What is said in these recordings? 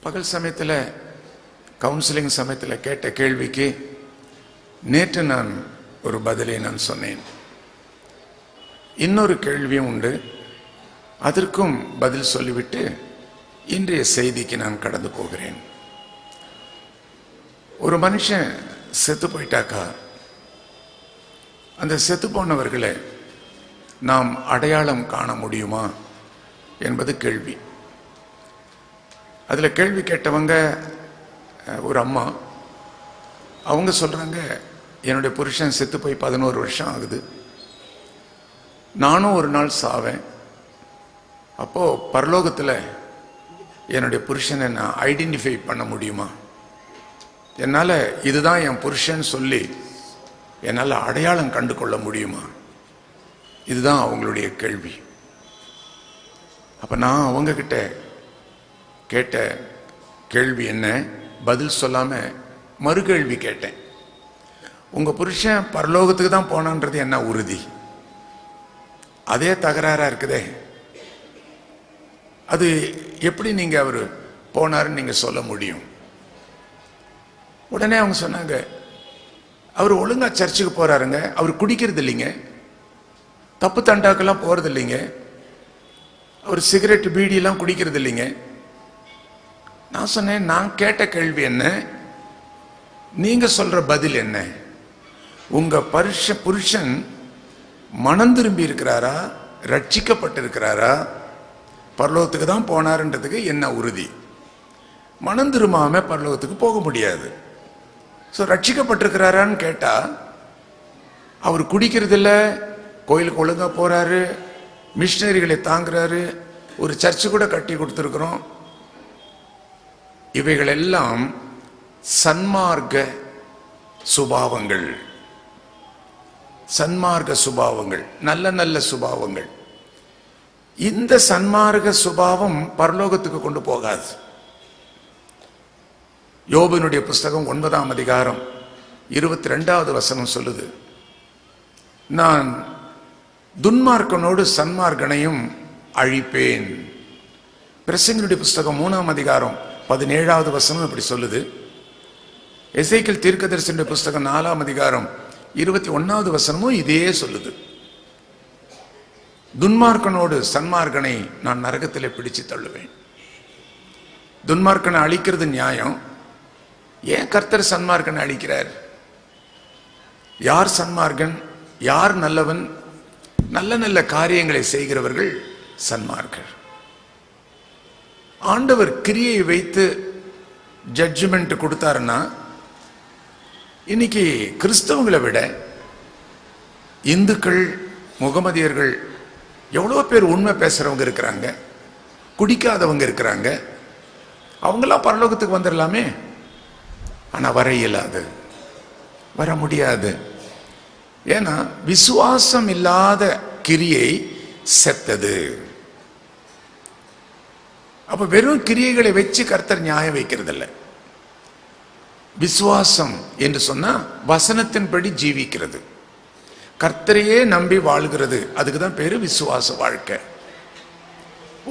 பகல் சமயத்தில் கவுன்சிலிங் சமயத்தில் கேட்ட கேள்விக்கு நேற்று நான் ஒரு பதிலை நான் சொன்னேன். இன்னொரு கேள்வியும் உண்டு, அதற்கும் பதில் சொல்லிவிட்டு இன்றைய செய்திக்கு நான் கடந்து போகிறேன். ஒரு மனுஷன் செத்து போயிட்டாக்கா அந்த செத்து போனவர்களை நாம் அடையாளம் காண முடியுமா என்பது கேள்வி. அதில் கேள்வி கேட்டவங்க ஒரு அம்மா, அவங்க சொல்றாங்க, என்னுடைய புருஷன் செத்து போய் 11 வருஷம் ஆகுது, நானும் ஒரு நாள் சாவேன், அப்போ பரலோகத்தில் என்னுடைய புருஷனை நான் ஐடென்டிஃபை பண்ண முடியுமா? என்னால் இதுதான் என் புருஷன் சொல்லி என்னால் அடையாளம் கண்டு கொள்ள முடியுமா? இதுதான் அவங்களுடைய கேள்வி. அப்ப நான் அவங்க கிட்ட கேட்ட கேள்வி என்ன, பதில் சொல்லாம மறுகேள்வி கேட்டேன். உங்க புருஷன் பரலோகத்துக்கு தான் போனான்றது என்ன உறுதி? அதே தகராறா இருக்குதே, அது எப்படி நீங்க அவரு போனாருன்னு நீங்க சொல்ல முடியும்? உடனே அவங்க சொன்னாங்க, அவர் ஒழுங்கா சர்ச்சுக்கு போறாருங்க, அவர் குடிக்கிறது இல்லைங்க, தப்பு தண்டாக்கெல்லாம் போறது இல்லைங்க, அவர் சிகரெட் பீடியெல்லாம் குடிக்கிறது இல்லைங்க. நான் சொன்னேன், நான் கேட்ட கேள்வி என்ன, நீங்க சொல்ற பதில் என்ன? உங்க புருஷன் மனம் திரும்பி இருக்கிறாரா, ரட்சிக்கப்பட்டிருக்கிறாரா, பரலோகத்துக்கு தான் போனாருன்றதுக்கு என்ன உறுதி? மனம் திரும்பாம பரலோகத்துக்கு போக முடியாது. ஸோ ரட்சிக்கப்பட்டிருக்கிறாரான்னு கேட்டா, அவர் குடிக்கிறது இல்லை, கோயிலுக்கு ஒழுங்கா போறாரு, மிஷினரிகளை தாங்குறாரு, ஒரு சர்ச்சு கூட கட்டி கொடுத்துருக்கிறோம். இவைகள் எல்லாம் சன்மார்க்க சுபாவங்கள், சன்மார்க்க சுபாவங்கள், நல்ல நல்ல சுபாவங்கள். இந்த சன்மார்க்க சுபாவம் பரலோகத்துக்கு கொண்டு போகாது. யோபுனுடைய புஸ்தகம் 9ஆம் அதிகாரம் 22வது வசனம் சொல்லுது, நான் துன்மார்க்கனோடு சன்மார்க்கனையும் அழிப்பேன். பிரசங்கினுடைய புஸ்தகம் 3ஆம் அதிகாரம் 17வது வசனம் இப்படி சொல்லுது. எசேக்கியேல் தீர்க்கதரிசியுடைய புஸ்தகம் 4ஆம் அதிகாரம் 21வது வசனமும் இதே சொல்லுது. துன்மார்க்கனோடு சன்மார்க்கனை நான் நரகத்திலே பிடிச்சு தள்ளுவேன். துன்மார்க்கனை அழிக்கிறது நியாயம், ஏன் கர்த்தர் சன்மார்க்கனை அழிக்கிறார்? யார் சன்மார்க்கன், யார் நல்லவன்? நல்ல நல்ல காரியங்களை செய்கிறவர்கள் சன்மார்க்கர். ஆண்டவர் கிரியை வைத்து ஜட்ஜ்மெண்ட் கொடுத்தாருன்னா, இன்னைக்கு கிறிஸ்தவங்களை விட இந்துக்கள், முகமதியர்கள் எவ்வளோ பேர் உண்மை பேசுறவங்க இருக்கிறாங்க, குடிக்காதவங்க இருக்கிறாங்க. அவங்களாம் பரலோகத்துக்கு வந்துடலாமே, ஆனா வர இயலாது, வர முடியாது. ஏன்னா விசுவாசம் இல்லாத கிரியை செத்தது. அப்ப வெறும் கிரியைகளை வச்சு கர்த்தர் நியாயம் வைக்கிறது இல்லை. விசுவாசம் என்று சொன்னா வசனத்தின்படி ஜீவிக்கிறது, கர்த்தரையே நம்பி வாழ்கிறது, அதுக்கு தான் பேரு விசுவாச வாழ்க்கை.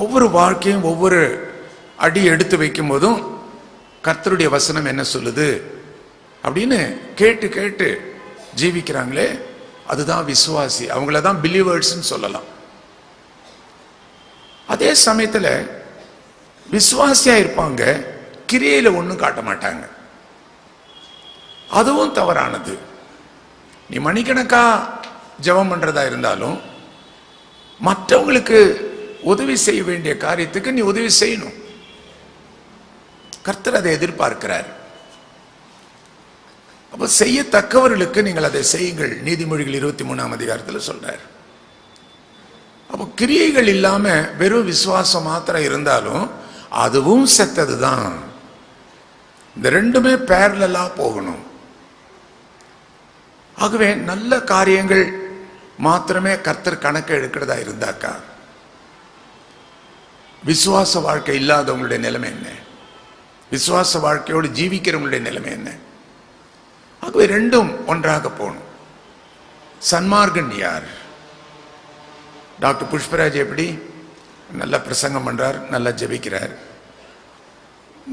ஒவ்வொரு வாழ்க்கையும் ஒவ்வொரு அடி எடுத்து வைக்கும் போதும் கர்த்தருடைய வசனம் என்ன சொல்லுது அப்படின்னு கேட்டு கேட்டு ஜீவிக்கிறாங்களே, அதுதான் விசுவாசி. அவங்களதான் பிலீவர்ஸ் சொல்லலாம். அதே சமயத்துல விசுவாசியா இருப்பாங்க, கிரியையில ஒண்ணும் காட்ட மாட்டாங்க. அதுவும் தவறானது. நீ மணிக்கணக்கா ஜெபம் பண்றதா இருந்தாலும் மற்றவங்களுக்கு உதவி செய்ய வேண்டிய காரியத்துக்கு நீ உதவி செய்யணும். கர்த்தர் அதை எதிர்பார்க்கிறார். அப்ப செய்யத்தக்கவர்களுக்கு நீங்கள் அதை செய்யுங்கள், நீதிமொழிகள் 23ஆம் அதிகாரத்தில் சொல்றார். அப்போ கிரியைகள் இல்லாம வெறும் விசுவாசம் மாத்திரம் இருந்தாலும் அதுவும் செத்ததுதான். இந்த ரெண்டுமே பேரலலா போகணும். ஆகவே நல்ல காரியங்கள் மாத்திரமே கர்த்தர் கணக்கு எடுக்கிறதா இருந்தாக்கா, விசுவாச வாழ்க்கை இல்லாதவங்களுடைய நிலைமை என்ன, விசுவாச வாழ்க்கையோடு ஜீவிக்கிறவங்களுடைய நிலைமை என்ன? ஆகவே ரெண்டும் ஒன்றாக போகணும். சன்மார்க்கன் யார்? டாக்டர் புஷ்பராஜ் எப்படி நல்ல பிரசங்கம் பண்றார், நல்லா ஜெபிக்கிறார்,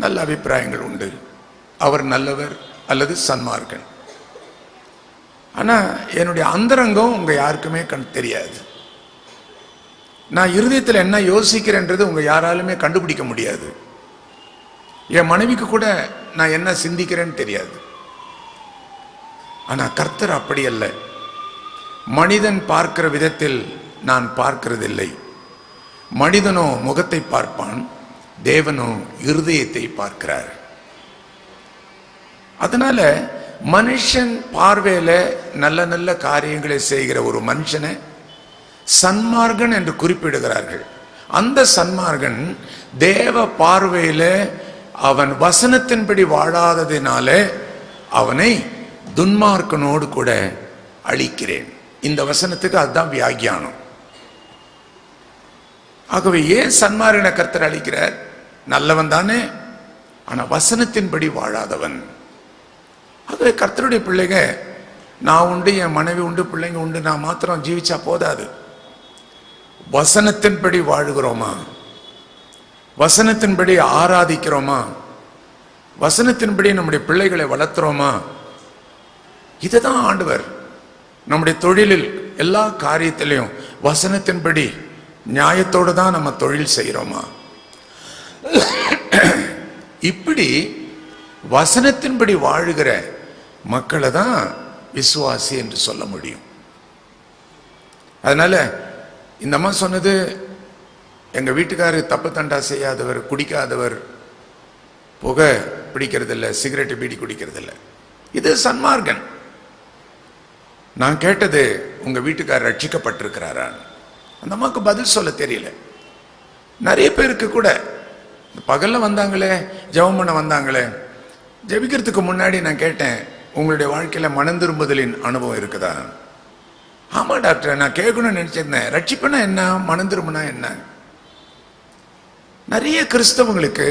நல்ல அபிப்பிராயங்கள் உண்டு, அவர் நல்லவர் அல்லது சன்மார்க்கன். ஆனா என்னுடைய அந்தரங்கம் உங்க யாருக்குமே தெரியாது. நான் இருதயத்தில் என்ன யோசிக்கிறேன்றது உங்க யாராலுமே கண்டுபிடிக்க முடியாது. என் மனைவிக்கு கூட நான் என்ன சிந்திக்கிறேன்னு தெரியாது. ஆனா கர்த்தர் அப்படி அல்ல. மனிதன் பார்க்கிற விதத்தில் நான் பார்க்கிறதில்லை. மனிதனோ முகத்தை பார்ப்பான், தேவனோ இருதயத்தை பார்க்கிறார். அதனால மனுஷன் பார்வையில நல்ல நல்ல காரியங்களை செய்கிற ஒரு மனுஷனை சன்மார்கன் என்று குறிப்பிடுகிறார்கள். அந்த சன்மார்கன் தேவ பார்வையில அவன் வசனத்தின்படி வாழாததினால அவனை துன்மார்க்கனோடு கூட அழிக்கிறேன். இந்த வசனத்துக்கு அதுதான் வியாக்கியானம். ஆகவே ஏன் சன்மார்கனை கர்த்தர் அழிக்கிறார்? நல்லவன் தானே, ஆனா வசனத்தின்படி வாழாதவன். ஆகவே கர்த்தருடைய பிள்ளைங்க, நான் உண்டு, என் மனைவி உண்டு, பிள்ளைங்க உண்டு, நான் மாத்திரம் ஜீவிச்சா போதாது. வசனத்தின்படி வாழுகிறோமா? வசனத்தின்படி ஆராதிக்கிறோமா? வசனத்தின்படி நம்முடைய பிள்ளைகளை வளர்த்துறோமா? இதுதான் ஆண்டவர். நம்முடைய தொழிலில் எல்லா காரியத்திலையும் வசனத்தின்படி நியாயத்தோடு தான் நம்ம தொழில் செய்கிறோமா? இப்படி வசனத்தின்படி வாழுகிற மக்களை தான் விசுவாசி என்று சொல்ல முடியும். அதனால இந்த அம்மா சொன்னது, எங்க வீட்டுக்காரர் தப்பு தண்டா செய்யாதவர், குடிக்காதவர், புகை பிடிக்கிறதில்ல, சிகரெட் பீடி குடிக்கிறதில்ல, இது சன்மார்கன். நான் கேட்டது, உங்க வீட்டுக்காரர் ரட்சிக்கப்பட்டிருக்கிறாரா? அந்த அம்மாவுக்கு பதில் சொல்ல தெரியல. நிறைய பேருக்கு கூட பகல்ல வந்தாங்களே, ஜெபம் பண்ண வந்தாங்களே, ஜெபிக்கிறதுக்கு முன்னாடி நான் கேட்டேன், உங்களுடைய வாழ்க்கையில மனம் திரும்புதலின் அனுபவம் இருக்குதா? ஆமா டாக்டர், நான் கேட்கணும்னு நினைச்சிருந்தேன். ரட்சிப்புனா என்ன, மனம் திரும்பினா என்ன? நிறைய கிறிஸ்தவங்களுக்கு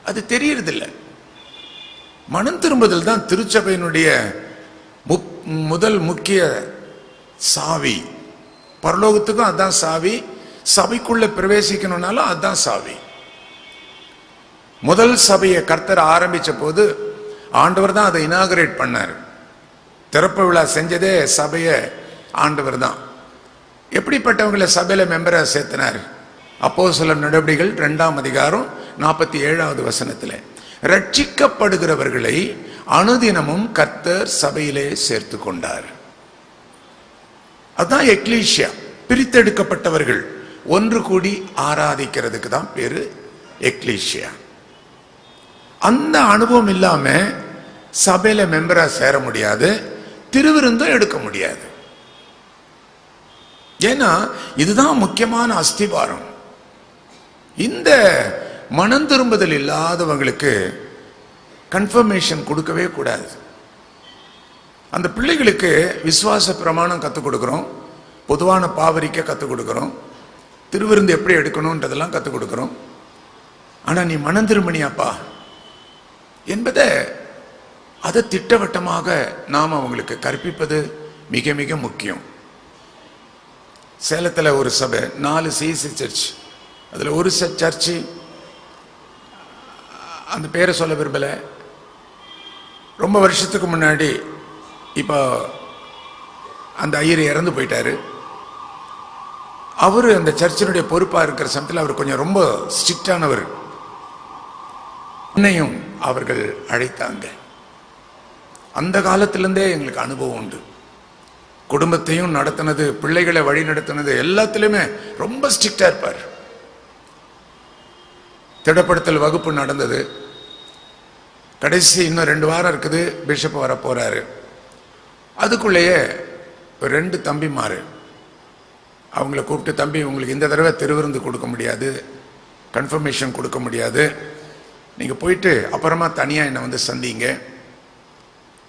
அது தெரியறதில்லை. மனம் திரும்புதல் தான் திருச்சபையினுடைய முதல் முக்கிய சாவி. பரலோகத்துக்கும் அதான் சாவி, சபைக்குள்ள பிரவேசிக்கணும்னாலும் அதுதான் சாவி. முதல் சபையை கர்த்தர் ஆரம்பிச்ச போது ஆண்டவர் தான் அதை இனாகரேட் பண்ணார். திறப்பு விழா செஞ்சதே சபையை ஆண்டவர் தான். எப்படிப்பட்டவங்களை சபையில மெம்பரா சேர்த்தினார்? அப்போஸ்தலர் நடவடிக்கைகள் 2ஆம் அதிகாரம் 47வது வசனத்தில், ரட்சிக்கப்படுகிறவர்களை அனுதினமும் கர்த்தர் சபையிலே சேர்த்து கொண்டார். அதுதான் எக்லீசியா. பிரித்தெடுக்கப்பட்டவர்கள் ஒன்று கூடி ஆராதிக்கிறதுக்கு தான் பேரு எக்லீசியா. அந்த அனுபவம் இல்லாம சபையில மெம்பரா சேர முடியாது, திருவிருந்தும் எடுக்க முடியாது. ஏன்னா இதுதான் முக்கியமான அஸ்திபாரம். இந்த மனம் திரும்புதல் இல்லாதவங்களுக்கு கன்ஃபர்மேஷன் கொடுக்கவே கூடாது. அந்த பிள்ளைகளுக்கு விசுவாச பிரமாணம் கற்றுக் கொடுக்கிறோம், பொதுவான பாவரிக்க கற்றுக் கொடுக்கிறோம், திருவிருந்து எப்படி எடுக்கணும்ன்றதெல்லாம் கற்றுக் கொடுக்கிறோம். ஆனா நீ மனம் திரும்பினியாப்பா என்பதை அதை திட்டவட்டமாக நாம் அவங்களுக்கு கற்பிப்பது மிக மிக முக்கியம். சேலத்தில் ஒரு சபை, 4 சிஎஸ்சி சர்ச், அதில் ஒரு சர்ச்சு, அந்த பேரை சொல்ல விரும்பல, ரொம்ப வருஷத்துக்கு முன்னாடி இப்போ அந்த ஐயர் இறந்து போயிட்டாரு. அவரு அந்த சர்ச்சினுடைய பொறுப்பாக இருக்கிற சமயத்தில் அவர் கொஞ்சம் ரொம்ப ஸ்ட்ரிக்டானவர். என்னையும் அவர்கள் அழைத்தாங்க. அந்த காலத்திலிருந்தே எங்களுக்கு அனுபவம் உண்டு. குடும்பத்தையும் நடத்தினது, பிள்ளைகளை வழி நடத்தினது, எல்லாத்திலுமே ரொம்ப ஸ்ட்ரிக்டா இருப்பார். திடப்படுத்தல் வகுப்பு நடந்தது. கடைசி இன்னும் 2 வாரம் இருக்குது, பிஷப் வர போறாரு. அதுக்குள்ளேயே 2 தம்பிமாரு அவங்கள கூப்பிட்டு, தம்பி உங்களுக்கு இந்த தடவை திருவிருந்து கொடுக்க முடியாது, கன்ஃபர்மேஷன் கொடுக்க முடியாது, நீங்க போயிட்டு அப்புறமா தனியா என்னை வந்து சந்திங்க.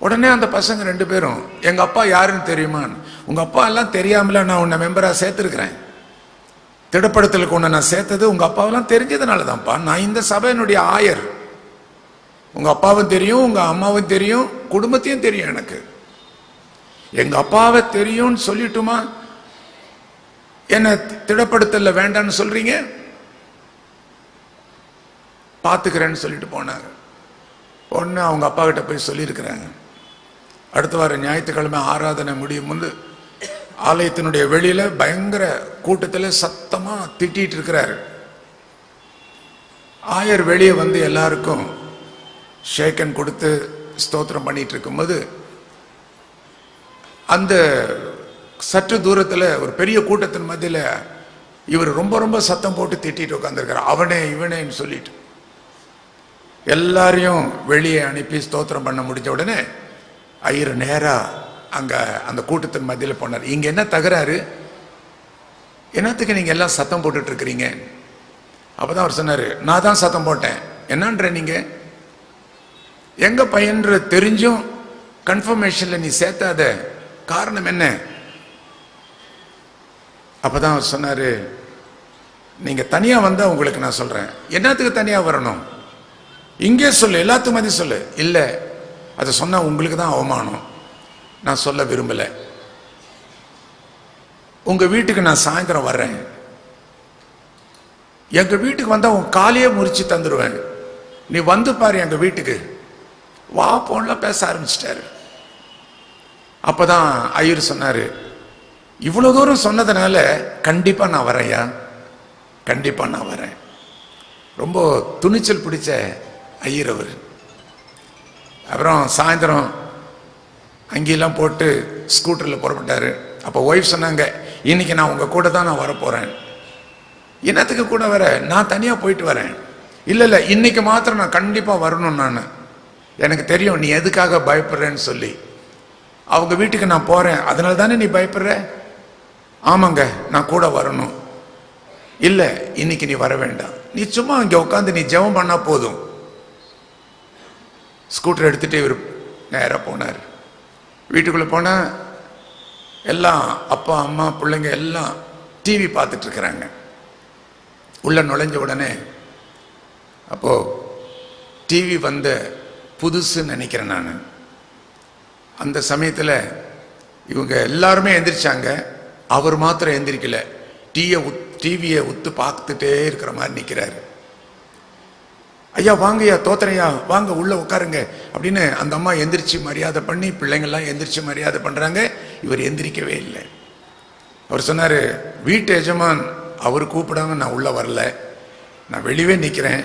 உடனே அந்த பசங்க 2 பேரும், எங்க அப்பா யாருன்னு தெரியுமா? உங்க அப்பா எல்லாம் தெரியாமல நான் உன்னை மெம்பரா சேர்த்திருக்கிறேன். திடப்படுத்தலுக்கு உன்னை நான் சேர்த்தது உங்க அப்பாவெல்லாம் தெரிஞ்சதுனால தான்ப்பா. நான் இந்த சபையினுடைய ஆயர். உங்க அப்பாவும் தெரியும், உங்க அம்மாவும் தெரியும், குடும்பத்தையும் தெரியும் எனக்கு. எங்க அப்பாவை தெரியும்னு சொல்லிட்டுமா என்ன திடப்படுத்தல வேண்டான்னு சொல்றீங்க? பாத்துக்கிறேன்னு சொல்லிட்டு போனாங்க. ஒன்னு அவங்க அப்பா கிட்ட போய் சொல்லியிருக்கிறாங்க. அடுத்த வாரம் ஞாயிற்றுக்கிழமை ஆராதனை முடியும் முன்பு ஆலயத்தினுடைய வெளியில பயங்கர கூட்டத்தில் சத்தமா திட்டிட்டு இருக்கிறாரு. ஆயர் வெளியே வந்து எல்லாருக்கும் ஷேக்கன் கொடுத்து ஸ்தோத்திரம் பண்ணிட்டு இருக்கும்போது அந்த சற்று தூரத்தில் ஒரு பெரிய கூட்டத்தின் மத்தியில் இவர் ரொம்ப ரொம்ப சத்தம் போட்டு திட்டிட்டு உட்காந்துருக்காரு. அவனே இவனேன்னு சொல்லிட்டு எல்லாரையும் வெளியே அனுப்பி ஸ்தோத்திரம் பண்ண முடிஞ்ச உடனே ஐயர் நேரா அங்க அந்த கூட்டத்தின் மத்தியில் போனார். இங்க என்ன தகராறு, என்னத்துக்கு நீங்க எல்லாம் சத்தம் போட்டுட்டு இருக்கிறீங்க? அப்பதான் அவர் சொன்னாரு, நான் தான் சத்தம் போட்டேன். என்னன்ற நீங்க? எங்க பையன்ற தெரிஞ்சும் கன்ஃபர்மேஷன்ல நீ சேர்த்தாத, காரணம் என்ன? அப்பதான் அவர் சொன்னாரு, நீங்க தனியா வந்தா உங்களுக்கு நான் சொல்றேன். என்னத்துக்கு தனியா வரணும்? இங்கே சொல்லு, எல்லாத்துக்கும் மதி சொல்லு. இல்ல, அதை சொன்னா உங்களுக்கு தான் அவமானம், நான் சொல்ல விரும்பல. உங்க வீட்டுக்கு நான் சாயந்தரம் வர்றேன். எங்க வீட்டுக்கு வந்தா உன் காலையே முறிச்சு தந்துடுவேன். நீ வந்து பாரு எங்க வீட்டுக்கு. வா போன்ல பேச ஆரம்பிச்சிட்டாரு. அப்பதான் ஐயர் சொன்னாரு, இவ்வளவு தூரம் சொன்னதுனால கண்டிப்பா நான் வரேன்யா, கண்டிப்பா நான் வரேன். ரொம்ப துணிச்சல் பிடிச்ச ஐயர் அவர். அப்புறம் சாயந்தரம் அங்கெல்லாம் போட்டு ஸ்கூட்டரில் புறப்பட்டாரு. அப்போ ஒய்ஃப் சொன்னாங்க, இன்னைக்கு நான் உங்க கூட தான் நான் வரப்போறேன். என்னத்துக்கு கூட வர? நான் தனியா போயிட்டு வரேன். இல்ல இல்ல, இன்னைக்கு மாத்திரம் நான் கண்டிப்பா வரணும். நான் எனக்கு தெரியும் நீ எதுக்காக பயப்படுறேன்னு சொல்லி. அவங்க வீட்டுக்கு நான் போறேன், அதனால தானே நீ பயப்படுற? ஆமாங்க, நான் கூட வரணும். இல்ல, இன்னைக்கு நீ வர வேண்டாம், நீ சும்மா இங்க உட்காந்து நீ ஜெபம் பண்ணா போதும். ஸ்கூட்டர் எடுத்துட்டு இவர் நேரா போனார். வீட்டுக்குள்ள போனா எல்லாம் அப்பா அம்மா பிள்ளைங்க எல்லாம் டிவி பார்த்துட்டு இருக்கிறாங்க. உள்ள நுழைஞ்ச உடனே, அப்போ டிவி வந்த புதுசுன்னு நினைக்கிறேன் நான். அந்த சமயத்தில் இவங்க எல்லாருமே எந்திரிச்சாங்க, அவர் மாத்திரம் எந்திரிக்கல. டிவியை உத்து பார்த்துட்டே இருக்கிற மாதிரி நிற்கிறாரு. ஐயா வாங்கய்யா, தோத்தரையா, வாங்க உள்ள உட்காருங்க அப்படின்னு அந்த அம்மா எந்திரிச்சு மரியாதை பண்ணி, பிள்ளைங்கள்லாம் எந்திரிச்சு மரியாதை பண்றாங்க. இவர் எந்திரிக்கவே இல்லை. அவர் சொன்னாரு, வீட்டு எஜமான் அவர் கூப்பிடாம நான் உள்ள வரல, நான் வெளியே நிற்கிறேன்,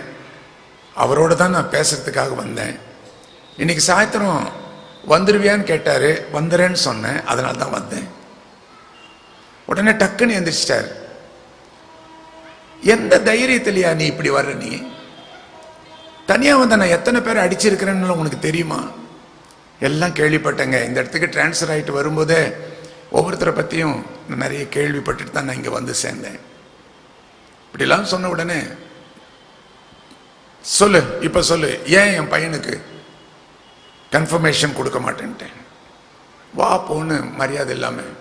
அவரோட தான் நான் பேசுறதுக்காக வந்தேன். இன்னைக்கு சாயந்தரம் வந்துருவியான்னு கேட்டாரு, வந்துறேன்னு சொன்னேன், அதனால தான் வந்தேன். உடனே டக்குன்னு எந்திரிச்சிட்டாரு. எந்த தைரியத்திலையா நீ இப்படி வர்ற? நீ தனியா வந்த நான் எத்தனை பேரை அடிச்சிருக்கிறேன்னு உனக்கு தெரியுமா? எல்லாம் கேள்விப்பட்டேங்க. இந்த இடத்துக்கு டிரான்ஸ்ஃபர் ஆகிட்டு வரும்போதே ஒவ்வொருத்தரை பற்றியும் நிறைய கேள்விப்பட்டுட்டு தான் நான் இங்கே வந்து சேர்ந்தேன். இப்படிலாம் சொன்ன உடனே, சொல்லு, இப்போ சொல்லு, ஏன் என் பையனுக்கு கன்ஃபர்மேஷன் கொடுக்க மாட்டேன்ட்டேன்? வா போன்னு மரியாதை இல்லாமல்.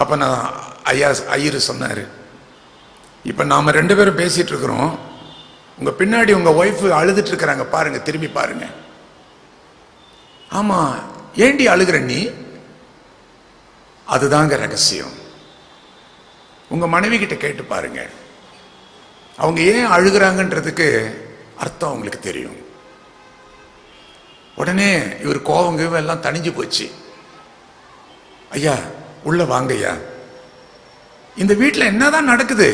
அப்போ நான் ஐயர் சொன்னார், இப்போ நாம் 2 பேரும் பேசிகிட்டு இருக்கிறோம், உங்கள் பின்னாடி உங்கள் ஒய்ஃபு அழுதுட்டு இருக்கிறாங்க பாருங்க, திரும்பி பாருங்க. ஆமாம், ஏண்டி அழுகிற நீ? அதுதாங்க ரகசியம். உங்கள் மனைவி கிட்ட கேட்டு பாருங்க, அவங்க ஏன் அழுகிறாங்கன்றதுக்கு அர்த்தம் அவங்களுக்கு தெரியும். உடனே இவர் கோவங்க எல்லாம் தணிஞ்சு போச்சு. ஐயா உள்ள வாங்க ஐயா, இந்த வீட்டில் என்னதான் நடக்குது?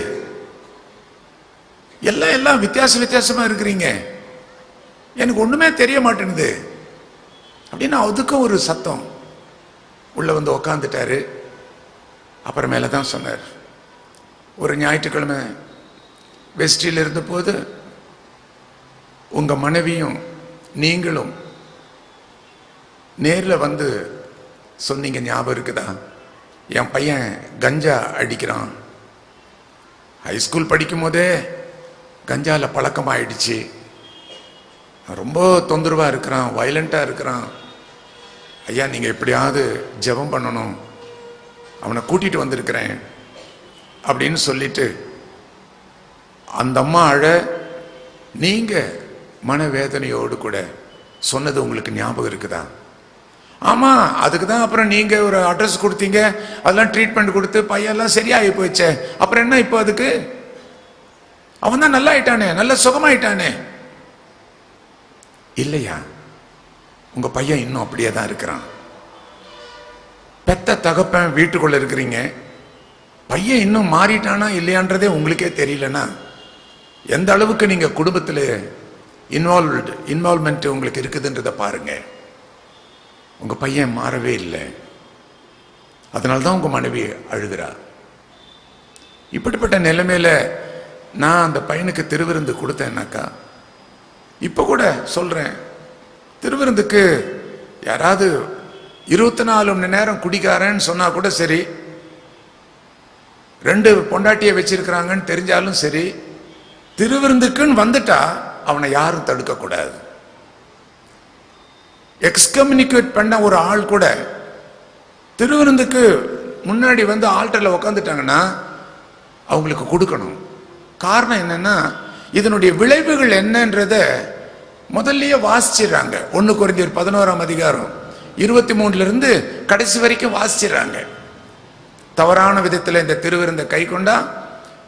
எல்லாம் வித்தியாசமா இருக்கிறீங்க, எனக்கு ஒண்ணுமே தெரிய மாட்டேங்குது அப்படின்னு அதுக்கும் ஒரு சத்தம். உள்ள வந்து உக்காந்துட்டாரு. அப்புறமேல தான் சொன்னார், ஒரு ஞாயிற்றுக்கிழமை வெஸ்டில் இருந்த போது உங்க மனைவியும் நீங்களும் நேரில் வந்து சொன்னீங்க, ஞாபகம் இருக்குதா? என் பையன் கஞ்சா அடிக்கிறான், ஹைஸ்கூல் படிக்கும் போதே கஞ்சால பழக்கமாயிடுச்சு, ரொம்ப தொந்தரவா இருக்கிறான், வயலண்டா இருக்கிறான். ஐயா நீங்க எப்படியாவது ஜெபம் பண்ணணும், அவனை கூட்டிட்டு வந்திருக்கிறேன் அப்படின்னு சொல்லிட்டு அந்த அம்மா அழ, நீங்க மனவேதனையோடு கூட சொன்னது உங்களுக்கு ஞாபகம் இருக்குதா? ஆமா, அதுக்கு தான் அப்புறம் நீங்க ஒரு அட்ரஸ் கொடுத்தீங்க, அதெல்லாம் ட்ரீட்மெண்ட் கொடுத்து பையெல்லாம் சரியாகி போயிடுச்சே, அப்புறம் என்ன இப்போ அதுக்கு? அவன் தான் நல்லா ஆயிட்டானே, நல்ல சுகமாயிட்டானே. இல்லையா, உங்க பையன் இன்னும் அப்படியே தான் இருக்கிறான். பெத்த தகப்பன் வீட்டுக்குள்ள இருக்கிறீங்க, பையன் இன்னும் மாறிட்டானா இல்லையான்றதே உங்களுக்கே தெரியலன்னா எந்த அளவுக்கு நீங்க குடும்பத்தில் இன்வால்வ்மெண்ட் உங்களுக்கு இருக்குதுன்றத பாருங்க. உங்க பையன் மாறவே இல்லை, அதனால்தான் உங்க மனைவி அழுகிறா. இப்படிப்பட்ட நிலைமையில நான் அந்த பையனுக்கு திருவிருந்து கொடுத்தேன்னாக்கா, இப்ப கூட சொல்றேன், திருவிருந்துக்கு யாராவது 24 மணி நேரம் குடிக்காரன்னு சொன்னா கூட சரி, 2 பொண்டாட்டியை வச்சிருக்கிறாங்கன்னு தெரிஞ்சாலும் சரி, திருவிருந்துக்குன்னு வந்துட்டா அவனை யாரும் தடுக்க கூடாது. எக்ஸ்கம்யூனிகேட் பண்ண ஒரு ஆள் கூட திருவிருந்துக்கு முன்னாடி வந்து ஆல்டர்ல உட்காந்துட்டாங்கன்னா அவங்களுக்கு கொடுக்கணும். காரணம் என்னன்னா, இதனுடைய விளைவுகள் என்னன்றத முதல்லயே வாசிச்சிடறாங்க. 1 கொரிந்தியர் 11ஆம் அதிகாரம் 23 இருந்து கடைசி வரைக்கும் வாசிச்சிடறாங்க. தவறான விதத்தில் இந்த திருவிருந்த கை கொண்டா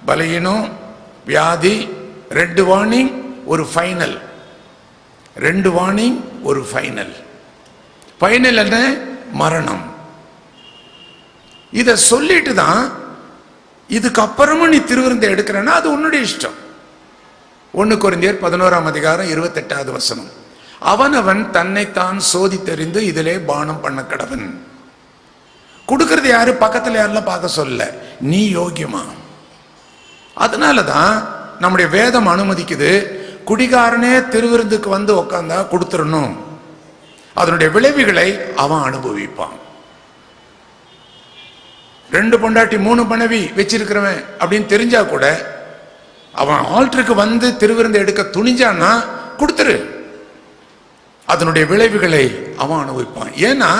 பலகீனம், வியாதி, 2 வார்னிங், ஒரு ஃபைனல். 2 வார்னிங், ஒரு ஃபைனல். ஃபைனல் என்ன? மரணம். இத சொல்லிட்டு தான் இதுக்கப்புறமும் நீ திருவிருந்தை எடுக்கிறன்னா அது உன்னுடைய இஷ்டம். 1 கொரிந்தியர் 11ஆம் அதிகாரம் 28வது வசனம். அவனவன் தன்னைத்தான் சோதித்தறிந்து இதிலே பானம் பண்ண கடவன். கொடுக்கறது யாரு? பக்கத்துல யாரெல்லாம் பார்க்க சொல்ல, நீ யோகியமா. அதனாலதான் நம்முடைய வேதம் அனுமதிக்குது, குடிகாரனே திருவிருந்துக்கு வந்து உட்கார்ந்தா கொடுத்துடணும். அதனுடைய விளைவுகளை அவன் அனுபவிப்பான். 2 பொண்டாட்டி 3 மனைவி வச்சிருக்கிறவன் அப்படின்னு தெரிஞ்சா கூட அவன் ஆல்டருக்கு வந்து திருவிருந்து எடுக்க துணிஞ்சான்னா கொடுத்துரு. அதனுடைய விளைவுகளை அவன் அனுபவிப்பான். ஏன்னா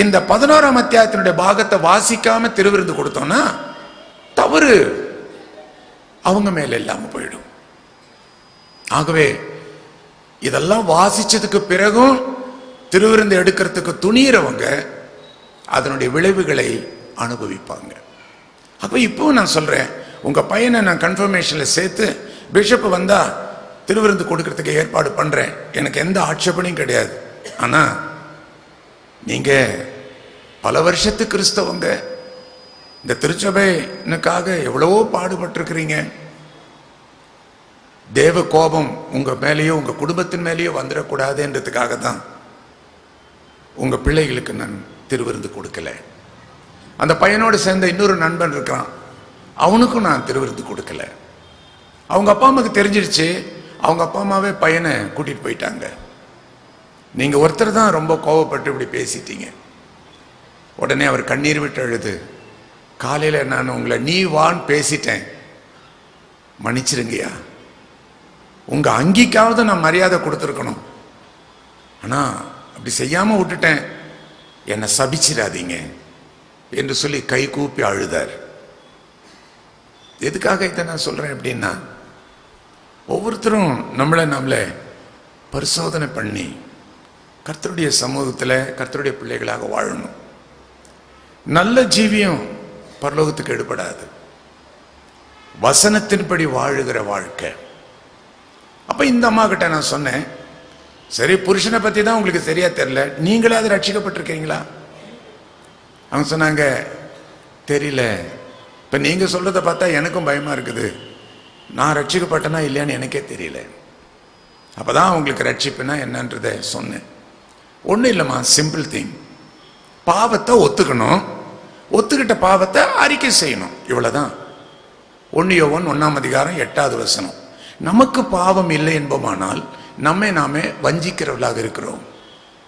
இந்த 11ஆம் அத்தியாயத்தினுடைய பாகத்தை வாசிக்காம திருவிருந்து கொடுத்தோம்னா தவறு அவங்க மேல இல்லாம போயிடும். ஆகவே இதெல்லாம் வாசிச்சதுக்கு பிறகும் திருவிருந்து எடுக்கிறதுக்கு துணியறவங்க அதனுடைய விளைவுகளை அனுபவிப்பாங்க. அப்ப இப்போ நான் சொல்றேன், உங்க பையனை நான் கன்ஃபர்மேஷன்ல சேர்த்து பிஷப் வந்தா திருவிருந்து கொடுக்கறதுக்கு ஏற்பாடு பண்றேன். எனக்கு எந்த ஆட்சேபனையும் கிடையாது. ஆனா நீங்க பல வருஷத்து கிறிஸ்தவங்க, இந்த திருச்சபைக்காக எவ்வளவோ பாடுபட்டிருக்கிறீங்க. தேவ கோபம் உங்க மேலேயோ உங்க குடும்பத்தின் மேலேயோ வந்துடக்கூடாதுன்றதுக்காக தான் உங்க பிள்ளைகளுக்கு நான் திருவிருந்து கொடுக்கல. அந்த பையனோடு சேர்ந்த இன்னொரு நண்பன் இருக்கிறான், அவனுக்கும் நான் திருவிருந்து கொடுக்கல. அவங்க அப்பா அம்மாவுக்கு தெரிஞ்சிருச்சு, அவங்க அப்பா அம்மாவே பையனை கூட்டிட்டு போயிட்டாங்க. நீங்க ஒருத்தர் தான் ரொம்ப கோபப்பட்டு இப்படி பேசிட்டீங்க. உடனே அவர் கண்ணீர் விட்டு அழுது, காலையில நான் உங்களை நீ வான்னு பேசிட்டேன், மன்னிச்சிருங்கய்யா. உங்க அங்கிக்காவது நான் மரியாதை கொடுத்துருக்கணும், ஆனா அப்படி செய்யாம விட்டுட்டேன், என்னை சபிச்சிடாதீங்க என்று சொல்லி கை கூப்பி அழுதார். எதுக்காக இதை நான் சொல்றேன் அப்படின்னா, ஒவ்வொருத்தரும் நம்மளை பரிசோதனை பண்ணி கர்த்தருடைய சமூகத்தில் கர்த்தருடைய பிள்ளைகளாக வாழணும். நல்ல ஜீவியம் பரலோகத்துக்கு எடுபடாது, வசனத்தின்படி வாழுகிற வாழ்க்கை. அப்ப இந்த அம்மா கிட்ட நான் சொன்னேன், சரி புருஷனை பத்தி தான் உங்களுக்கு சரியா தெரியல, நீங்களாவது ரட்சிக்கப்பட்டிருக்கீங்களா? அவங்க சொன்னாங்க, தெரியல. இப்ப நீங்க சொல்றதை பார்த்தா எனக்கும் பயமா இருக்குது, நான் ரட்சிக்கப்பட்டனா இல்லையான்னு எனக்கே தெரியல. அப்பதான் உங்களுக்கு ரட்சிப்புனா என்னன்றத சொன்னேன். ஒன்றும் இல்லைம்மா, சிம்பிள் திங். பாவத்தை ஒத்துக்கணும், ஒத்துக்கிட்ட பாவத்தை அறிக்கை செய்யணும், இவ்வளவுதான். 1 யோவான் 1ஆம் அதிகாரம் 8வது வசனம். நமக்கு பாவம் இல்லை என்போமானால் நம்மை நாமே வஞ்சிக்கிறவர்களாக இருக்கிறோம்,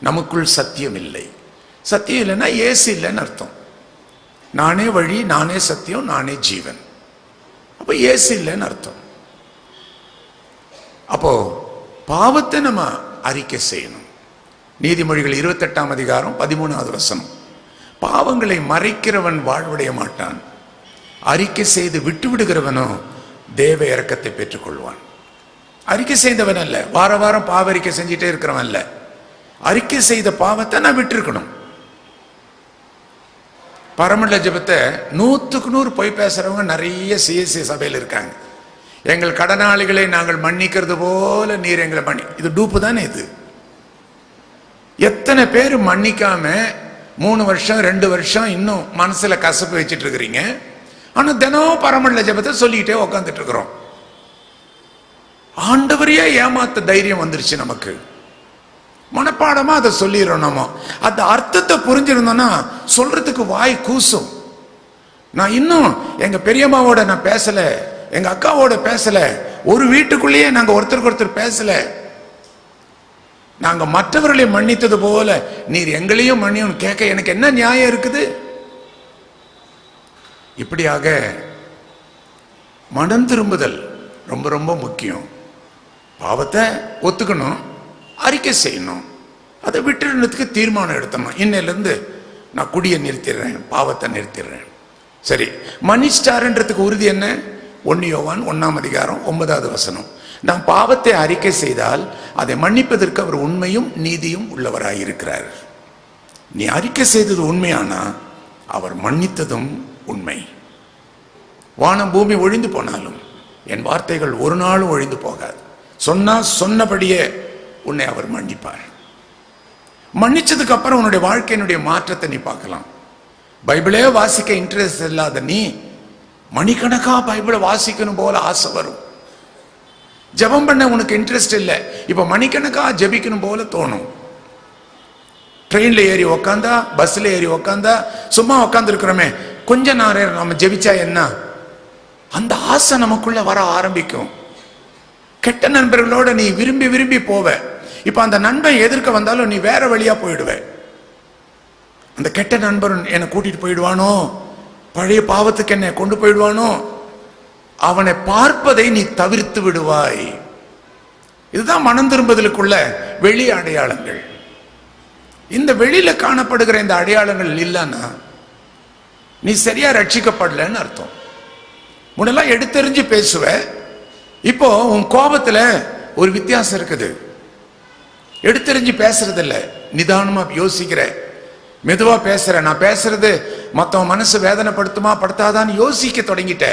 நமக்குள் சத்தியம் இல்லை. சத்தியம் இல்லைன்னா இயேசு இல்லைன்னு அர்த்தம். நானே வழி, நானே சத்தியம், நானே ஜீவன். அப்ப இயேசு இல்லைன்னு அர்த்தம். அப்போ பாவத்தை நம்ம அறிக்கை செய்யணும். நீதிமொழிகள் 28ஆம் அதிகாரம் 13வது வசனம். பாவங்களை மறைக்கிறவன் வாழ்வடைய மாட்டான், அறிக்கை செய்து விட்டு விடுகிறவனோ தேவ இரக்கத்தை பெற்றுக் கொள்வான். அறிக்கை செய்தவன் அல்ல, வார வாரம் பாவ அறிக்கை செஞ்சுட்டே இருக்கிறவன் அல்ல, அறிக்கை செய்த பாவத்தை நான் விட்டுருக்கணும். பரமண்ட ஜெபத்தை 100க்கு 100 பொய் பேசுறவங்க நிறைய சிஎஸ்சி சபையில் இருக்காங்க. எங்கள் கடனாளிகளை நாங்கள் மன்னிக்கிறது போல நீர் எங்களை மன்னி, இது டூப்பு தானே இது. எத்தனை பேர் மன்னிக்காம 3 வருஷம் 2 வருஷம் இன்னும் மனசுல கசப்பு வச்சிட்டு இருக்கிறீங்க. ஆனா தினம் பரமண்ட ஜெபத்தை சொல்லிக்கிட்டே உட்காந்துட்டு இருக்கிறோம். ஆண்டவரையே ஏமாத்த தைரியம் வந்துருச்சு நமக்கு, மனப்பாடமா அதை சொல்லிடுறோம். நம்ம அந்த அர்த்தத்தை புரிஞ்சிருந்தோம்னா சொல்றதுக்கு வாய் கூசும். நான் இன்னும் எங்க பெரியம்மாவோட நான் பேசல, எங்க அக்காவோட பேசல, ஒரு வீட்டுக்குள்ளேயே நாங்க ஒருத்தருக்கு ஒருத்தர் பேசல. நாங்க மற்றவர்களை மன்னித்தது போல நீர் எங்களையும் மன்னியும் கேட்க எனக்கு என்ன நியாயம் இருக்குது? இப்படியாக மனம் திரும்புதல் ரொம்ப ரொம்ப முக்கியம். பாவத்தை ஒத்துக்கணும், அறிக்கை செய்யணும், அதை விட்டுறதுக்கு தீர்மானம் எடுத்தணும். இன்னிலிருந்து நான் குடியை நிறுத்திடுறேன், பாவத்தை நிறுத்திடுறேன். சரி, மன்னிச்சிட்டாருன்றதுக்கு உறுதி என்ன? 1 யோவான் 1:9 நாம் பாவத்தை அறிக்கை செய்தால் அதை மன்னிப்பதற்கு அவர் உண்மையும் நீதியும் உள்ளவராயிருக்கிறார். நீ அறிக்கை செய்தது உண்மையானா அவர் மன்னித்ததும் உண்மை. வானம் பூமி ஒழிந்து போனாலும் என் வார்த்தைகள் ஒரு நாளும் ஒழிந்து போகாது. சொன்னா சொன்னபடியே உன்னை அவர் மன்னிப்பார். மன்னிச்சதுக்கு அப்புறம் உன்னுடைய வாழ்க்கையினுடைய மாற்றத்தை நீ பார்க்கலாம். பைபிளே வாசிக்க இன்ட்ரெஸ்ட் இல்லாத நீ மணிக்கணக்கா பைபிளை வாசிக்கணும் போல ஆசை வரும். ஜெபம் பண்ண உனக்கு இன்ட்ரெஸ்ட் இல்லை, இப்ப மணிக்கணக்கா ஜெபிக்கணும் போல தோணும். ட்ரெயின்ல ஏறி உக்காந்தா, பஸ்ல ஏறி உக்காந்தா, சும்மா உக்காந்து இருக்கிறோமே, கொஞ்ச நேரம் நம்ம ஜெபிச்சா என்ன, அந்த ஆசை நமக்குள்ள வர ஆரம்பிக்கும். கெட்ட நண்பர்களோட நீ விரும்பி விரும்பி போவ. இப்ப அந்த நண்பன் எதிர்க்க வந்தாலும் நீ வேற வழியா போயிடுவ. அந்த கெட்ட நண்பர் என்னை கூட்டிட்டு போயிடுவானோ, பழைய பாவத்துக்கு என்னை கொண்டு போயிடுவானோ, அவனை பார்ப்பதை நீ தவிர்த்து விடுவாய். இதுதான் மனம் திரும்புதலுக்குள்ள வெளி அடையாளங்கள். இந்த வெளியில காணப்படுகிற இந்த அடையாளங்கள் இல்லைன்னா நீ சரியா ரட்சிக்கப்படலன்னு அர்த்தம். முன்னெல்லாம் எடுத்தெறிஞ்சு பேசுவ, இப்போ உன் கோபத்துல ஒரு வித்தியாசம் இருக்குது. எடுத்தெறிஞ்சு பேசுறது இல்ல, நிதானமா யோசிக்கிற, மெதுவா பேசுற. நான் பேசுறது மத்தவன் மனசு வேதனைப்படுத்துமா படுத்தாதான்னு யோசிக்க தொடங்கிட்ட.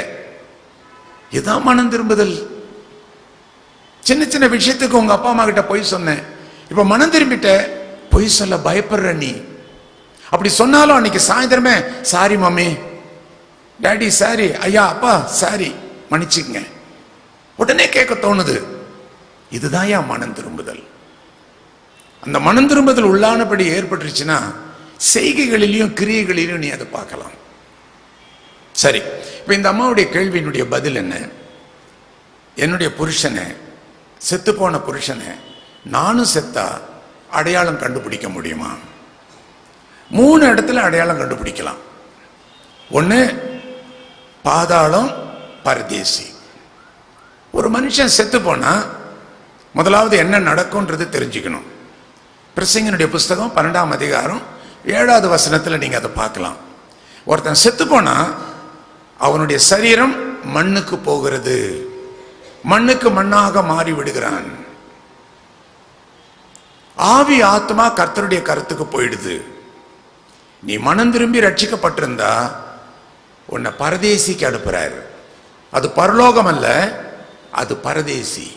இதுதான் மனம் திரும்புதல். சின்ன சின்ன விஷயத்துக்கு உங்க அப்பா அம்மா கிட்ட பொய் சொன்னேன், இப்ப மனம் திரும்பிட்ட, பொய் சொல்ல பயப்படுற நீ. அப்படி சொன்னாலும் அன்னைக்கு சாயந்தரமே சாரி மம்மி, டாடி சாரி, ஐயா அப்பா சாரி, மன்னிச்சுங்க, உடனே கேட்க தோணுது. இதுதான் என் மனம் திரும்புதல். அந்த மனம் திரும்புதல் உள்ளானபடி ஏற்பட்டுருச்சுன்னா செய்கைகளிலையும் கிரியைகளிலும் நீ அதை பார்க்கலாம். சரி, இப்ப இந்த அம்மாவுடைய கேள்வியினுடைய பதில் என்ன? என்னுடைய புருஷனை, செத்து போன புருஷனை நானும் செத்தா அடையாளம் கண்டுபிடிக்க முடியுமா? 3 இடத்துல அடையாளம் கண்டுபிடிக்கலாம். ஒண்ணு பாதாளம், பரதேசி. ஒரு மனுஷன் செத்து போனா முதலாவது என்ன நடக்கும்ன்றது தெரிஞ்சுக்கணும். பிரசங்கினுடைய புஸ்தகம் 12ஆம் அதிகாரம் 7வது வசனத்துல நீங்க அதை பார்க்கலாம். ஒருத்தன் செத்து போனா அவனுடைய சரீரம் மண்ணுக்கு போகிறது, மண்ணுக்கு மண்ணாக மாறி விடுகிறான். ஆவி ஆத்மா கர்த்தருடைய கருத்துக்கு போயிடுது. நீ மனம் திரும்பி ரட்சிக்கப்பட்டிருந்தா உன்னை பரதேசிக்கு அனுப்புறாரு. அது பரலோகம் அல்ல, அது பரதேசி.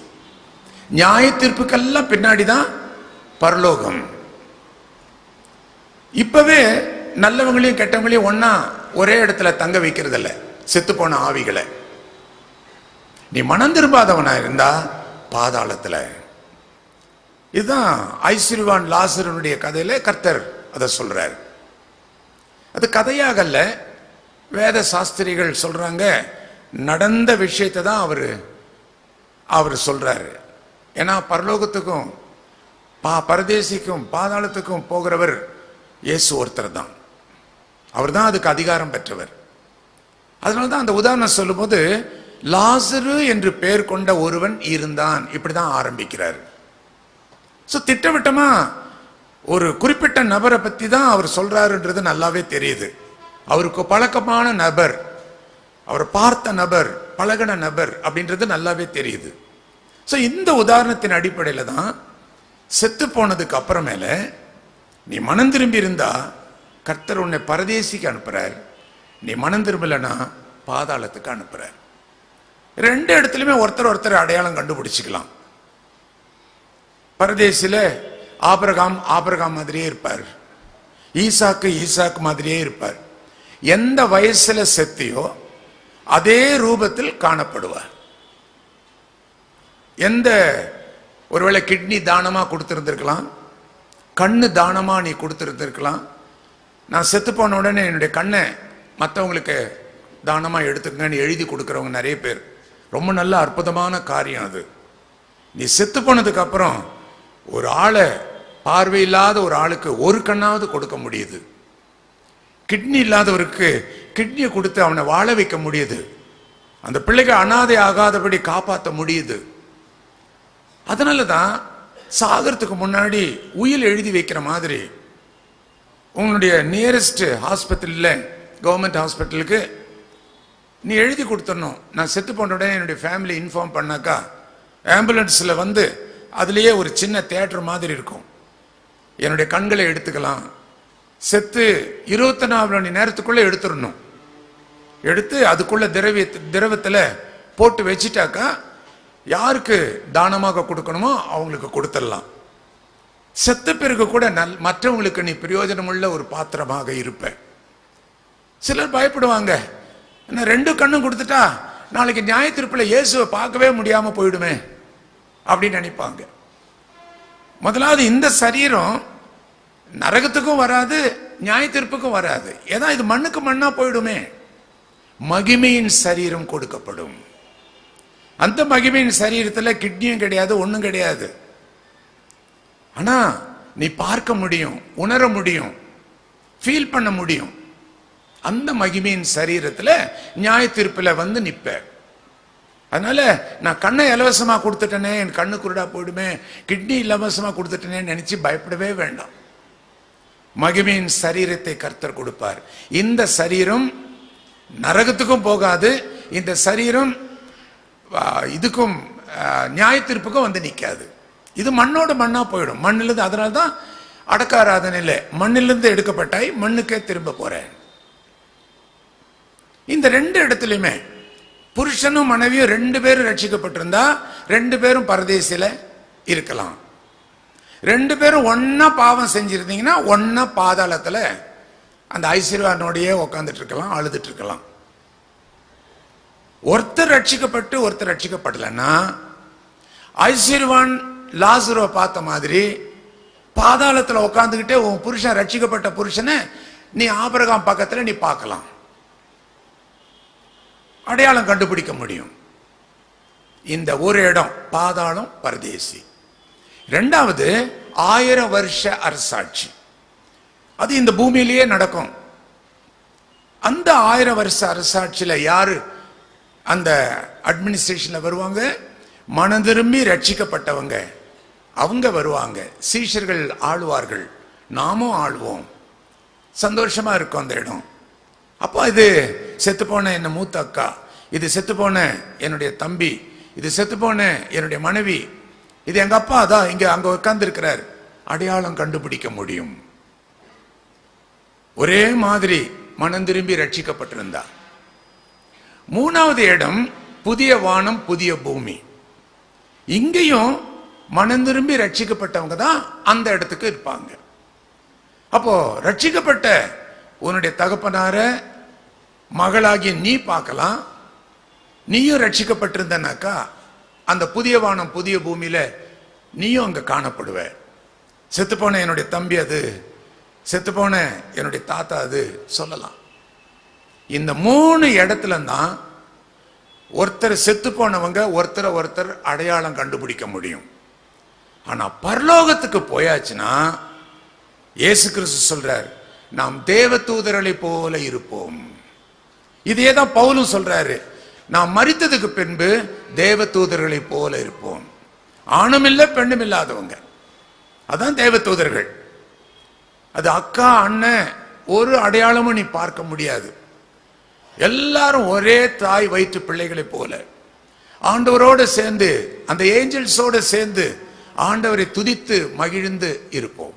நியாய தீர்ப்புக்கெல்லாம் பின்னாடிதான் பரலோகம். இப்பவே நல்லவங்களையும் கெட்டவங்களையும் ஒன்னா ஒரே இடத்துல தங்க வைக்கிறது இல்ல செத்து போன ஆவிகளை. நீ மனம் திரும்பாதவனா இருந்தா பாதாளத்துல. இதுதான் ஐஸ்வர்யவான் லாசருடைய கதையில கர்த்தர் அதை சொல்றாரு. அது கதையாகல்ல, வேத சாஸ்திரிகள் சொல்றாங்க, நடந்த விஷயத்தை தான் அவர் சொல்றாரு. ஏன்னா பரலோகத்துக்கும் பரதேசிக்கும் பாதாளத்துக்கும் போகிறவர் இயேசு ஒருத்தர் தான். அவர் தான் அதுக்கு அதிகாரம் பெற்றவர். அதனாலதான் அந்த உதாரணம் சொல்லும் போது லாசரு என்று பெயர் கொண்ட ஒருவன் இருந்தான், இப்படிதான் ஆரம்பிக்கிறார். திட்டவட்டமா ஒரு குறிப்பிட்ட நபரை பத்தி தான் அவர் சொல்றாருன்றது நல்லாவே தெரியுது. அவருக்கு பழக்கமான நபர், அவர் பார்த்த நபர், பழகின நபர் அப்படின்றது நல்லாவே தெரியுது. இந்த உதாரணத்தின் அடிப்படையில தான் செத்து போனதுக்கு அப்புறமேல நீ மனம் திரும்பி இருந்தா கர்த்தர் உன்னை பரதேசிக்கு அனுப்புறார், நீ மனம் திரும்பலன்னா பாதாளத்துக்கு அனுப்புறார். 2 இடத்துலயுமே ஒருத்தர் அடையாளம் கண்டுபிடிச்சுக்கலாம். பரதேசில ஆபிரகாம் மாதிரியே இருப்பார், ஈசாக்கு மாதிரியே இருப்பார். எந்த வயசுல செத்தியோ அதே ரூபத்தில் காணப்படுவார். எந்த ஒருவேளை கிட்னி தானமா கொடுத்திருந்திருக்கலாம், கண்ணு தானமா நீ கொடுத்திருந்திருக்கலாம். நான் செத்து போன உடனே என்னுடைய கண்ணை மற்றவங்களுக்கு தானமா எடுத்துக்கங்கன்னு எழுதி கொடுக்கறவங்க நிறைய பேர். ரொம்ப நல்ல அற்புதமான காரியம் அது. நீ செத்து போனதுக்கு அப்புறம் ஒரு ஆளை, பார்வை இல்லாத ஒரு ஆளுக்கு ஒரு கண்ணாவது கொடுக்க முடியுது. கிட்னி இல்லாதவருக்கு கிட்னியை கொடுத்து அவனை வாழ வைக்க முடியுது. அந்த பிள்ளைக்கு அனாதை ஆகாதபடி காப்பாற்ற முடியுது. அதனால தான் சாகிறதுக்கு முன்னாடி உயில் எழுதி வைக்கிற மாதிரி உங்களுடைய நியரஸ்ட் ஹாஸ்பிட்டலில், கவர்மெண்ட் ஹாஸ்பிட்டலுக்கு நீ எழுதி கொடுத்துடணும். நான் செத்து போன உடனே என்னுடைய ஃபேமிலி இன்ஃபார்ம் பண்ணாக்கா ஆம்புலன்ஸில் வந்து அதுலேயே ஒரு சின்ன தியேட்டர் மாதிரி இருக்கும். என்னுடைய கண்களை எடுத்துக்கலாம். செத்து 24 மணி நேரத்துக்குள்ளே எடுத்துடணும். எடுத்து அதுக்குள்ள திரவத்தில் போட்டு வச்சிட்டாக்கா யாருக்கு தானமாக கொடுக்கணுமோ அவங்களுக்கு கொடுத்துடலாம். செத்த பிறகு கூட மற்றவங்களுக்கு நீ பிரயோஜனமுள்ள ஒரு பாத்திரமாக இருப்ப. சிலர் பயப்படுவாங்க, என்ன 2 கண்ணும் கொடுத்துட்டா நாளைக்கு நியாய தீர்ப்பில் இயேசுவை பார்க்கவே முடியாம போயிடுமே அப்படின்னு நினைப்பாங்க. முதலாவது இந்த சரீரம் நரகத்துக்கும் வராது, நியாய தீர்ப்புக்கும் வராது. ஏதா இது மண்ணுக்கு மண்ணா போயிடுமே. மகிமையின் சரீரம் கொடுக்கப்படும். அந்த மகிமையின் சரீரத்தில் கிட்னியும் கிடையாது, ஒன்றும் கிடையாது. ஆனா நீ பார்க்க முடியும், உணர முடியும், ஃபீல் பண்ண முடியும். அந்த மகிமையின் சரீரத்தில் நியாய தீர்ப்பில் வந்து நிற்ப. அதனால நான் கண்ணை இலவசமா கொடுத்துட்டேனே, என் கண்ணு குருடா போயிடுமே, கிட்னி இலவசமா கொடுத்துட்டேனே நினைச்சு பயப்படவே வேண்டாம். மகிமையின் சரீரத்தை கர்த்தர் கொடுப்பார். இந்த சரீரம் நரகத்துக்கும் போகாது, இந்த சரீரம் இதுக்கும் நியாய தீர்ப்புக்கும் வந்து நிற்காது. இது மண்ணோட மண்ணா போயிடும். மண்ணிலிருந்து, அதனால தான் அடக்க ஆராதனையில் மண்ணிலிருந்து எடுக்கப்பட்டாய், மண்ணுக்கே திரும்ப போறேன். இந்த 2 இடத்துலையுமே புருஷனும் மனைவியும் 2 பேரும் ரட்சிக்கப்பட்டிருந்தா 2 பேரும் பரதேசில இருக்கலாம். 2 பேரும் ஒன்னா பாவம் செஞ்சிருந்தீங்கன்னா ஒன்னா பாதாளத்துல அந்த ஐஸ்வர்யானோடையே உட்காந்துட்டு இருக்கலாம், அழுதுட்டு இருக்கலாம். ஒருத்தர் ரட்சிக்கப்பட்டு ஒருத்தர் ரட்சிக்கப்படலன்னா ஐஸ்வர்யவான் லாசருவை பார்த்த மாதிரி பாதாளத்துல உட்காந்துக்கிட்டே உன் புருஷன், ரட்சிக்கப்பட்ட புருஷனை நீ ஆபிரகாம் பக்கத்துல நீ பார்க்கலாம், அடையாளம் கண்டுபிடிக்க முடியும். இந்த ஒரு இடம் பாதாளம், பரதேசி. 2வது 1000 வருஷ அரசாட்சி. அது இந்த பூமியிலேயே நடக்கும். அந்த 1000 வருஷ அரசாட்சியில யாரு அந்த அட்மினிஸ்ட்ரேஷன்ல வருவாங்க? மனம் திரும்பி ரட்சிக்கப்பட்டவங்க அவங்க வருவாங்க. சீஷர்கள் ஆளுவார்கள், நாமும் ஆளுவோம். சந்தோஷமா இருக்கும் அந்த இடம். அப்போ இது செத்து போன என்ன மூத்த அக்கா, இது செத்து போன என்னுடைய தம்பி, இது செத்து போன என்னுடைய மனைவி, இது எங்க அப்பா தான் இங்க அங்க உட்கார்ந்து இருக்கிறார், அடையாளம் கண்டுபிடிக்க முடியும். ஒரே மாதிரி மனம் திரும்பி ரட்சிக்கப்பட்டிருந்தா. 3வது இடம் புதிய வானம், புதிய பூமி. இங்கேயும் மனம் திரும்பி ரட்சிக்கப்பட்டவங்க தான் அந்த இடத்துக்கு இருப்பாங்க. அப்போ ரட்சிக்கப்பட்ட உன்னுடைய தகப்பனார மகளாகிய நீ பார்க்கலாம். நீயும் ரட்சிக்கப்பட்டிருந்தனாக்கா அந்த புதிய வானம், புதிய பூமியில நீயும் அங்க காணப்படுவ. செத்துப்போன என்னுடைய தம்பி அது, செத்துப்போன என்னுடைய தாத்தா அது சொல்லலாம். இந்த 3 இடத்துல தான் ஒருத்தர் செத்து போனவங்க ஒருத்தரை ஒருத்தர் அடையாளம் கண்டுபிடிக்க முடியும். ஆனா பரலோகத்துக்கு போயாச்சுன்னா இயேசு கிறிஸ்து சொல்றார், நாம் தேவ தூதர்களை போல இருப்போம். இதே தான் பவுலும் சொல்றாரு, நாம் மரித்ததுக்கு பின்பு தேவ தூதர்களை போல இருப்போம். ஆணும் இல்ல பெண்ணும் இல்லாதவங்க, அதான் தேவ தூதர்கள். அது அக்கா அண்ணன் ஒரு அடையாளமும் நீ பார்க்க முடியாது. எல்லாரும் ஒரே தாய் வயிற்று பிள்ளைகளை போல ஆண்டவரோடு சேர்ந்து, அந்த ஏஞ்சல்ஸோடு சேர்ந்து ஆண்டவரை துதித்து மகிழ்ந்து இருப்போம்.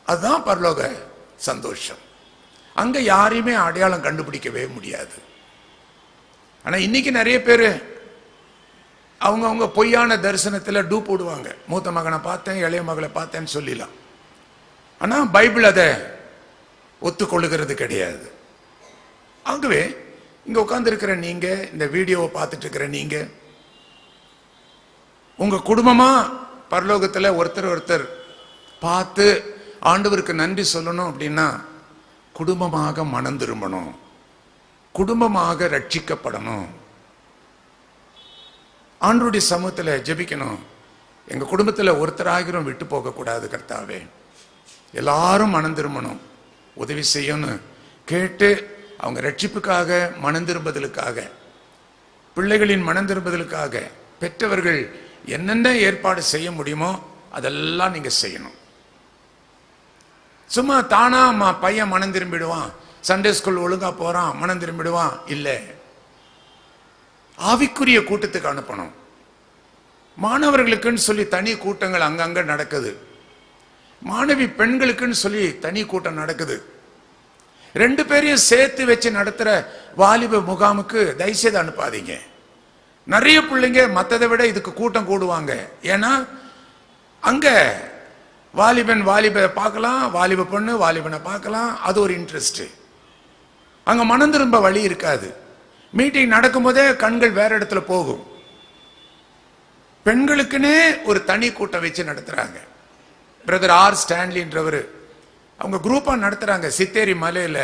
அதுதான் பரலோக சந்தோஷம். அங்க யாரையுமே அடையாளம் கண்டுபிடிக்கவே முடியாது. ஆனா இன்னைக்கு நிறைய பேர் அவங்க பொய்யான தரிசனத்தில் டூ போடுவாங்க. மூத்த மகனை பார்த்தேன், இளைய மகளை பார்த்தேன்னு சொல்லலாம். ஆனா பைபிள் அதை ஒத்துக்கொள்ளுகிறது கிடையாது. ஆகவே இங்க உட்கார்ந்து இருக்கிற நீங்க, இந்த வீடியோவை பார்த்துட்டு இருக்கிற நீங்க, உங்க குடும்பமா பரலோகத்தில் ஒருத்தர் ஒருத்தர் பார்த்து ஆண்டவருக்கு நன்றி சொல்லணும் அப்படின்னா குடும்பமாக மனம் திரும்பணும், குடும்பமாக ரட்சிக்கப்படணும், ஆண்டவருடைய சமூகத்தில் ஜெபிக்கணும். எங்க குடும்பத்தில் ஒருத்தராகிரும் விட்டு போக கூடாது கர்த்தாவே. எல்லாரும் மனம் திரும்பணும், உதவி செய்யணும் கேட்டு அவங்க ரட்சிப்புக்காக, மனம் திரும்புதலுக்காக, பிள்ளைகளின் மனம் திரும்புதலுக்காக பெற்றவர்கள் என்னென்ன ஏற்பாடு செய்ய முடியுமோ அதெல்லாம் நீங்க செய்யணும். சும்மா தானா பையன் மனம் திரும்பிடுவான், சண்டே ஸ்கூல் ஒழுங்கா போறான், மனம் திரும்பிடுவான் இல்ல. ஆவிக்குரிய கூட்டத்துக்கு அனுப்பணும். மாணவர்களுக்குன்னு சொல்லி தனி கூட்டங்கள் அங்கங்க நடக்குது. மாணவி பெண்களுக்குன்னு சொல்லி தனி கூட்டம் நடக்குது. ரெண்டு பேரையும் சேர்த்து வச்சு நடத்துற வாலிப முகாமுக்கு தயவுசெய்து அனுப்பாதீங்க. நிறைய பிள்ளைங்க மற்றதை விட இதுக்கு கூட்டம் கூடுவாங்க. ஏன்னா அங்க வாலிபன் வாலிப பார்க்கலாம், வாலிப பொண்ணு வாலிபனை பார்க்கலாம், அது ஒரு இன்ட்ரெஸ்ட். அங்க மனம் திரும்ப வழி இருக்காது. மீட்டிங் நடக்கும் போதே கண்கள் வேற இடத்துல போகும். பெண்களுக்குன்னே ஒரு தனி கூட்டம் வச்சு நடத்துறாங்க. பிரதர் ஆர் ஸ்டான்லின்றவர் அவங்க குரூப்பா நடத்துறாங்க. சித்தேரி மலையில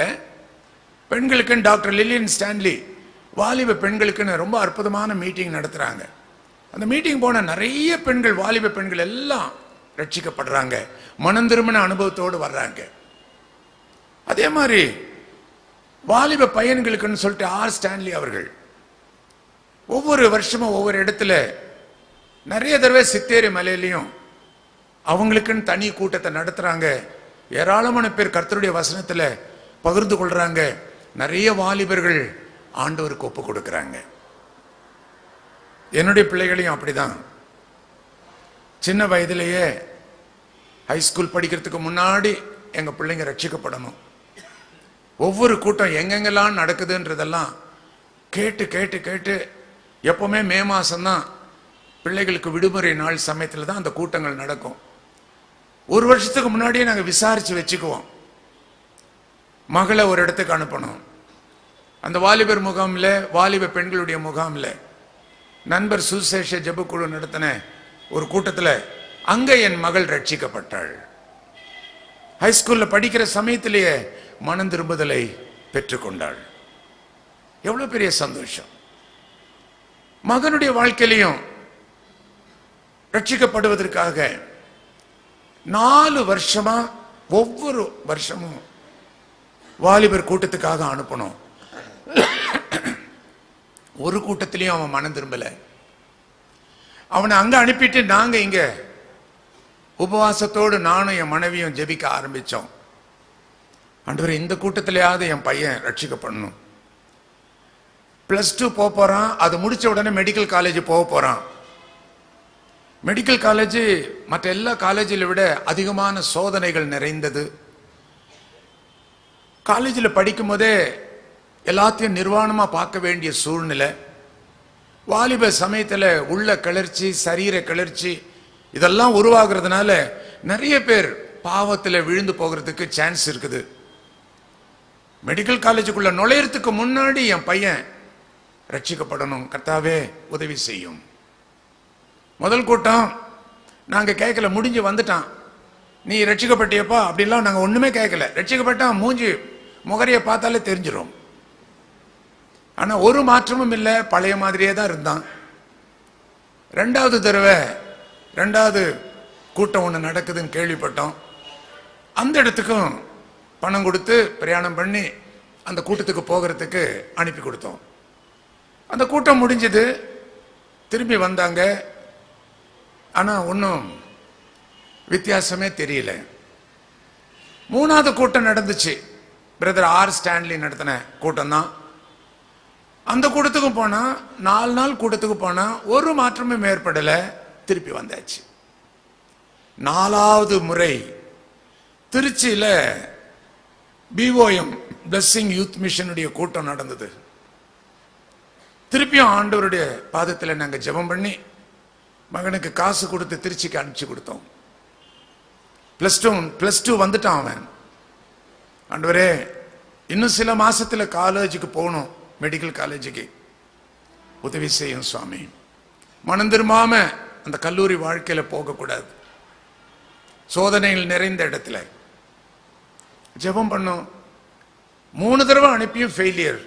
பெண்களுக்குன்னு டாக்டர் லில்லியன் ஸ்டான்லி வாலிப பெண்களுக்குன்னு ரொம்ப அற்புதமான மீட்டிங் நடத்துறாங்க. அந்த மீட்டிங் போன நிறைய பெண்கள், வாலிப பெண்கள் எல்லாம் ரட்சிக்கப்படுறாங்க, மனம் திரும்பின அனுபவத்தோடு வர்றாங்க. அதே மாதிரி வாலிப பையன்களுக்குன்னு சொல்லிட்டு ஆர் ஸ்டான்லி அவர்கள் ஒவ்வொரு வருஷமும் ஒவ்வொரு இடத்துல நிறைய தடவை சித்தேரி மலையிலையும் அவங்களுக்குன்னு தனி கூட்டத்தை நடத்துறாங்க. ஏராளமான பேர் கர்த்தருடைய வசனத்துல பகிர்ந்து கொள்றாங்க. நிறைய வாலிபர்கள் ஆண்டவருக்கு ஒப்பு கொடுக்கிறாங்க. என்னுடைய பிள்ளைகளையும் அப்படிதான். சின்ன வயதிலேயே ஹைஸ்கூல் படிக்கிறதுக்கு முன்னாடி எங்க பிள்ளைங்க ரட்சிக்கப்படணும். ஒவ்வொரு கூட்டம் எங்கெங்கெல்லாம் நடக்குதுன்றதெல்லாம் கேட்டு கேட்டு கேட்டு எப்பவுமே மே மாசம்தான் பிள்ளைகளுக்கு விடுமுறை நாள் சமயத்தில் தான் அந்த கூட்டங்கள் நடக்கும். ஒரு வருஷத்துக்கு முன்னாடியே நாங்கள் விசாரிச்சு வச்சுக்குவோம். மகளை ஒரு இடத்துக்கு அனுப்பணும். அந்த வாலிபர் முகாமில், வாலிப பெண்களுடைய முகாமில் நண்பர் சுசேஷ ஜெபக்குழு நடத்தின ஒரு கூட்டத்தில் அங்க என் மகள் ரட்சிக்கப்பட்டாள். ஹைஸ்கூல்ல படிக்கிற சமயத்திலேயே மனம் திரும்புதலை பெற்றுக்கொண்டாள். எவ்வளவு பெரிய சந்தோஷம். மகனுடைய வாழ்க்கையிலையும் ரட்சிக்கப்படுவதற்காக 4 வருஷமா ஒவ்வொரு வருஷமும் வாலிபர் கூட்டத்துக்காக அனுப்பணும். ஒரு கூட்டத்திலையும் அவன் மனம் திரும்பல. அவனை அங்க அனுப்பிட்டு நாங்க இங்க உபவாசத்தோடு நானும் என் மனைவியும் ஜெபிக்க ஆரம்பிச்சோம். ஆண்டவரே, இந்த கூட்டத்திலேயாவது என் பையன் ரட்சிக்கப்படணும். +2 போறான். அது முடிச்ச உடனே மெடிக்கல் காலேஜ் போறான். மெடிக்கல் காலேஜ் மற்ற எல்லா காலேஜில் விட அதிகமான சோதனைகள் நிறைந்தது. காலேஜில் படிக்கும் போதே எல்லாத்தையும் நிர்வாணமா பார்க்க வேண்டிய சூழ்நிலை. வாலிப சமயத்தில் உள்ள கிளர்ச்சி, சரீர கிளர்ச்சி இதெல்லாம் உருவாகிறதுனால நிறைய பேர் பாவத்தில் விழுந்து போகிறதுக்கு சான்ஸ் இருக்குது. மெடிக்கல் காலேஜுக்குள்ள நுழையறதுக்கு முன்னாடி என் பையன் ரட்சிக்கப்படணும். கர்த்தாவே உதவி செய்யும். முதல் கூட்டம் நாங்க கேட்கல, முடிஞ்சு வந்துட்டான். நீ ரட்சிக்கப்பட்டியப்பா அப்படிலாம் நாங்க ஒண்ணுமே கேட்கல. ரட்சிக்கப்பட்டான், மூஞ்சி முகரைய பார்த்தாலே தெரிஞ்சிடும். ஆனா ஒரு மாற்றமும் இல்லை, பழைய மாதிரியே தான் இருந்தான். ரெண்டாவது கூட்டம் ஒண்ணு நடக்குதுன்னு கேள்விப்பட்டோம். அந்த இடத்துக்கும் பணம் கொடுத்து பிரயாணம் பண்ணி அந்த கூட்டத்துக்கு போகிறதுக்கு அனுப்பி கொடுத்தோம். அந்த கூட்டம் முடிஞ்சது, திரும்பி வந்தாங்க. ஆனா ஒன்றும் வித்தியாசமே தெரியல. 3வது கூட்டம் நடந்துச்சு. பிரதர் ஆர் ஸ்டான்லி நடத்தின கூட்டம் தான். அந்த கூட்டத்துக்கும் போனா, 4 நாள் கூட்டத்துக்கு போனா ஒரு மாற்றமும் ஏற்படல. திருப்பி வந்தாச்சு. 4வது முறை திருச்சியில BOM பிளஸிங் யூத் மிஷனுடைய கூட்டம் நடந்தது. திருப்பியும் ஆண்டவருடைய பாதத்தில் நாங்க ஜெபம் பண்ணி மகனுக்கு காசு கொடுத்து திருச்சிக்கு அனுப்பிச்சு கொடுத்தோம். +2 வந்துட்டான் அவன். ஆண்டவரே, இன்னும் சில மாசத்துல காலேஜுக்கு போகணும், மெடிக்கல் காலேஜுக்கு உதவி செய்யும் சுவாமி. மனம் திரும்பாம அந்த கல்லூரி வாழ்க்கையில போகக்கூடாது. சோதனைகள் நிறைந்த இடத்துல ஜெபம் பண்ணோம். 3 தடவை அனுப்பியும் ஃபெயிலியர்.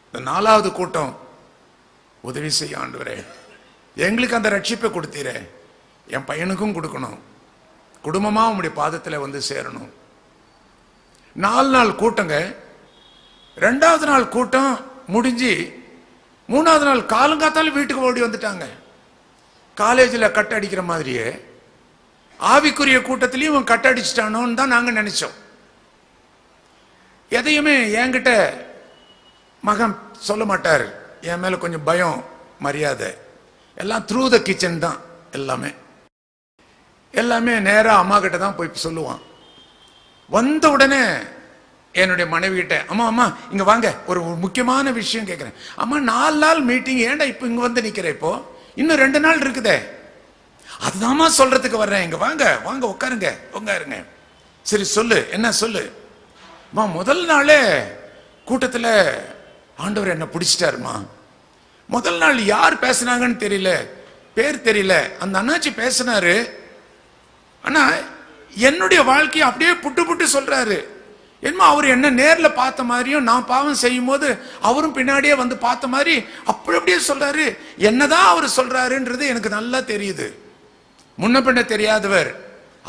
இந்த 4வது கூட்டம் உதவி செய்ய ஆண்டவரே, எங்களுக்கு அந்த ரட்சிப்பை கொடுத்தீரே, என் பையனுக்கும் கொடுக்கணும், குடும்பமா உங்களுடைய பாதத்தில் வந்து சேரணும். 4 நாள் கூட்டங்க. 2வது நாள் கூட்டம் முடிஞ்சு 3வது நாள் காலங்காத்தாலும் வீட்டுக்கு ஓடி வந்துட்டாங்க. காலேஜில் கட் அடிக்கிற மாதிரியே ஆவிக்குரிய கூட்டத்திலையும் இவன் கட் அடிச்சிட்டானோன்னு தான் நாங்கள் நினைச்சோம். எதையுமே என்கிட்ட மகன் சொல்ல மாட்டார். என் மேல கொஞ்சம் பயம், மரியாதை, எல்லாம் த்ரூ த கிச்சன் தான். எல்லாமே நேரா அம்மா கிட்ட தான் போய் சொல்லுவான். வந்த உடனே என்னுடைய மனைவி கிட்ட, அம்மா அம்மா இங்க வாங்க, ஒரு முக்கியமான விஷயம் கேட்கிறேன். அம்மா 4 நாள் மீட்டிங், ஏன்டா இப்ப இங்க வந்து நிக்கிற? இப்போ இன்னும் 2 நாள் இருக்குதே. அதுதாம்மா சொல்றதுக்கு வர்றேன், இங்க வாங்க வாங்க உட்காருங்க. சரி சொல்லு, என்ன சொல்லு? முதல் நாளே கூட்டத்துல ஆண்டவர் என்ன பிடிச்சிட்டாருமா. முதல் நாள் யார் பேசினாங்கன்னு தெரியல, பேர் தெரியல, அந்த அண்ணாச்சி பேசினாரு. ஆனா என்னுடைய வாழ்க்கையை அப்படியே புட்டு புட்டு சொல்றாரு. என்னமோ அவர் என்ன நேர்ல பார்த்த மாதிரியும், நான் பாவம் செய்யும் போது அவரும் பின்னாடியே வந்து பார்த்த மாதிரி அப்படியே சொல்றாரு. என்னதான் அவர் சொல்றாருன்றது எனக்கு நல்லா தெரியுது. முன்ன பின்ன தெரியாதவர்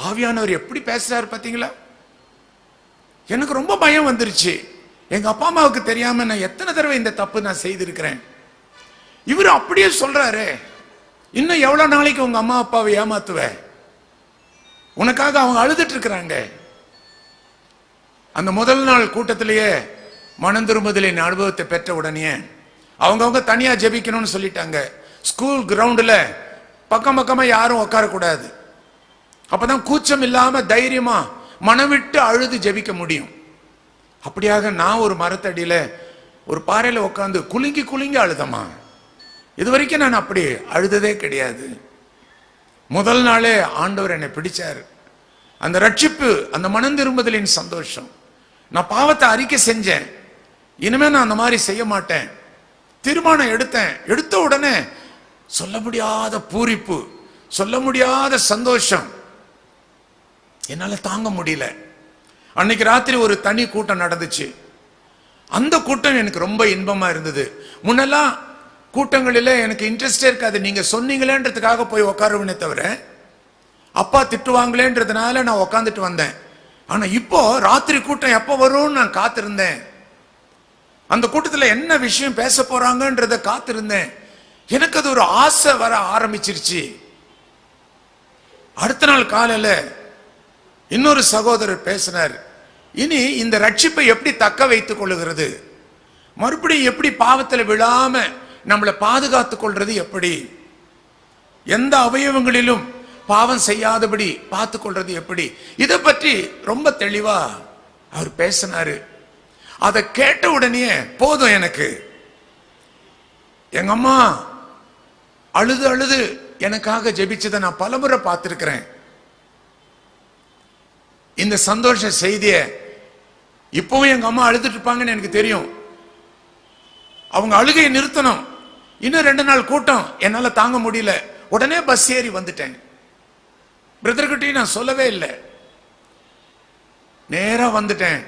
ஆவியானவர் எப்படி பேசுறாரு பாத்தீங்களா? எனக்கு ரொம்ப பயம் வந்துருச்சு. எங்க அப்பா அம்மாவுக்கு தெரியாம நான் எத்தனை தடவை இந்த தப்பு நான் செய்திருக்கிறேன். இவர் அப்படியே சொல்றாரு. இன்னும் எவ்வளவு நாளைக்கு உங்க அம்மா அப்பாவை ஏமாத்துவ? உனக்காக அவங்க அழுதுட்டு இருக்கிறாங்க. அந்த முதல் நாள் கூட்டத்திலேயே மனம் திரும்புதலின் அனுபவத்தை பெற்ற உடனே அவங்க தனியா ஜெபிக்கணும்னு சொல்லிட்டாங்க. ஸ்கூல் கிரவுண்ட்ல பக்கம் பக்கமா யாரும் உட்காரக்கூடாது. அப்பதான் கூச்சம் இல்லாம தைரியமா மனம் விட்டு அழுது ஜெபிக்க முடியும். அப்படியாக நான் ஒரு மரத்தடியில ஒரு பாறையில உட்காந்து குலுங்கி குலுங்கி அழுதமா. இது வரைக்கும் நான் அப்படி அழுததே கிடையாது. முதல் நாளே ஆண்டவர் என்னை பிடிச்சாரு. அந்த ரட்சிப்பு, அந்த மனம் திரும்புதலின் சந்தோஷம். நான் பாவத்தை அறிக்கை செஞ்சேன், இனிமே நான் அந்த மாதிரி செய்ய மாட்டேன். தீர்மானம் எடுத்த உடனே சொல்ல முடியாத பூரிப்பு, சொல்ல முடியாத சந்தோஷம் என்னால தாங்க முடியல. அன்னைக்கு ராத்திரி ஒரு தனி கூட்டம் நடந்துச்சு. அந்த கூட்டம் எனக்கு ரொம்ப இன்பமா இருந்தது. முன்னெல்லாம் கூட்டங்களில் எனக்கு இன்ட்ரெஸ்டே இருக்காது. நீங்க சொன்னீங்களேன்றதுக்காக போய் உட்காருவேனே தவிர, அப்பா திட்டுவாங்களேன்றதுனால நான் உட்காந்துட்டு வந்தேன். ஆனா இப்போ ராத்திரி கூட்டம் எப்போ வரும்னு நான் காத்திருந்தேன். அந்த கூட்டத்தில் என்ன விஷயம் பேச போறாங்கன்றத காத்திருந்தேன். எனக்கு அது ஒரு ஆசை வர ஆரம்பிச்சிருச்சு. அடுத்த நாள் காலையில இன்னொரு சகோதரர் பேசினார். இனி இந்த ரட்சிப்பை எப்படி தக்க வைத்துக் கொள்ளுகிறது, மறுபடியும் எப்படி பாவத்தில் விழாம நம்மளை பாதுகாத்துக் கொள்றது எப்படி, எந்த அவயவங்களிலும் பாவம் செய்யாதபடி பார்த்துக் கொள்றது எப்படி, இதை பற்றி ரொம்ப தெளிவா அவர் பேசினாரு. அதை கேட்ட உடனே போதும், எனக்கு எங்க அம்மா அழுது அழுது எனக்காக ஜெபிச்சதை நான் பலமுறை பார்த்திருக்கிறேன். இந்த சந்தோஷ செய்திய இப்பவும் எங்க அம்மா அழுதுட்டு இருப்பாங்கன்னு எனக்கு தெரியும். அவங்க அழுகையை நிறுத்தணும். இன்னும் 2 நாள் கூட்டம் என்னால தாங்க முடியல. உடனே பஸ் ஏறி வந்துட்டேன். பிரதர்கிட்டையும் நான் சொல்லவே இல்லை, நேரா வந்துட்டேன்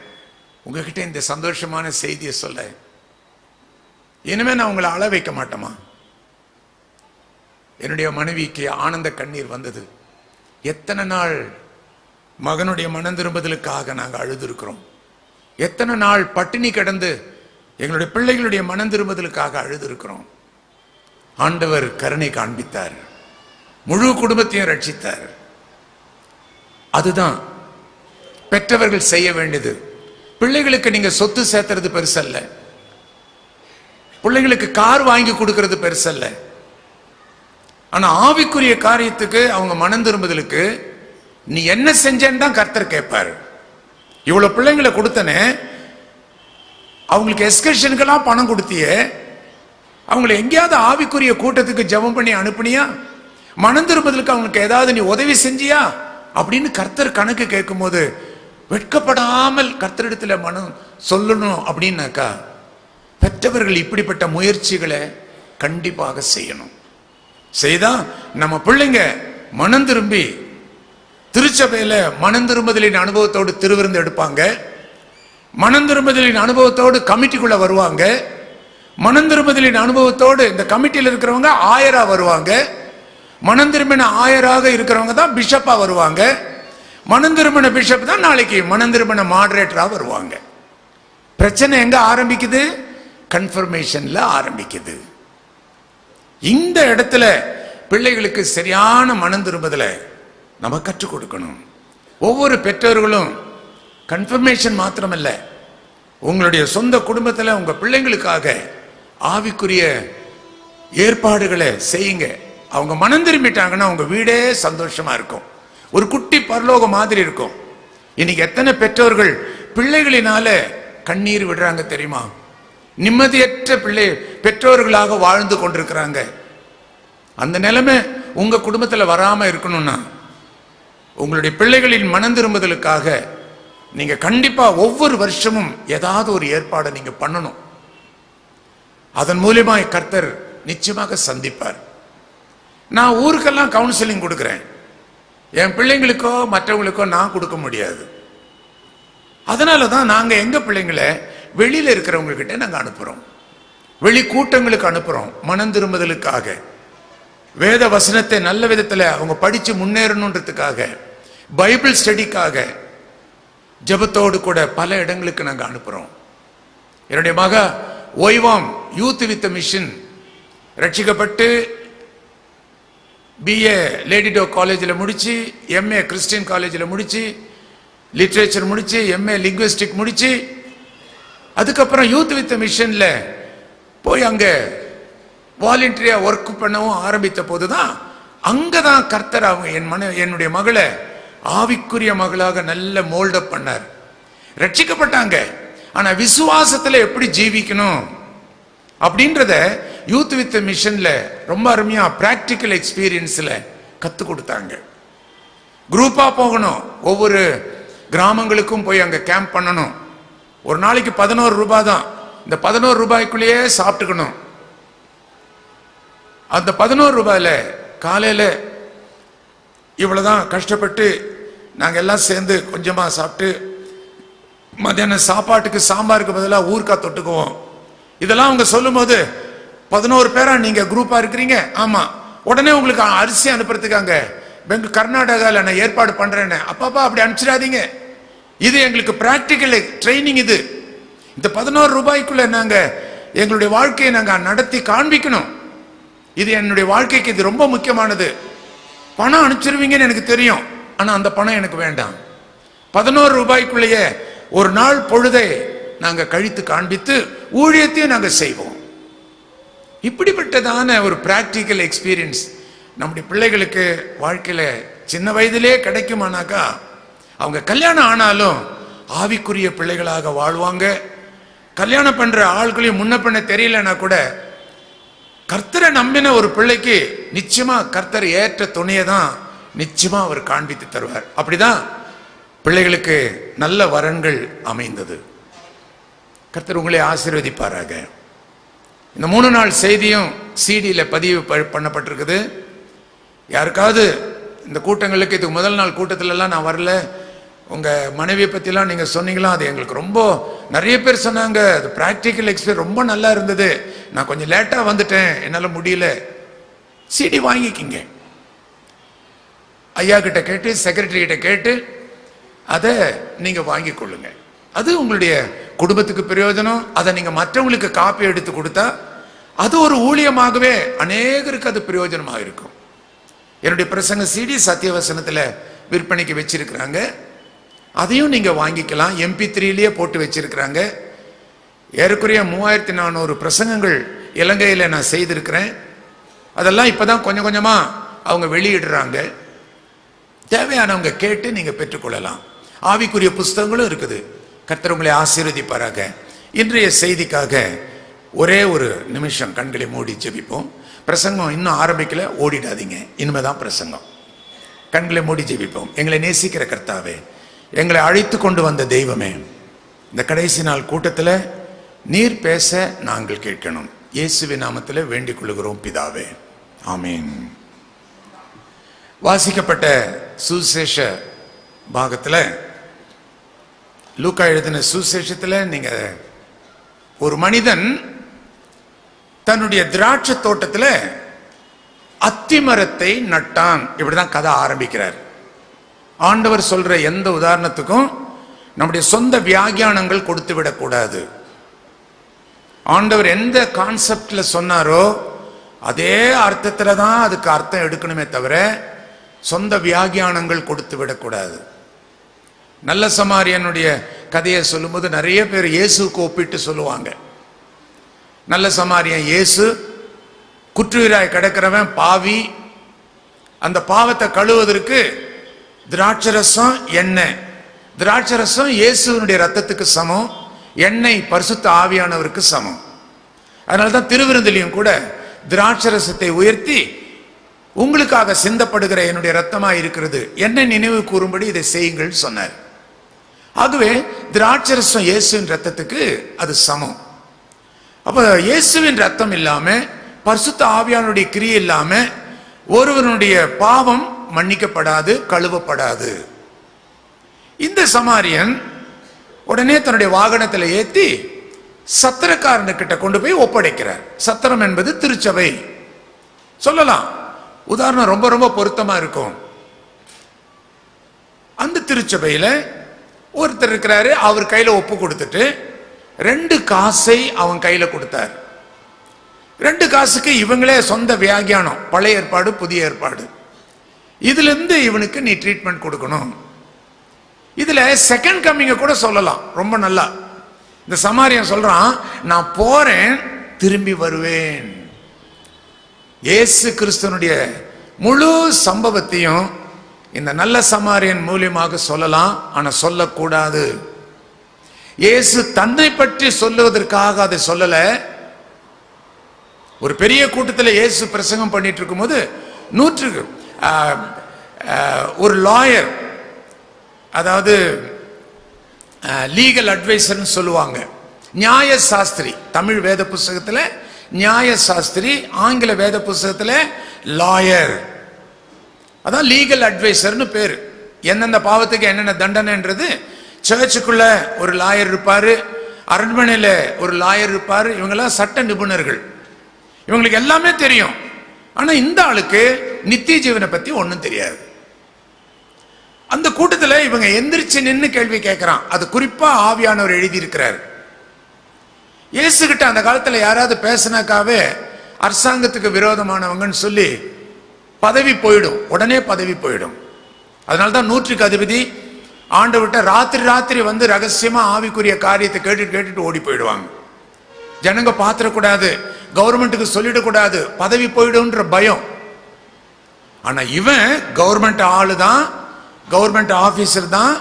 உங்ககிட்ட இந்த சந்தோஷமான செய்தியை சொல்ல. இனிமே நான் உங்களை அழ வைக்க மாட்டேமா. என்னுடைய மனைவிக்கு ஆனந்த கண்ணீர் வந்தது. எத்தனை நாள் மகனுடைய மனம் திரும்புதலுக்காக நாங்கள் அழுதுருக்கிறோம். எத்தனை நாள் பட்டினி கிடந்து எங்களுடைய பிள்ளைகளுடைய மனம் திரும்புதலுக்காக அழுதுருக்கிறோம். ஆண்டவர் கருணை காண்பித்தார், முழு குடும்பத்தையும் ரட்சித்தார். அதுதான் பெற்றவர்கள் செய்ய வேண்டியது. பிள்ளைகளுக்கு நீங்க சொத்து சேர்த்துறது பெருசல்ல, பிள்ளைங்களுக்கு கார் வாங்கி கொடுக்கிறது பெருசல்ல. ஆனா ஆவிக்குரிய காரியத்துக்கு, அவங்க மனம் திரும்புதலுக்கு நீ என்ன செஞ்சேன்னு தான் கர்த்தர் கேட்பாரு. இவ்வளவு பிள்ளைங்களை கொடுத்தனே, அவங்களுக்கு எஸ்கர்ஷனுக்கெல்லாம் பணம் கொடுத்தியே, அவங்களை எங்கேயாவது ஆவிக்குரிய கூட்டத்துக்கு ஜெபம் பண்ணி அனுப்புனியா, மனம் திரும்புதலுக்கு அவங்களுக்கு ஏதாவது நீ உதவி செஞ்சியா அப்படின்னு கர்த்தர் கணக்கு கேட்கும் போது வெட்கப்படாமல் கர்த்தரிடத்துல மனம் சொல்லணும். அப்படின்னாக்கா பெற்றவர்கள் இப்படிப்பட்ட முயற்சிகளை கண்டிப்பாக செய்யணும். செய்தா நம்ம பிள்ளைங்க மனம் திரும்பி திருச்சபையில மனம் திரும்புதலின் அனுபவத்தோடு திருவிருந்து எடுப்பாங்க, மனம் திரும்புதலின் அனுபவத்தோடு கமிட்டிக்குள்ள வருவாங்க, மனம் திரும்புதலின் அனுபவத்தோடு இந்த கமிட்டியில் இருக்கிறவங்க 1000 வருவாங்க, மனம் திரும்பின ஆயராக இருக்கிறவங்க தான் பிஷப்பா வருவாங்க. மனம் திரும்பின பிஷப் தான் நாளைக்கு மனம் திரும்பின மாடரேட்டரா வருவாங்க. பிரச்சனை எங்க ஆரம்பிக்குது? கன்ஃபர்மேஷன்ல ஆரம்பிக்குது. இந்த இடத்துல பிள்ளைகளுக்கு சரியான மனம் திரும்புதலை நம்ம கற்றுக் கொடுக்கணும். ஒவ்வொரு பெற்றோர்களும் கன்ஃபர்மேஷன் மாத்திரமல்ல, உங்களுடைய சொந்த குடும்பத்தில் உங்க பிள்ளைங்களுக்காக ஆவிக்குரிய ஏற்பாடுகளை செய்யுங்க. அவங்க மனம் திரும்பிட்டாங்கன்னா உங்க வீடே சந்தோஷமா இருக்கும். ஒரு குட்டி பரலோகம் மாதிரி இருக்கும். இன்னைக்கு எத்தனை பெற்றோர்கள் பிள்ளைகளினால கண்ணீர் விடுறாங்க தெரியுமா? நிம்மதியற்ற பெற்றோர்களாக வாழ்ந்து கொண்டிருக்கிறாங்க. அந்த நிலைமை உங்க குடும்பத்தில் வராம இருக்கணும்னா உங்களுடைய பிள்ளைகளின் மனம் திரும்புதலுக்காக நீங்க கண்டிப்பா ஒவ்வொரு வருஷமும் ஏதாவது ஒரு ஏற்பாடை நீங்க பண்ணணும். அதன் மூலமாய் கர்த்தர் நிச்சயமாக சந்திப்பார். நான் ஊருக்கெல்லாம் கவுன்சிலிங் கொடுக்கிறேன். என் பிள்ளைங்களுக்கோ மற்றவங்களுக்கோ நான் கொடுக்க முடியாது. அதனாலதான் நாங்க எங்க பிள்ளைங்களை வெளியில இருக்கிறவங்க கிட்ட நாங்க அனுப்புறோம். வெளி கூட்டங்களுக்கு அனுப்புறோம். மனம் திரும்புதலுக்காக, வேத வசனத்தை நல்ல விதத்துல அவங்க படிச்சு முன்னேறணுன்றதுக்காக, பைபிள் ஸ்டடிக்காக, ஜெபத்தோடு கூட பல இடங்களுக்கு நாங்க அனுப்புறோம். என்னுடைய மக ஓய்வாம் யூத் வித் மிஷன் ரட்சிக்கப்பட்டு பிஏ லேடிடோ காலேஜில் முடிச்சு, எம்ஏ கிறிஸ்டியன் காலேஜில் முடிச்சு, லிட்ரேச்சர் முடிச்சு, எம்ஏ லிங்குவிஸ்டிக் முடிச்சு, அதுக்கப்புறம் யூத் வித் மிஷன்ல போய் அங்க வாலண்டரியா ஒர்க் பண்ணவும் ஆரம்பித்த போதுதான் அங்கதான் கர்த்தர் அவங்க என்னுடைய மகளை ஆவிக்குரிய மகளாக நல்ல மோல்டப் பண்ணார். ரட்சிக்கப்பட்டாங்க. ஆனா விசுவாசத்துல எப்படி ஜீவிக்கணும் அப்படின்றத யூத் வித் மிஷன்ல ரொம்ப அருமையா பிராக்டிக்கல் எக்ஸ்பீரியன்ஸ்ல கத்து கொடுத்தாங்க. குரூப்பா போகணும். ஒவ்வொரு கிராமங்களுக்கும் போய் அங்க கேம்ப் பண்ணணும். ஒரு நாளைக்கு 11 ரூபாய் தான். இந்த 11 ரூபாய்க்குள்ளேயே சாப்பிட்டுக்கணும். அந்த 11 ரூபாயில காலையில இவ்வளவுதான் கஷ்டப்பட்டு நாங்க எல்லாம் சேர்ந்து கொஞ்சமா சாப்பிட்டு மத்தியான சாப்பாட்டுக்கு சாம்பாருக்கு பதிலாக ஊர்க்கா தொட்டுக்குவோம். இதெல்லாம் அவங்க சொல்லும் போது 11 பேரா நீங்க குரூப்பா இருக்கிறீங்க, ஆமா, உடனே உங்களுக்கு அரிசி அனுப்புறதுக்காங்க கர்நாடகால நான் ஏற்பாடு பண்றேன்னு, அப்பா அப்படி அனுப்பிச்சிடாதீங்க. இது எங்களுக்கு பிராக்டிக்கல் ட்ரைனிங். இது இந்த 11 ரூபாய்க்குள்ள நாங்க எங்களுடைய வாழ்க்கையை நாங்க நடத்தி காண்பிக்கணும். இது என்னுடைய வாழ்க்கைக்கு இது ரொம்ப முக்கியமானது. பணம் அனுப்பிச்சிருவீங்கன்னு எனக்கு தெரியும், ஆனா அந்த பணம் எனக்கு வேண்டாம். 11 ரூபாய்க்குள்ளேயே ஒரு நாள் பொழுதை நாங்க கழித்து காண்பித்து ஊழியத்தையும் நாங்க செய்வோம். இப்படிப்பட்டதான ஒரு பிராக்டிக்கல் எக்ஸ்பீரியன்ஸ் நம்முடைய பிள்ளைகளுக்கு வாழ்க்கையில சின்ன வயதிலே கிடைக்குமானாக்கா அவங்க கல்யாணம் ஆனாலும் ஆவிக்குரிய பிள்ளைகளாக வாழ்வாங்க. கல்யாணம் பண்ற ஆள்களையும் முன்ன பண்ண தெரியலன்னா கூட கர்த்தரை நம்பின ஒரு பிள்ளைக்கு நிச்சயமா கர்த்தர் ஏற்ற துணையை தான் நிச்சயமா அவர் காண்பித்து தருவார். அப்படிதான் பிள்ளைகளுக்கு நல்ல வரன்கள் அமைந்தது. கர்த்தர் உங்களை ஆசீர்வதிப்பாராக. இந்த 3 நாள் செய்தியும் சிடியில பதிவு பண்ணப்பட்டிருக்குது. யாருக்காவது இந்த கூட்டங்களுக்கு, இதுக்கு முதல் நாள் கூட்டத்துல எல்லாம் நான் வரல, உங்க மனைவியை பத்திலாம் நீங்க சொன்னீங்களா, அது எங்களுக்கு ரொம்ப நிறைய பேர் சொன்னாங்க, அது பிராக்டிக்கல் எக்ஸ்பீரியன்ஸ் ரொம்ப நல்லா இருந்தது, நான் கொஞ்சம் லேட்டா வந்துட்டேன், என்னால முடியல. சிடி வாங்கிக்கிங்க. ஐயா கிட்ட கேட்டு, செக்ரட்டரி கிட்ட கேட்டு அதை நீங்க வாங்கி கொள்ளுங்க. அது உங்களுடைய குடும்பத்துக்கு பிரயோஜனம். அதை நீங்க மற்றவங்களுக்கு காப்பி எடுத்து கொடுத்தா அது ஒரு ஊழியமாகவே அநேகருக்கு அது பிரயோஜனமாக இருக்கும். என்னுடைய பிரசங்க சிடி சத்தியவசனத்துல விற்பனைக்கு வச்சிருக்கிறாங்க. அதையும் நீங்க வாங்கிக்கலாம். MP3லயே போட்டு வச்சிருக்கிறாங்க. ஏறக்குறைய 3400 பிரசங்கங்கள் இலங்கையில நான் செய்திருக்கிறேன். அதெல்லாம் இப்பதான் கொஞ்சம் கொஞ்சமா அவங்க வெளியிடுறாங்க. தேவையானவங்க கேட்டு நீங்க பெற்றுக்கொள்ளலாம். ஆவிக்குரிய புஸ்தகங்களும் இருக்குது. கர்த்தர் உங்களை ஆசீர்வதிப்பாராக. இன்றைய செய்திக்காக ஒரே ஒரு நிமிஷம் கண்களை மூடி ஜெபிப்போம். பிரசங்கம் இன்னும் ஆரம்பிக்கல, ஓடிடாதீங்க, இனிமேதான் பிரசங்கம். கண்களை மூடி ஜெபிப்போம். எங்களை நேசிக்கிற கர்த்தாவே, எங்களை அழைத்து கொண்டு வந்த தெய்வமே, இந்த கடைசி நாள் கூட்டத்தில் நீர் பேச நாங்கள் கேட்கணும். இயேசுவின் நாமத்தில் வேண்டிக் கொள்கிறோம் பிதாவே, ஆமீன். வாசிக்கப்பட்ட சுசேஷ பாகத்தில், லூக்கா எழுதின சுசேஷத்தில், நீங்க ஒரு மனிதன் தன்னுடைய திராட்சை தோட்டத்தில் அத்திமரத்தை நட்டான். இப்படிதான் கதை ஆரம்பிக்கிறார். ஆண்டவர் சொல்ற எந்த உதாரணத்துக்கும் நம்முடைய சொந்த வியாக்கியானங்கள் கொடுத்து விடக்கூடாது. ஆண்டவர் எந்த கான்செப்ட்ல சொன்னாரோ அதே அர்த்தத்துல தான் அதுக்கு அர்த்தம் எடுக்கணுமே தவிர சொந்த வியாக்கியானங்கள் கொடுத்து விடக்கூடாது. நல்ல சமாரியனுடைய கதையை சொல்லும்போது நிறைய பேர் இயேசுக்கு ஒப்பிட்டு சொல்லுவாங்க. நல்ல சமாரியன் இயேசு, குற்றுயிராய் கிடக்கிறவன் பாவி, அந்த பாவத்தை கழுவதற்கு திராட்சரசம் எண்ணெய், திராட்சரசம் இயேசுனுடைய ரத்தத்துக்கு சமம், எண்ணெய் பரிசுத்த ஆவியானவருக்கு சமம். அதனால்தான் திருவிருந்திலையும் கூட திராட்சரசத்தை உயர்த்தி உங்களுக்காக சிந்தப்படுகிற என்னுடைய ரத்தமா இருக்கிறது, என்னை நினைவு கூறும்படி இதை செய்யுங்கள் சொன்னார். ஆகவே திராட்சரசம் இயேசுவின் ரத்தத்துக்கு அது சமம். அப்ப இயேசுவின் ரத்தம் இல்லாம, பரிசுத்த ஆவியானுடைய கிரியை இல்லாம ஒருவனுடைய பாவம் மன்னிக்கப்படாது, கழுவப்படாது. இந்த சமாரியன் உடனே தன்னுடைய வாகனத்தில் ஏற்றி சத்திரக்காரனுக்கிட்ட கொண்டு போய் ஒப்படைக்கிறார். சத்திரம் என்பது திருச்சபை சொல்லலாம். உதாரணம் ரொம்ப ரொம்ப பொருத்தமா இருக்கும். அந்த திருச்சபையில ஒருத்தர் இருக்கிறாரு, அவர் கையில ஒப்பு கொடுத்துட்டு 2 காசை அவன் கையில கொடுத்தார். 2 காசுக்கு இவங்களே சொந்த வியாக்கியானம், பழைய ஏற்பாடு புதிய ஏற்பாடு, இதுல இருந்து இவனுக்கு நீ ட்ரீட்மெண்ட் கொடுக்கணும். இதுல செகண்ட் கம்மிங்க கூட சொல்லலாம். ரொம்ப நல்லா இந்த சமாரியன் சொல்றான், நான் போறேன் திரும்பி வருவேன். இயேசு கிறிஸ்துவனுடைய முழு சம்பவத்தையும் இந்த நல்ல சமாரியன் மூலியமாக சொல்லலாம், ஆனா சொல்லக்கூடாது. இயேசு தன்னை பற்றி சொல்லுவதற்காக அதை சொல்லல. ஒரு பெரிய கூட்டத்தில் இயேசு பிரசங்கம் பண்ணிட்டு இருக்கும் போது ஒரு லாயர், அதாவது லீகல் அட்வைசர்னு சொல்லுவாங்க, நியாய சாஸ்திரி, தமிழ் வேத புஸ்தகத்தில் நியாய சாஸ்திரி, ஆங்கில வேத புஸ்தகத்தில் லாயர், அதான் லீகல் அட்வைசர்னு பேரு. எந்தெந்த பாவத்துக்கு என்னென்ன தண்டனைன்றது சர்ச்சுக்குள்ள ஒரு லாயர் இருப்பாரு, அரண்மனையில ஒரு லாயர் இருப்பாரு. இவங்கெல்லாம் சட்ட நிபுணர்கள், இவங்களுக்கு எல்லாமே தெரியும். ஆனா இந்த ஆளுக்கு நித்திய ஜீவனை பத்தி ஒன்றும் தெரியாது. அந்த கூட்டத்தில் இவங்க எந்திரிச்சு நின்று கேள்வி கேட்கிறான். அது குறிப்பா ஆவியானவர் எழுதி இருக்கிறார். இயேசுகிட்ட அந்த காலத்துல யாராவது பேசினாக்காவே அரசாங்கத்துக்கு விரோதமானவங்கன்னு சொல்லி பதவி போயிடும், உடனே பதவி போயிடும். அதனால்தான் 100க்கு அதிபதி ஆண்டவர்கிட்ட ராத்திரி வந்து ரகசியமா ஆவிக்குரிய காரியத்தை கேட்டுட்டு ஓடி போயிடுவாங்க. ஜனங்க பாத்திரக்கூடாது, கவர்மெண்ட்டுக்கு சொல்லிடக்கூடாது, பதவி போயிடும்ன்ற பயம். ஆனா இவன் கவர்மெண்ட் ஆளு தான், கவர்மெண்ட் ஆபீசர் தான்.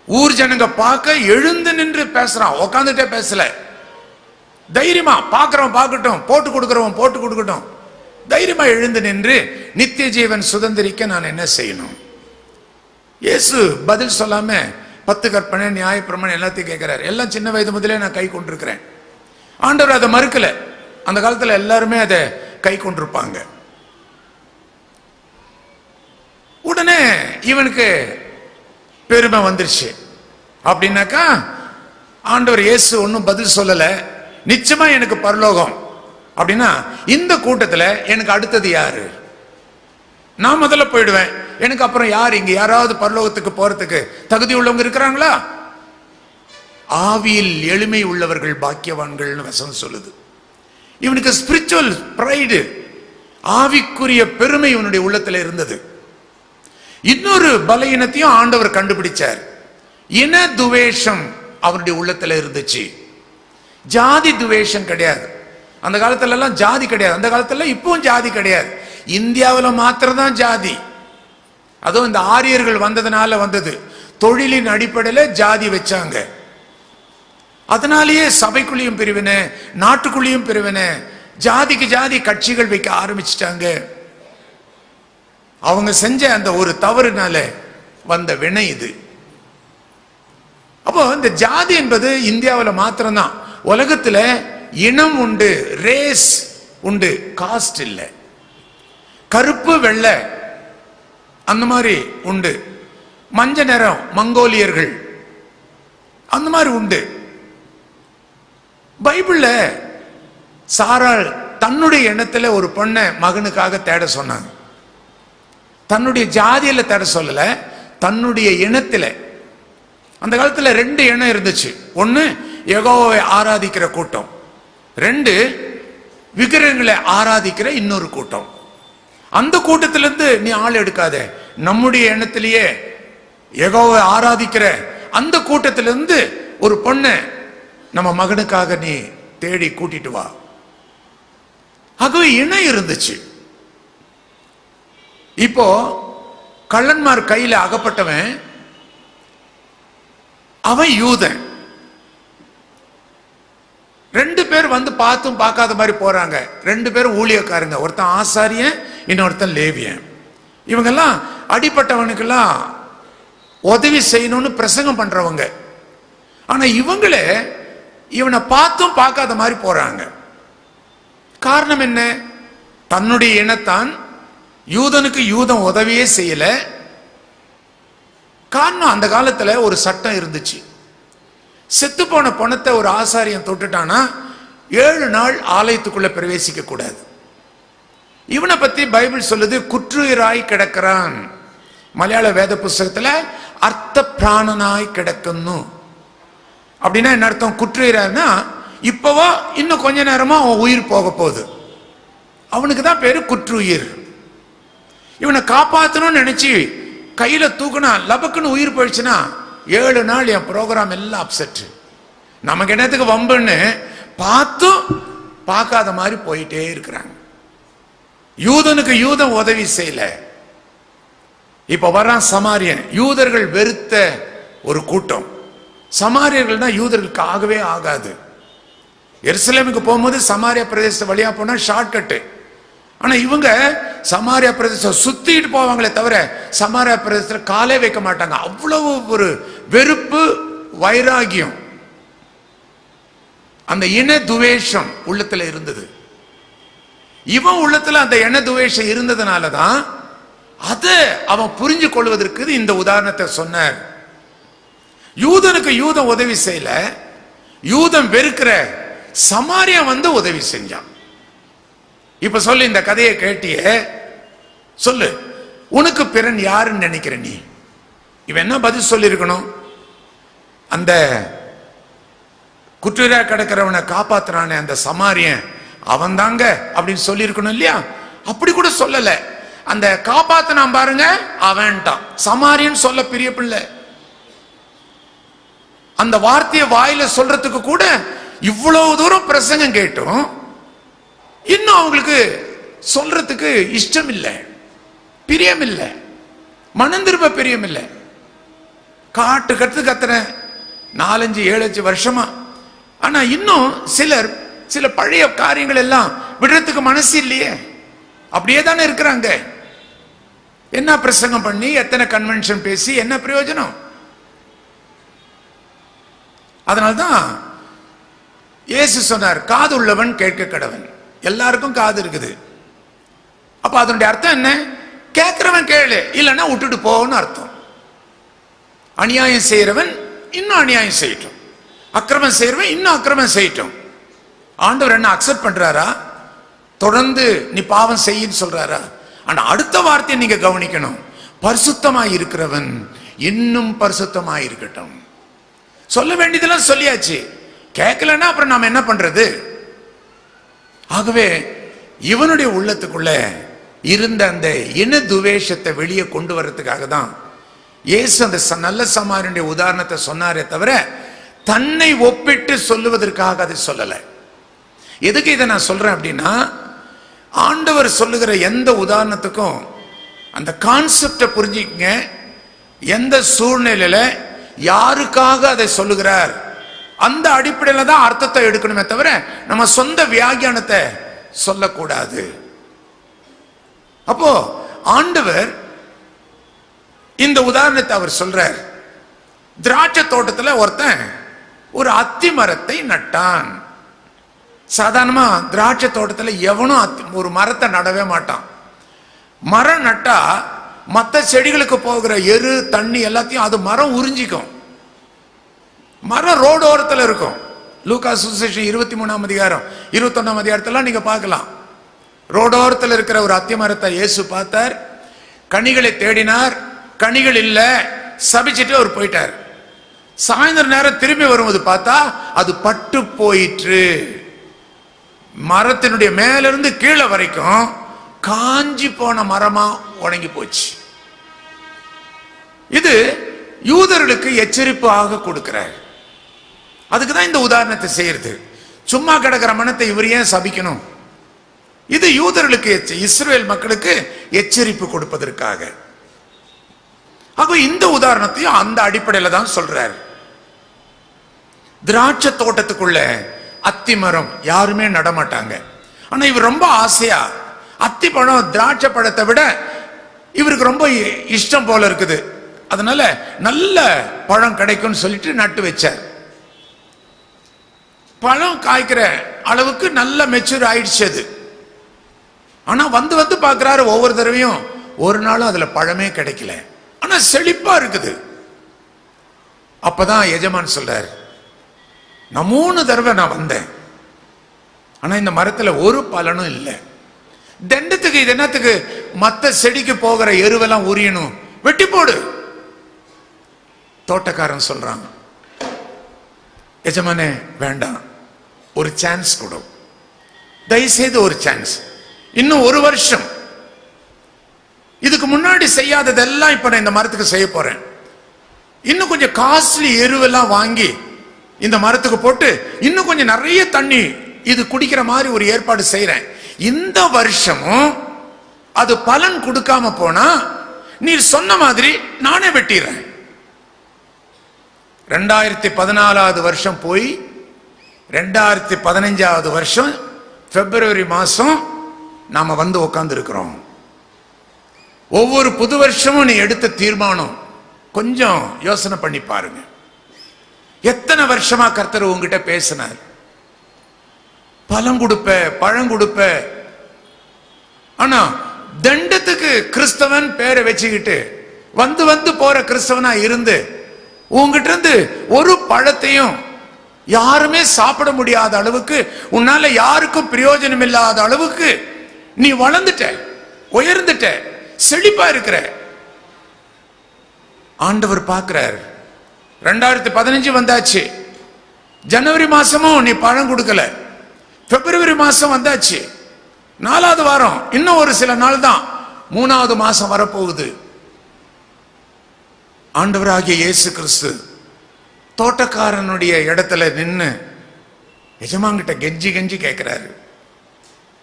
ஊர் ஜனங்க பார்க்க எழுந்து நின்று பேசுறான், உக்காந்துட்டே பேசல. தைரியமா பார்க்கிறவன் பார்க்கட்டும், போட்டு கொடுக்கட்டும், தைரியமா எழுந்து நின்று நித்திய ஜீவன் சுதந்திரிக்க நான் என்ன செய்யணும்? இயேசு பதில் சொல்லாம 10 கற்பனை, நியாய பிரமாணம் எல்லாத்தையும் கேட்கிறார். எல்லாம் சின்ன வயது முதலே நான் கை கொண்டிருக்கிறேன். ஆண்டவர் அதை மறுக்கல. அந்த காலத்துல எல்லாருமே அதை கை கொண்டிருப்பாங்க. உடனே இவனுக்கு பெருமை வந்துருச்சு. அப்படின்னாக்கா ஆண்டவர் இயேசு ஒன்னும் பதில் சொல்லல, நிச்சயமா எனக்கு பரலோகம் அப்படின்னா இந்த கூட்டத்துல எனக்கு அடுத்தது யாரு? நான் முதல்ல போயிடுவேன், எனக்கு அப்புறம் யார்? இங்க யாராவது பரலோகத்துக்கு போறதுக்கு தகுதி உள்ளவங்க இருக்கிறாங்களா? ஆவியில் எளிமை உள்ளவர்கள் பாக்கியவான்கள் வசனம் சொல்லுது. இவனுக்கு ஸ்பிரிச்சுவல் பிரைடு, ஆவிக்குரிய பெருமை இவனுடைய உள்ளத்துல இருந்தது. இன்னொரு பலவீனத்தையும் ஆண்டவர் கண்டுபிடிச்சார். இன துவேஷம் அவனுடைய உள்ளத்துல இருந்துச்சு. ஜாதி துவேஷம் கிடையாது. அந்த காலத்துல எல்லாம் ஜாதி கிடையாது. அந்த காலத்துல இப்பவும் ஜாதி கிடையாது. இந்தியாவில் மாத்திரம்தான் ஜாதி. அதுவும் இந்த ஆரியர்கள் வந்ததுனால வந்தது. தொழிலின் அடிப்படையில் ஜாதி வச்சாங்க. அதனாலேயே சபைக்குள்ளேயும் பிரிவினை, நாட்டுக்குள்ளேயும் பிரிவினை, ஜாதிக்கு ஜாதி கட்சிகள் வைக்க ஆரம்பிச்சிட்டாங்க. அவங்க செஞ்ச அந்த ஒரு தவறுனால வந்த வினை இது. அப்போ இந்த ஜாதி என்பது இந்தியாவில் மாத்திரம்தான். உலகத்துல இனம் உண்டு, ரேஸ் உண்டு, காஸ்ட் இல்லை. கருப்பு வெள்ளை அந்த மாதிரி உண்டு, மஞ்ச நிறம் மங்கோலியர்கள் அந்த மாதிரி உண்டு. பைபிள்ல சாராள் தன்னுடைய எண்ணத்துல ஒரு பொண்ணை மகனுக்காக தேட சொன்னாங்க. தன்னுடைய ஜாதியில தேட சொல்லல, தன்னுடைய இனத்துல. அந்த காலத்துல 2 இனம் இருந்துச்சு. ஒண்ணு யெகோவாவை ஆராதிக்கிற கூட்டம், 2 விக்கிரகங்களை ஆராதிக்கிற இன்னொரு கூட்டம். அந்த கூட்டத்திலிருந்து நீ ஆள் எடுக்காத, நம்முடைய எண்ணத்திலேயே யெகோவாவை ஆராதிக்கிற அந்த கூட்டத்திலிருந்து ஒரு பொண்ணை நம்ம மகனுக்காக நீ தேடி கூட்டிட்டு வா. ஆகவே இணை இருந்துச்சு. இப்போ கள்ளன்மார் கையில அகப்பட்டவன் அவன் யூதன். 2 பேர் வந்து பார்த்தும் பார்க்காத மாதிரி போறாங்க. 2 பேரும் ஊழியக்காரங்க, ஒருத்தன் ஆசாரியன், இன்னொருத்தன் லேவியன். இவங்கெல்லாம் அடிப்பட்டவனுக்கெல்லாம் உதவி செய்யணும்னு பிரசங்கம் பண்றவங்க. ஆனா இவங்களே இவனை பார்த்தும் பார்க்காத மாதிரி போறாங்க. காரணம் என்ன? தன்னுடைய இனத்தான், யூதனுக்கு யூதன் உதவியே செய்யல. காரணம், அந்த காலத்துல ஒரு சட்டம் இருந்துச்சு. செத்து போன பணத்தை ஒரு ஆசாரியன் தொட்டுட்டானா 7 நாள் ஆலயத்துக்குள்ள பிரவேசிக்க கூடாது. இவனை பத்தி பைபிள் சொல்லுது, குற்றுயிராய் கிடக்கிறான். மலையாள வேத புஸ்தகத்துல அர்த்த பிராணனாய் கிடக்கணும் அப்படின்னா என்ன அர்த்தம்? குற்றுயிராய்னா இப்பவோ இன்னும் கொஞ்ச நேரமா அவன் உயிர் போக போகுது, அவனுக்கு தான் பேரு குற்றுயிர். இவனை காப்பாற்றணும்னு நினைச்சு கையில தூக்குனா லபக்குன்னு உயிர் போயிடுச்சுன்னா 7 நாள் என் ப்ரோக்ராம் எல்லாம் அப்செட். நமக்கு என்னத்துக்கு வம்புன்னு பார்த்தும் பார்க்காத மாதிரி போயிட்டே இருக்கிறாங்க. யூதனுக்கு யூதன் உதவி செய்யல. இப்ப வர்றான் சமாரியன். யூதர்கள் வெறுத்த ஒரு கூட்டம். சமாரியர்கள் தான் யூதர்களுக்கு ஆகவே ஆகாது. எருசலேமுக்கு போகும்போது சமாரியா பிரதேச வழியா போனா ஷார்ட்கட்டு. ஆனா இவங்க சமாரியா பிரதேசம் சுத்திட்டு போவாங்களே தவிர சமாரியா பிரதேசத்துல காலே வைக்க மாட்டாங்க. அவ்வளவு ஒரு வெறுப்பு, வைராகியம், அந்த இன துவேஷம் உள்ளத்துல இருந்தது. இவன் உள்ளத்துல அந்த இன துவேஷம் இருந்ததுனாலதான் அதை அவன் புரிஞ்சு கொள்வதற்கு இந்த உதாரணத்தை சொன்னார். யூதனுக்கு யூதன் உதவி செய்யல, யூதன் வெறுக்கிற சமாரியா வந்து உதவி செஞ்சான். இப்ப சொல்லு, இந்த கதையை கேட்டியே, சொல்லு, உனக்கு பிறன் யாருன்னு நினைக்கிற நீ? இவன் என்ன பதில் சொல்லி இருக்கணும்? அந்த குற்றா கிடக்கிறவனை காப்பாத்துறானே அந்த சமாரியன், அவன் தாங்க அப்படின்னு சொல்லி இருக்கணும் இல்லையா? அப்படி கூட சொல்லல. அந்த காப்பாத்தினான் பாருங்க, அவன்ட்டான். சமாரியன் சொல்ல பெரிய பிள்ளை. அந்த வார்த்தையை வாயில சொல்றதுக்கு கூட இவ்வளவு தூரம் பிரசங்கம் கேட்டும் இன்னும் அவங்களுக்கு சொல்றதுக்கு இஷ்டம் இல்லை, பிரியம் இல்லை, மனம் திரும்ப பிரியம் இல்லை. காட்டு கத்து கத்துறேன் 4-5-7 வருஷமா. ஆனா இன்னும் சிலர் சில பழைய காரியங்கள் எல்லாம் விடுறதுக்கு மனசு இல்லையே, அப்படியே தானே இருக்கிறாங்க. என்ன பிரசங்கம் பண்ணி, எத்தனை கன்வென்ஷன் பேசி என்ன பிரயோஜனம்? அதனால்தான் இயேசு சொன்னார், காது உள்ளவன் கேட்க கடவன். எல்லாருக்கும் காது இருக்குது. அப்ப அதனுடைய அர்த்தம் என்ன? கேட்கிறவன் கேளு, இல்லைன்னா விட்டுட்டு போன்னு அர்த்தம். அநியாயம் செய்யறவன் இன்னும் அநியாயம் செய்யட்டும், அக்கிரமம் செய்யறவன் இன்னும் அக்கிரமம் செய்யட்டும். ஆண்டவர் என்ன அக்செப்ட் பண்றாரா? தொடர்ந்து நீ பாவம் செய்யின்னு சொல்றாரா? ஆனா அடுத்த வார்த்தையை நீங்க கவனிக்கணும், பரிசுத்தமாய் இருக்கிறவன் இன்னும் பரிசுத்தமாய் இருக்கட்டும். சொல்ல வேண்டியதெல்லாம் சொல்லியாச்சு, கேட்கலன்னா அப்புறம் நாம என்ன பண்றது? ஆகவே இவனுடைய உள்ளத்துக்குள்ள இருந்த அந்த இன துவேஷத்தை வெளியே கொண்டு வர்றதுக்காக தான் இயேசு அந்த நல்ல சமாரியனுடைய உதாரணத்தை சொன்னாரே தவிர தன்னை ஒப்பிட்டு சொல்லுவதற்காக அதை சொல்லலை. எதுக்கு இதை நான் சொல்றேன் அப்படின்னா, ஆண்டவர் சொல்லுகிற எந்த உதாரணத்துக்கும் அந்த கான்செப்டை புரிஞ்சுக்கங்க. எந்த சூழ்நிலையில யாருக்காக அதை சொல்லுகிறார் அந்த அடிப்படையில தான் அர்த்தத்தை எடுக்கணுமே தவிர நம்ம சொந்த வியாக்கியானத்தை சொல்லக்கூடாது. அப்போ ஆண்டவர் இந்த உதாரணத்தை அவர் சொல்றார். திராட்சை தோட்டத்துல ஒருத்தன் ஒரு அத்தி மரத்தை நட்டான். சாதாரணமா திராட்சை தோட்டத்துல எவனும் ஒரு மரத்தை நடவே மாட்டான். மரம் நட்டா மற்ற செடிகளுக்கு போகிற எரு தண்ணி எல்லாத்தையும் அது மரம் உறிஞ்சிக்கும். மரம் ரோடு ஓரத்தில் இருக்கும். லூக்கா சுவிசேஷம் 23ஆம் அதிகாரம் 21ஆம் அதிகாரத்தெல்லாம் நீங்க பார்க்கலாம். ரோடோரத்தில் இருக்கிற ஒரு அத்தி மரத்தை இயேசு பார்த்தார், கனிகளை தேடினார், கனிகள் இல்ல, சபிச்சுட்டு அவர் போயிட்டார். சாயந்தர நேரம் திரும்பி வரும்போது பார்த்தா அது பட்டு போயிற்று. மரத்தினுடைய மேலிருந்து கீழே வரைக்கும் காஞ்சி போன மரமா உணங்கி போச்சு. இது யூதர்களுக்கு எச்சரிப்பு ஆக கொடுக்கிறார். அதுக்குதான் இந்த உதாரணத்தை செய்யறது. சும்மா கிடக்கிற மனத்தை இவர் ஏன் சபிக்கணும்? இது யூதர்களுக்கு, இஸ்ரவேல் மக்களுக்கு எச்சரிப்பு கொடுப்பதற்காக. ஆக இந்த உதாரணத்தையும் அந்த அடிப்படையில தான் சொல்றார். திராட்சை தோட்டத்துக்குள்ள அத்தி மரம் யாருமே நடமாட்டாங்க. ஆனா இவர் ரொம்ப ஆசையா அத்தி பழம் திராட்சை பழத்தை விட இவருக்கு ரொம்ப இஷ்டம் போல இருக்குது. அதனால நல்ல பழம் கிடைக்கும்னு சொல்லிட்டு நட்டு வச்சார். பழம் காய்க்கிற அளவுக்கு நல்ல மெச்சூர் ஆயிடுச்சு அது. ஆனா வந்து வந்து பார்க்கிறாரு, ஒவ்வொரு தடவையும் ஒரு நாளும் அதுல பழமே கிடைக்கல. ஆனா செழிப்பா இருக்குது. அப்பதான் எஜமான் சொல்றாரு, நான் 3 தடவை நான் வந்தேன், ஆனா இந்த மரத்துல ஒரு பலனும் இல்லை. தண்டத்துக்கு இது என்னத்துக்கு? மத்த செடிக்கு போகிற எருவெல்லாம் உரியணும், வெட்டி போடு. தோட்டக்காரன் சொல்றான், எஜமானே வேண்டாம், ஒரு சான்ஸ் கொடு, தயவுசெய்து ஒரு சான்ஸ், இன்னும் 1 வருஷம். இதுக்கு முன்னாடி செய்யாததெல்லாம் இப்ப நான் இந்த மரத்துக்கு செய்ய போறேன். இன்னும் கொஞ்சம் காஸ்ட்லி எருவெல்லாம் வாங்கி இந்த மரத்துக்கு போட்டு இன்னும் கொஞ்சம் நிறைய தண்ணி இது குடிக்கிற மாதிரி ஒரு ஏற்பாடு செய்யறேன். இந்த வருஷமும் அது பலன் கொடுக்காம போனா நீர் சொன்ன மாதிரி நானே வெட்டிடுறேன். 2014 வருஷம் போய் 2015 வருஷம் பிப்ரவரி மாசம் நாம வந்து உட்கார்ந்து இருக்கிறோம். ஒவ்வொரு புது வருஷமும் நீ எடுத்த தீர்மானம் கொஞ்சம் யோசனை பண்ணி பாருங்க. எத்தனை வருஷமா கர்த்தர் உங்ககிட்ட பேசினார், பழம் கொடுப்ப பழம் கொடுப்ப. ஆனா தண்டத்துக்கு கிறிஸ்தவன் பேரை வச்சுக்கிட்டு வந்து வந்து போற கிறிஸ்தவனா இருந்து உங்ககிட்ட இருந்து ஒரு பழத்தையும் யாருமே சாப்பிட முடியாத அளவுக்கு, உன்னால யாருக்கும் பிரயோஜனம் இல்லாத அளவுக்கு நீ வளர்ந்துட்ட, உயர்ந்துட்ட, செழிப்பா இருக்கிற. ஆண்டவர் பார்க்கிறார். 2015 வந்தாச்சு, ஜனவரி மாசமும் நீ பழம் கொடுக்கல, பிப்ரவரி மாசம் வந்தாச்சு, 4வது வாரம் இன்னும் ஒரு சில நாள் தான், 3வது மாசம் வரப்போகுது. ஆண்டவராகிய இயேசு கிறிஸ்து தோட்டக்காரனுடைய இடத்துல நின்று எஜமான்கிட்ட கெஞ்சி கெஞ்சி கேட்கிறாரு,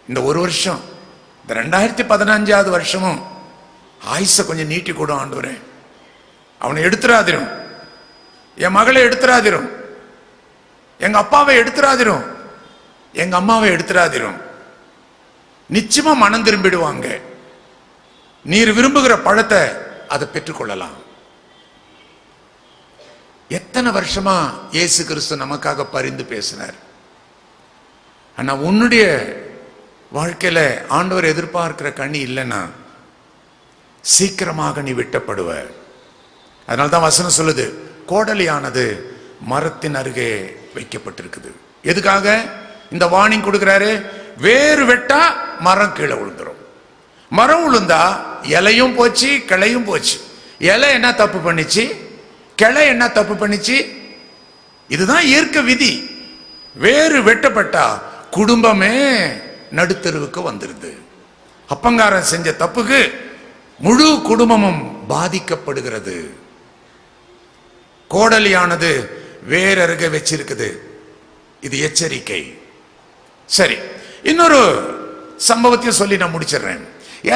இந்த 1 வருஷம், இந்த 2015வது வருஷமும் ஆயுச கொஞ்சம் நீட்டி கொடு ஆண்டவரே, அவனை எடுத்துறாதிரும், என் மகளை எடுத்துறாதிரும், எங்க அப்பாவை எடுத்துறாதிரும், எங்க அம்மாவை எடுத்துறாதிரும், நிச்சயமா மனம் திரும்பிடுவாங்க, நீர் விரும்புகிற பழத்தை அதை பெற்றுக்கொள்ளலாம். எத்தனை வருஷமா இயேசு கிறிஸ்து நமக்காக பரிந்து பேசினார். ஆனா உன்னுடைய வாழ்க்கையில ஆண்டவர் எதிர்பார்க்கிற கனி இல்லைன்னா சீக்கிரமாக நீ வெட்டப்படுவ. அதனால்தான் வசனம் சொல்லுது, கோடலியானது மரத்தின் அருகே வைக்கப்பட்டிருக்குது. எதுக்காக இந்த வார்னிங் கொடுக்கிறாரு? வேறு வெட்டா மரம் கீழே விழுந்துரும். மரம் விழுந்தா இலையும் போச்சு, கிளையும் போச்சு. இலை என்ன தப்பு பண்ணிச்சு, கிளை என்ன தப்பு பண்ணிச்சு? இதுதான் இயற்கை விதி. வேறு வெட்டப்பட்டா குடும்பமே நடுத்தருவுக்கு வந்துருது. அப்பங்காரன் செஞ்ச தப்புக்கு முழு குடும்பமும் பாதிக்கப்படுகிறது. கோடலியானது வேற அருகே வச்சிருக்குது. இது எச்சரிக்கை. சரி, இன்னொரு சம்பவத்தையும் சொல்லி நான் முடிச்சிடுறேன்.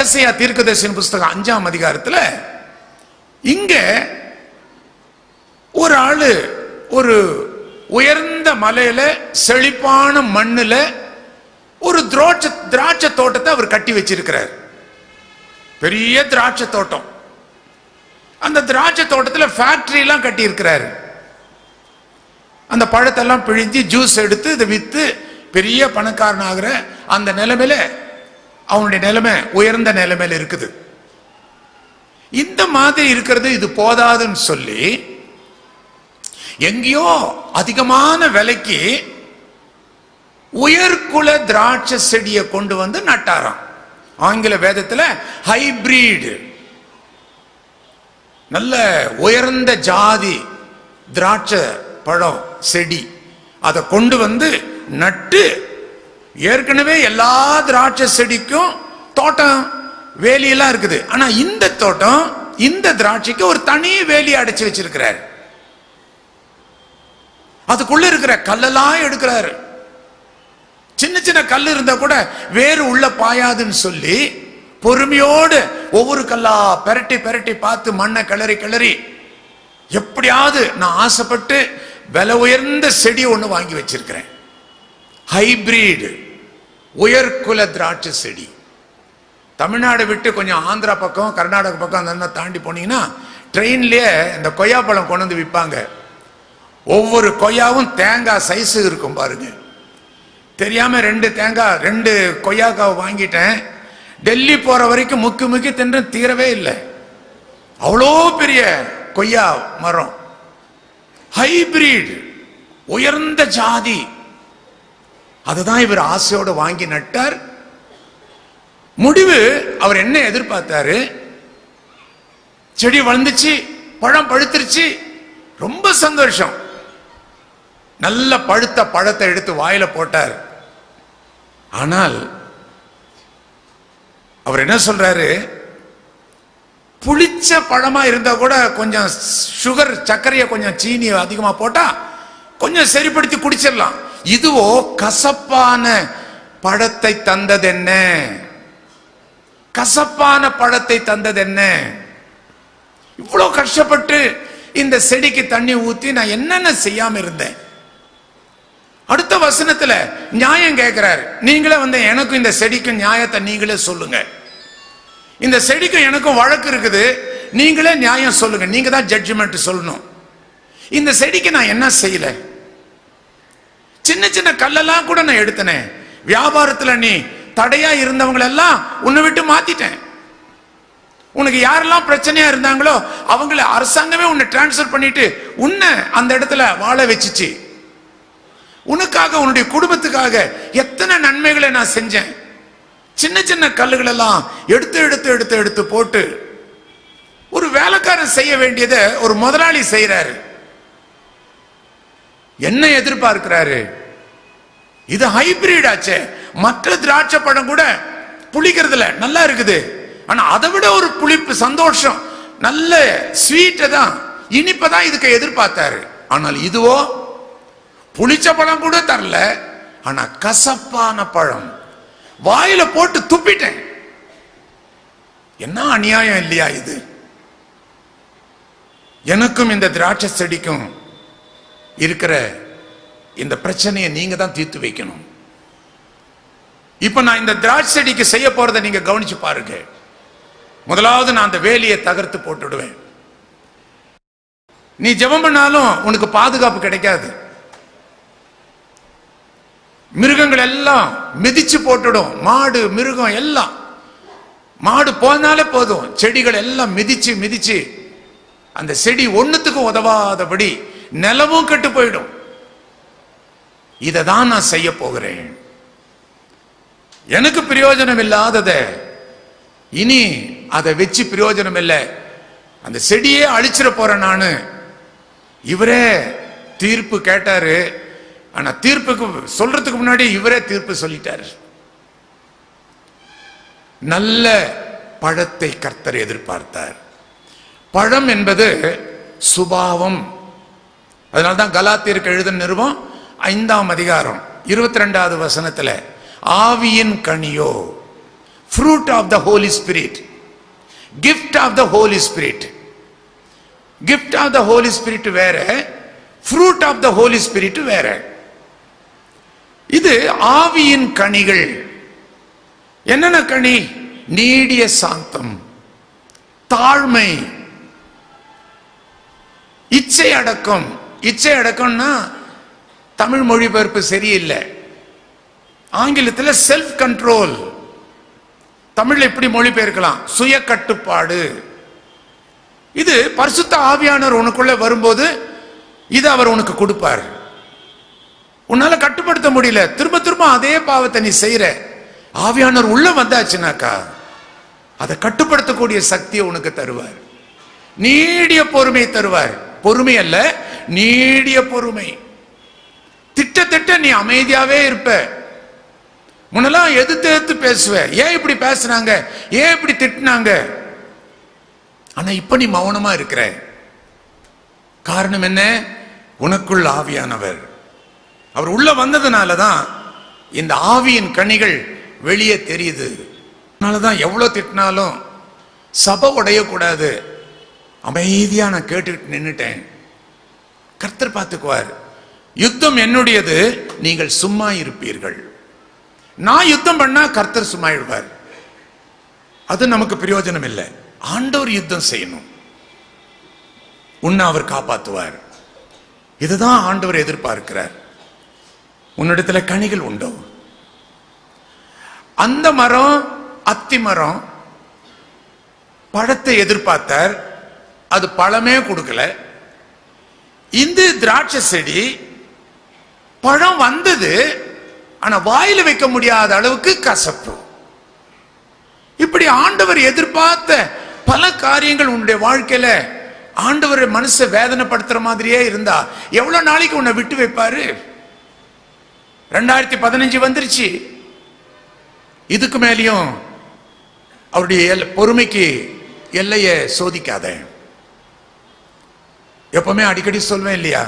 ஏசாயா தீர்க்கதரிசியின் புஸ்தகம் 5ஆம் அதிகாரத்துல இங்க ஒரு ஆளு ஒரு உயர்ந்த மலையில செழிப்பான மண்ணுல ஒரு திராட்சை தோட்டத்தை அவர் கட்டி வச்சிருக்கிறார். பெரிய திராட்சை தோட்டம். அந்த திராட்சை தோட்டத்துல ஃபேக்டரி எல்லாம் கட்டி இருக்கிறாரு. அந்த பழத்தெல்லாம் பிழிஞ்சு ஜூஸ் எடுத்து இதை வித்து பெரிய பணக்காரன் ஆகிற அந்த நிலைமையில அவனுடைய நிலைமை உயர்ந்த நிலைமையில இருக்குது. இந்த மாதிரி இருக்கிறது இது போதாதுன்னு சொல்லி எங்கேயோ அதிகமான விலைக்கு உயர்குல திராட்சை செடியை கொண்டு வந்து நட்டாராம். ஆங்கில வேதத்துல ஹைபிரிட், நல்ல உயர்ந்த ஜாதி திராட்சை பழம் செடி, அதை கொண்டு வந்து நட்டு, ஏற்கனவே எல்லா திராட்சை செடிக்கும் தோட்டம் வேலியெல்லாம் இருக்குது. ஆனா இந்த தோட்டம், இந்த திராட்சைக்கு ஒரு தனி வேலியை அடைச்சு வச்சிருக்கிறார். அதுக்குள்ள இருக்கிற கல்லெல்லாம் எடுக்கிறாரு. சின்ன சின்ன கல் இருந்தா கூட வேறு உள்ள பாயாதுன்னு சொல்லி பொறுமையோடு ஒவ்வொரு கல்லா பெரட்டி பெரட்டி பார்த்து மண்ணை கிளறி கிளறி எப்படியாவது நான் ஆசைப்பட்டு விலை உயர்ந்த செடி ஒண்ணு வாங்கி வச்சிருக்கிறேன். ஹைபிரிட் உயர்குல திராட்சை செடி. தமிழ்நாடு விட்டு கொஞ்சம் ஆந்திரா பக்கம் கர்நாடகா பக்கம் அந்த தாண்டி போனீங்கன்னா ட்ரெயின்லயே இந்த கொய்யா பழம் கொண்டு வந்து விற்பாங்க. ஒவ்வொரு கொய்யாவும் தேங்காய் சைஸு இருக்கும் பாருங்க. தெரியாம 2 கொய்யாக்காவை வாங்கிட்டேன். டெல்லி போற வரைக்கும் முக்கி முக்கி தின்று தீரவே இல்லை. அவ்வளோ பெரிய கொய்யா மரம். ஹைபிரிட் உயர்ந்த ஜாதி. அதுதான் இவர் ஆசையோடு வாங்கி நட்டார். முடிவு அவர் என்ன எதிர்பார்த்தாரு? செடி வளர்ந்துச்சு, பழம் பழுத்துருச்சு, ரொம்ப சந்தோஷம். நல்ல பழுத்த பழத்தை எடுத்து வாயில போட்டார். ஆனால் அவர் என்ன சொல்றாரு? புளிச்ச பழமா இருந்தா கூட கொஞ்சம் சுகர், சர்க்கரையை கொஞ்சம் சீனி அதிகமா போட்டா கொஞ்சம் சரிப்படுத்தி குடிச்சிடலாம். இதுவோ கசப்பான பழத்தை தந்தது என்ன? கசப்பான பழத்தை தந்தது என்ன? இவ்வளவு கஷ்டப்பட்டு இந்த செடிக்கு தண்ணி ஊத்தி நான் என்னென்ன செய்யாம இருந்தேன். அடுத்த வசனத்துல நியாயம் கேட்கிறார். நீங்களே வந்து எனக்கும் இந்த செடிக்கும் நியாயத்தை நீங்களே சொல்லுங்க. இந்த செடிக்கும் எனக்கும் வழக்கு இருக்குது, நீங்களே நியாயம் சொல்லுங்க. நீங்க தான் ஜட்ஜ்மெண்ட் சொல்லணும். இந்த செடிக்கு நான் என்ன செய்யல? சின்ன சின்ன கல்லெல்லாம் கூட நான் எடுத்தனே. வியாபாரத்துல நீ தடையா இருந்தவங்களெல்லாம் உன்னை விட்டு மாத்திட்டேன். உனக்கு யாரெல்லாம் பிரச்சனையா இருந்தாங்களோ அவங்கள அரசாங்கமே உன்னை டிரான்ஸ்பர் பண்ணிட்டு உன்னை அந்த இடத்துல வாழ வச்சுச்சு. உனக்காக, உன்னுடைய குடும்பத்துக்காக எத்தனை நன்மைகளை நான் செஞ்சேன். சின்ன சின்ன கல்லுகள் எல்லாம் எடுத்து எடுத்து எடுத்து எடுத்து போட்டு ஒரு வேலைக்காரன் செய்ய வேண்டியதை ஒரு முதலாளி செய்யறாரு. என்ன எதிர்பார்க்கிறாரு? இது ஹைபிரிட் ஆச்சே. மற்ற திராட்சை பழம் கூட புளிக்கிறதுல நல்லா இருக்குது, ஆனா அதை விட ஒரு புளிப்பு, சந்தோஷம், நல்ல ஸ்வீட்டை தான், இனிப்பை தான் இதுக்கு எதிர்பார்த்தாரு. ஆனால் இதுவோ புளிச்ச பழம் கூட தரல, ஆனா கசப்பான பழம். வாயில போட்டு துப்பிட்டேன். என்ன அநியாயம் இல்லையா இது? எனக்கும் இந்த திராட்சை செடிக்கும் இருக்கிற இந்த பிரச்சனையை நீங்க தான் தீர்த்து வைக்கணும். இப்ப நான் இந்த திராட்சை செடிக்கு செய்ய போறதை நீங்க கவனிச்சு பாருங்க. முதலாவது நான் அந்த வேலியை தகர்த்து போட்டுடுவேன். நீ ஜெபம் பண்ணாலும் உனக்கு பாதுகாப்பு கிடைக்காது. மிருகங்கள் எல்லாம் மிதிச்சு போட்டுடும். மாடு, மிருகம் எல்லாம். மாடு போனாலே போதும், செடிகள் எல்லாம் மிதிச்சு மிதிச்சு அந்த செடி ஒண்ணுத்துக்கும் உதவாதபடி நிலமும் கெட்டு போயிடும். இதை தான் நான் செய்ய போகிறேன். எனக்கு பிரயோஜனம் இல்லாதத இனி அதை வச்சு பிரயோஜனம் இல்லை. அந்த செடியே அழிச்சிட போறேன் நானு. இவரே தீர்ப்பு கேட்டாரு. ஆனா தீர்ப்புக்கு சொல்றதுக்கு முன்னாடி இவரே தீர்ப்பு சொல்லிட்டாரு. நல்ல பழத்தை கர்த்தர் எதிர்பார்த்தார். பழம் என்பது சுபாவம். அதனால்தான் கலாத்தியருக்கு எழுதின நிருபம் 5ஆம் அதிகாரம் 22வது வசனத்துல ஆவியின் கனியோ, fruit of the Holy Spirit, gift of the Holy Spirit. gift of the Holy Spirit வேற, fruit of the Holy Spirit வேற. இது ஆவியின் கனிகள். என்னென்ன கனி? நீடிய சாந்தம், தாழ்மை, இச்சை அடக்கம். இச்சை அடக்கம்னா தமிழ் மொழிபெயர்ப்பு சரியில்லை. ஆங்கிலத்தில் செல்ஃப் கண்ட்ரோல். தமிழ்ல எப்படி மொழிபெயர்க்கலாம்? சுய கட்டுப்பாடு. இது பரிசுத்த ஆவியானவர் உனக்குள்ள வரும்போது இது அவர் உனக்கு கொடுப்பார். உன்னால கட்டுப்படுத்த முடியல, திரும்ப திரும்ப அதே பாவத்தை நீ செய்யற. ஆவியானவர் உள்ள வந்தாச்சுனாக்கா அதை கட்டுப்படுத்தக்கூடிய சக்தியை உனக்கு தருவார். நீடிய பொறுமை தருவார். பொறுமை அல்ல, நீடிய பொறுமை. திட்ட நீ அமைதியாவே இருப்ப. முன்னெல்லாம் எதிர்த்து பேசுவ, ஏன் இப்படி பேசுனாங்க, ஏன் இப்படி திட்டினாங்க. ஆனா இப்ப நீ மௌனமா இருக்கிற. காரணம் என்ன? உனக்குள் ஆவியானவர் அவர் உள்ள வந்ததுனாலதான் இந்த ஆவியின் கனிகள் வெளியே தெரியுது. அதனாலதான் எவ்வளவு திட்டினாலும் சபை உடையக்கூடாது, அமைதியா நான் கேட்டுக்கிட்டு நின்னுட்டேன். கர்த்தர் பார்த்துக்குவார். யுத்தம் என்னுடையது, நீங்கள் சும்மா இருப்பீர்கள். நான் யுத்தம் பண்ணா கர்த்தர் சும்மா இடுவார். அது நமக்கு பிரயோஜனம் இல்லை. ஆண்டவர் யுத்தம் செய்யணும், உன்னை அவர் காப்பாற்றுவார். இதுதான் ஆண்டவர் எதிர்பார்க்கிறார். உன்னிடத்துல கனிகள் உண்டோ? அந்த மரம், அத்தி மரம் பழத்தை எதிர்பார்த்தார், அது பழமே கொடுக்கல. இந்த திராட்சை செடி பழம் வந்தது, ஆனா வாயில வைக்க முடியாத அளவுக்கு கசப்பு. இப்படி ஆண்டவர் எதிர்பார்த்த பல காரியங்கள் உன்னுடைய வாழ்க்கையில ஆண்டவர் மனசை வேதனைப்படுத்துற மாதிரியே இருந்தா எவ்வளவு நாளைக்கு உன்னை விட்டு வைப்பாரு? 2015 வந்துருச்சு. இதுக்கு மேலேயும் அவருடைய பொறுமைக்கு எல்லைய சோதிக்காத. எப்பவுமே அடிக்கடி சொல்வேன் இல்லையா,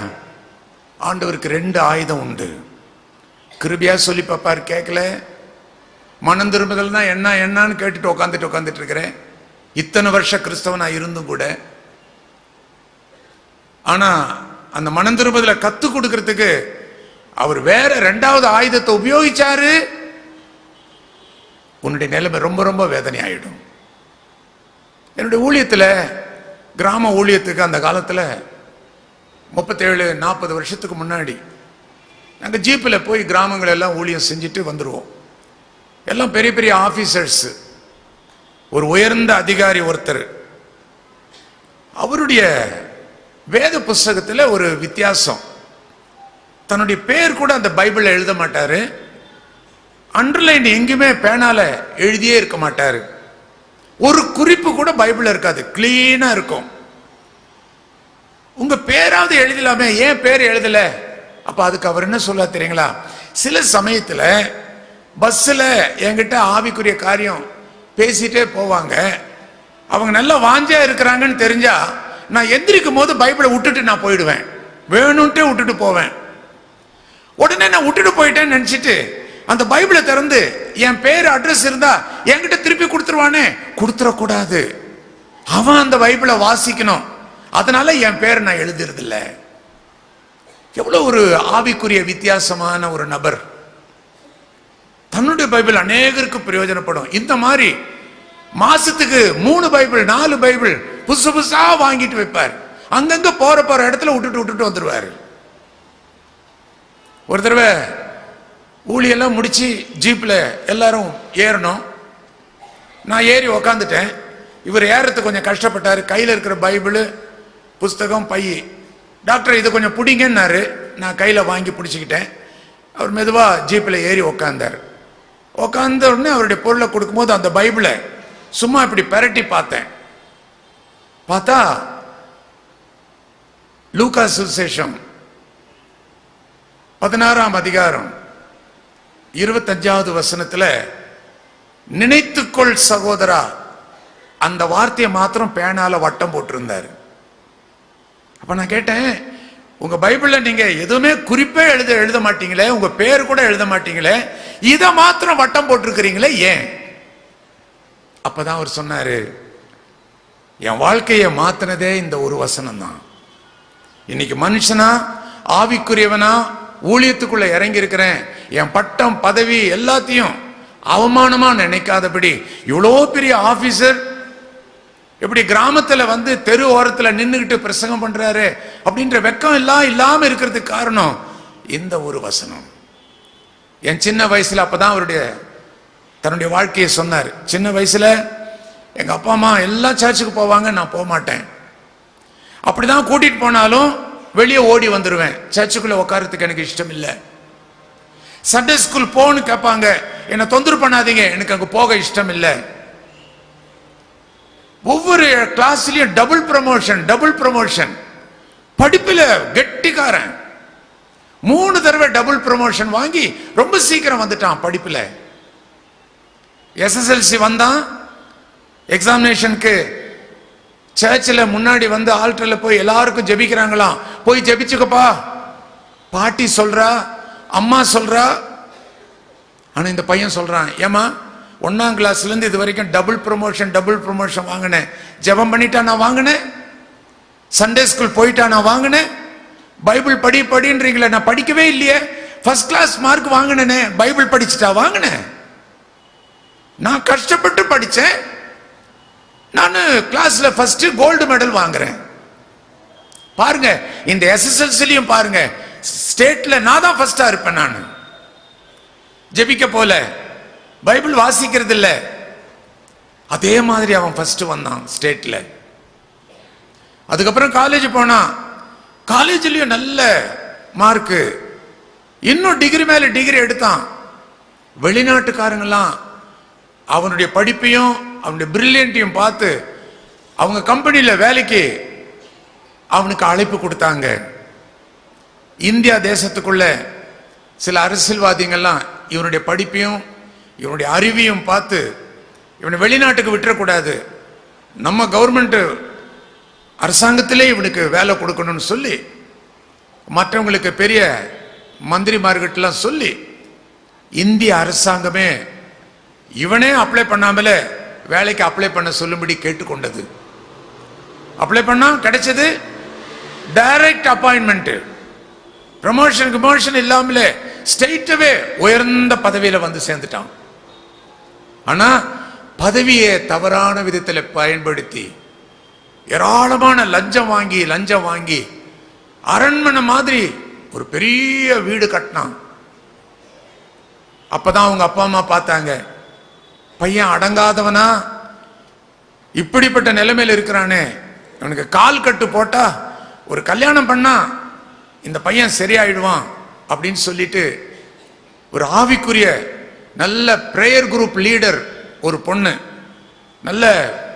ஆண்டவருக்கு 2 ஆயுதம் உண்டு. கிருபியா சொல்லி பாப்பாரு, கேட்கல. மனம் திரும்புதல் தான் என்னன்னு கேட்டுட்டு உட்காந்துட்டு இருக்கிறேன். இத்தனை வருஷ கிறிஸ்தவனா இருந்தும் கூட. ஆனா அந்த மனம் திரும்புதல கத்து கொடுக்கறதுக்கு அவர் வேற 2வது ஆயுதத்தை உபயோகிச்சாரு. உன்னுடைய நிலைமை ரொம்ப ரொம்ப வேதனை ஆயிடும். என்னுடைய ஊழியத்துல, கிராம ஊழியத்துக்கு அந்த காலத்துல 37-40 வருஷத்துக்கு முன்னாடி நாங்கள் ஜீப்பில் போய் கிராமங்கள் எல்லாம் ஊழியம் செஞ்சுட்டு வந்துடுவோம். எல்லாம் பெரிய பெரிய ஆபீசர்ஸ். ஒரு உயர்ந்த அதிகாரி ஒருத்தர், அவருடைய வேத புஸ்தகத்தில் ஒரு வித்தியாசம். தன்னுடைய பேர் கூட அந்த பைபிள்ல எழுத மாட்டாரு. அண்டர்லைன் எங்குமே பேனால எழுதியே இருக்க மாட்டாரு. ஒரு குறிப்பு கூட பைபிள்ல இருக்காது, கிளீனா இருக்கும். உங்க பேராவது எழுதலாமே, ஏன் பேர் எழுதல? அப்ப அதுக்கு அவர் என்ன சொல்ல தெரியுங்களா? சில சமயத்துல பஸ்ல என்கிட்ட ஆவிக்குரிய காரியம் பேசிட்டே போவாங்க. அவங்க நல்ல வாஞ்சா இருக்கிறாங்கன்னு தெரிஞ்சா நான் எந்திரிக்கும் போது பைபிளை விட்டுட்டு நான் போயிடுவேன். வேணும்ட்டே விட்டுட்டு போவேன். உடனே நான் விட்டுட்டு போயிட்டேன்னு நினைச்சிட்டு அந்த பைபிளை திறந்து என் பேர் அட்ரஸ் இருந்தா என்கிட்ட திருப்பி கொடுத்துருவானே. கொடுத்துடக்கூடாது, அவன் அந்த பைபிளை வாசிக்கணும். அதனால என் பேரை நான் எழுதுறது இல்லை. எவ்வளவு ஒரு ஆவிக்குரிய வித்தியாசமான ஒரு நபர். தன்னுடைய பைபிள் அநேகருக்கு பிரயோஜனப்படும். இந்த மாதிரி மாசத்துக்கு 3 பைபிள் 4 பைபிள் புதுசு புதுசா வாங்கிட்டு வைப்பார். அங்கங்க போற இடத்துல விட்டுட்டு வந்துருவாரு. ஒரு தடவை ஊழியெல்லாம் முடிச்சு ஜீப்ல எல்லாரும் ஏறணும். நான் ஏறி உக்காந்துட்டேன். இவர் ஏறத்துக்கு கொஞ்சம் கஷ்டப்பட்டாரு. கையில இருக்கிற பைபிள், புஸ்தகம், பை. டாக்டர் இதை கொஞ்சம் பிடிங்கன்னாரு. நான் கையில வாங்கி பிடிச்சிக்கிட்டேன். அவர் மெதுவா ஜீப்ல ஏறி உக்காந்தார். உக்காந்த உடனே அவருடைய பொருளை கொடுக்கும்போது அந்த பைபிளை சும்மா இப்படி பெரட்டி பார்த்தேன். பார்த்தா லூக்கா சுவிசேஷம் 16ஆம் அதிகாரம் 25வது வசனத்துல நினைத்துக்கொள் சகோதரா, அந்த வார்த்தையை மாத்திரம் பேனால வட்டம் போட்டிருந்தாரு. அப்ப நான் கேட்டேன், உங்க பைபிள்ல நீங்க எதுவுமே குறிப்பே எழுத மாட்டீங்களே, உங்க பேர் கூட எழுத மாட்டீங்களே, இத மாத்திரம் வட்டம் போட்டிருக்கிறீங்களே, ஏன்? அப்பதான் அவர் சொன்னாரு, என் வாழ்க்கையை மாத்தினதே இந்த ஒரு வசனம் தான். இன்னைக்கு மனுஷனா ஆவிக்குரியவனா ஊழியத்துக்குள்ள இறங்கி இருக்கிறேன். என் பட்டம் பதவி எல்லாத்தையும் அவமானமா நினைக்காதபடி இவ்வளோ பெரிய ஆபீசர் எப்படி கிராமத்துல வந்து தெரு ஓரத்துல நின்னுகிட்டு பிரசங்கம் பண்றாரு அப்படின்ற வெக்கம் எல்லாம் இல்லாம இருக்கிறதுக்கு காரணம் இந்த ஒரு வசனம். என் சின்ன வயசுல அப்பதான் அவருடைய தன்னுடைய வாழ்க்கையை சொன்னார். சின்ன வயசுல எங்க அப்பா அம்மா எல்லாம் சர்ச்சுக்கு போவாங்க, நான் போக மாட்டேன். அப்படிதான் கூட்டிட்டு போனாலும் வெளியே ஓடி வந்துடுவேன். சர்ச்சுக்குள்ள உட்காரத்துக்கு எனக்கு இஷ்டம் இல்லை. சண்டே ஸ்கூல் போன்னு கேட்பாங்க, என்ன தொந்தரவு பண்ணாதீங்க, எனக்கு அங்க போக இஷ்டம் இல்லை. ஒவ்வொரு கிளாஸ்லயும் டபுள் ப்ரமோஷன். படிப்புல கெட்டிக்காரன் 3 தடவை டபுள் ப்ரமோஷன் வாங்கி ரொம்ப சீக்கிரம் வந்துட்டான் படிப்புல. எஸ்எஸ்எல்சி வந்தான், எக்ஸாமினேஷனுக்கு சர்ச்சில் முன்னாடி வந்து ஆல்டர்ல போய் எல்லாருக்கும் ஜெபிக்கிறாங்களாம். போய் ஜெபிச்சுக்கப்பா, பாட்டி சொல்றா, அம்மா சொல்றா. ஆனா இந்த பையன் சொல்றான், ஏமா 1ஆம் கிளாஸ்ல இருந்து இது வரைக்கும் டபுள் ப்ரமோஷன் வாங்கினேன், ஜெபம் பண்ணிட்டா நான் வாங்கினேன், சண்டே ஸ்கூல் போயிட்டா நான் வாங்கினேன், பைபிள் படின்றீங்களே, நான் படிக்கவே இல்லையே, ஃபர்ஸ்ட் கிளாஸ் மார்க் வாங்கினேனே, பைபிள் படிச்சுட்டா வாங்கினேன், நான் கஷ்டப்பட்டு படிச்சேன், நான் கிளாஸ்ல ஃபர்ஸ்ட் கோல்டு மெடல் வாங்குறேன். பாருங்க, இந்த எஸ்எஸ்எல்சிலையும் பாருங்க, ஸ்டேட்ல நான் தான் ஃபர்ஸ்டா இருப்பேன். நான் ஜெபிக்க போல, பைபிள் வாசிக்கிறது இல்ல, அதே மாதிரி அவன் ஃபர்ஸ்ட் வந்தான் ஸ்டேட்ல. அதுக்கப்புறம் காலேஜ் போனா, காலேஜ்லயும் நல்ல மார்க்கு, இன்னும் டிகிரி மேல டிகிரி எடுத்தான். வெளிநாட்டுக்காரங்கெல்லாம் அவனுடைய படிப்பையும் அவனுடைய பிரில்லியன்ட்டையும் பார்த்து அவங்க கம்பெனியில வேலைக்கு அவனுக்கு அழைப்பு கொடுத்தாங்க. இந்தியா தேசத்துக்குள்ள சில அரசியல்வாதிகள்லாம் இவனுடைய படிப்பையும் இவனுடைய அறிவையும் பார்த்து இவனை வெளிநாட்டுக்கு விட்டுறக்கூடாது, நம்ம கவர்மெண்ட் அரசாங்கத்திலே இவனுக்கு வேலை கொடுக்கணும்னு சொல்லி மற்றவங்களுக்கு பெரிய மந்திரிமார்கிட்டலாம் சொல்லி இந்திய அரசாங்கமே இவனே அப்ளை பண்ணாமல வேலைக்கு அப்ளை பண்ண சொல்லும்படி கேட்டுக்கொண்டது. அப்ளை பண்ணா கிடைச்சது டைரக்ட் அப்பாயின்மெண்ட், ப்ரமோஷன் இல்லாமலே ஸ்ட்ரெயிட்டாவே உயர்ந்த பதவியில வந்து சேர்ந்துட்டான். ஆனா பதவியை தவறான விதத்தில் பயன்படுத்தி ஏராளமான லஞ்சம் வாங்கி அரண்மனை மாதிரி ஒரு பெரிய வீடு கட்டினான். அப்பதான் அவங்க அப்பா அம்மா பார்த்தாங்க, பையன் அடங்காதவனா, இப்படிப்பட்ட நிலைமையில இருக்கிறானே, அவனுக்கு கால் கட்டு போட்டா ஒரு கல்யாணம் பண்ணா இந்த பையன் சரியாயிடுவான் அப்படின்னு சொல்லிட்டு ஒரு ஆவிக்குரிய நல்ல பிரேயர் குரூப் லீடர் ஒரு பொண்ணு, நல்ல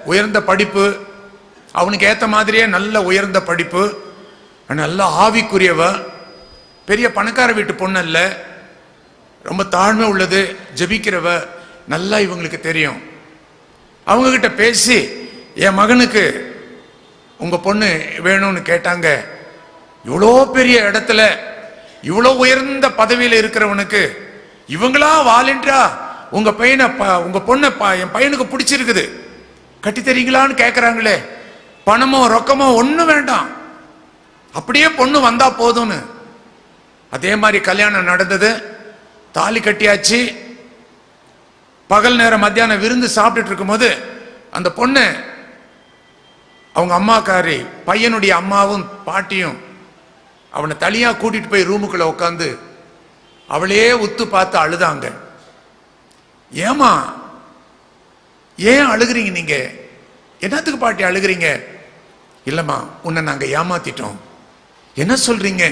உயர்ந்த படிப்பு, அவனுக்கு ஏத்த மாதிரியே நல்ல உயர்ந்த படிப்பு, நல்ல ஆவிக்குரியவ, பெரிய பணக்கார வீட்டு பொண்ணு அல்ல, ரொம்ப தாழ்மை உள்ளது, ஜெபிக்கிறவ, நல்லா இவங்களுக்கு தெரியும். அவங்க கிட்ட பேசி என் மகனுக்கு உங்க பொண்ணு வேணும்னு கேட்டாங்க. இவ்வளோ பெரிய இடத்துல இவ்வளோ உயர்ந்த பதவியில் இருக்கிறவனுக்கு இவங்களா வாலண்டியரா உங்க பொண்ணை என் பையனுக்கு பிடிச்சிருக்குது, கட்டி தரீங்களான்னு கேட்கறாங்களே, பணமோ ரொக்கமோ ஒன்றும் வேண்டாம், அப்படியே பொண்ணு வந்தா போதும்னு. அதே மாதிரி கல்யாணம் நடந்தது, தாலி கட்டியாச்சு. பகல் நேரம் மத்தியானம் விருந்து சாப்பிட்டுட்டு இருக்கும்போது அந்த பொண்ணு அவங்க அம்மாக்காரி, பையனுடைய அம்மாவும் பாட்டியும் அவனை தனியா கூட்டிட்டு போய் ரூமுக்குள்ள உட்காந்து அவளையே உத்து பார்த்து அழுதாங்க. ஏமா ஏன் அழுகிறீங்க நீங்க? என்னத்துக்கு பாட்டி அழுகிறீங்க? இல்லம்மா, உன்னை நாங்க ஏமாத்திட்டோம். என்ன சொல்றீங்க?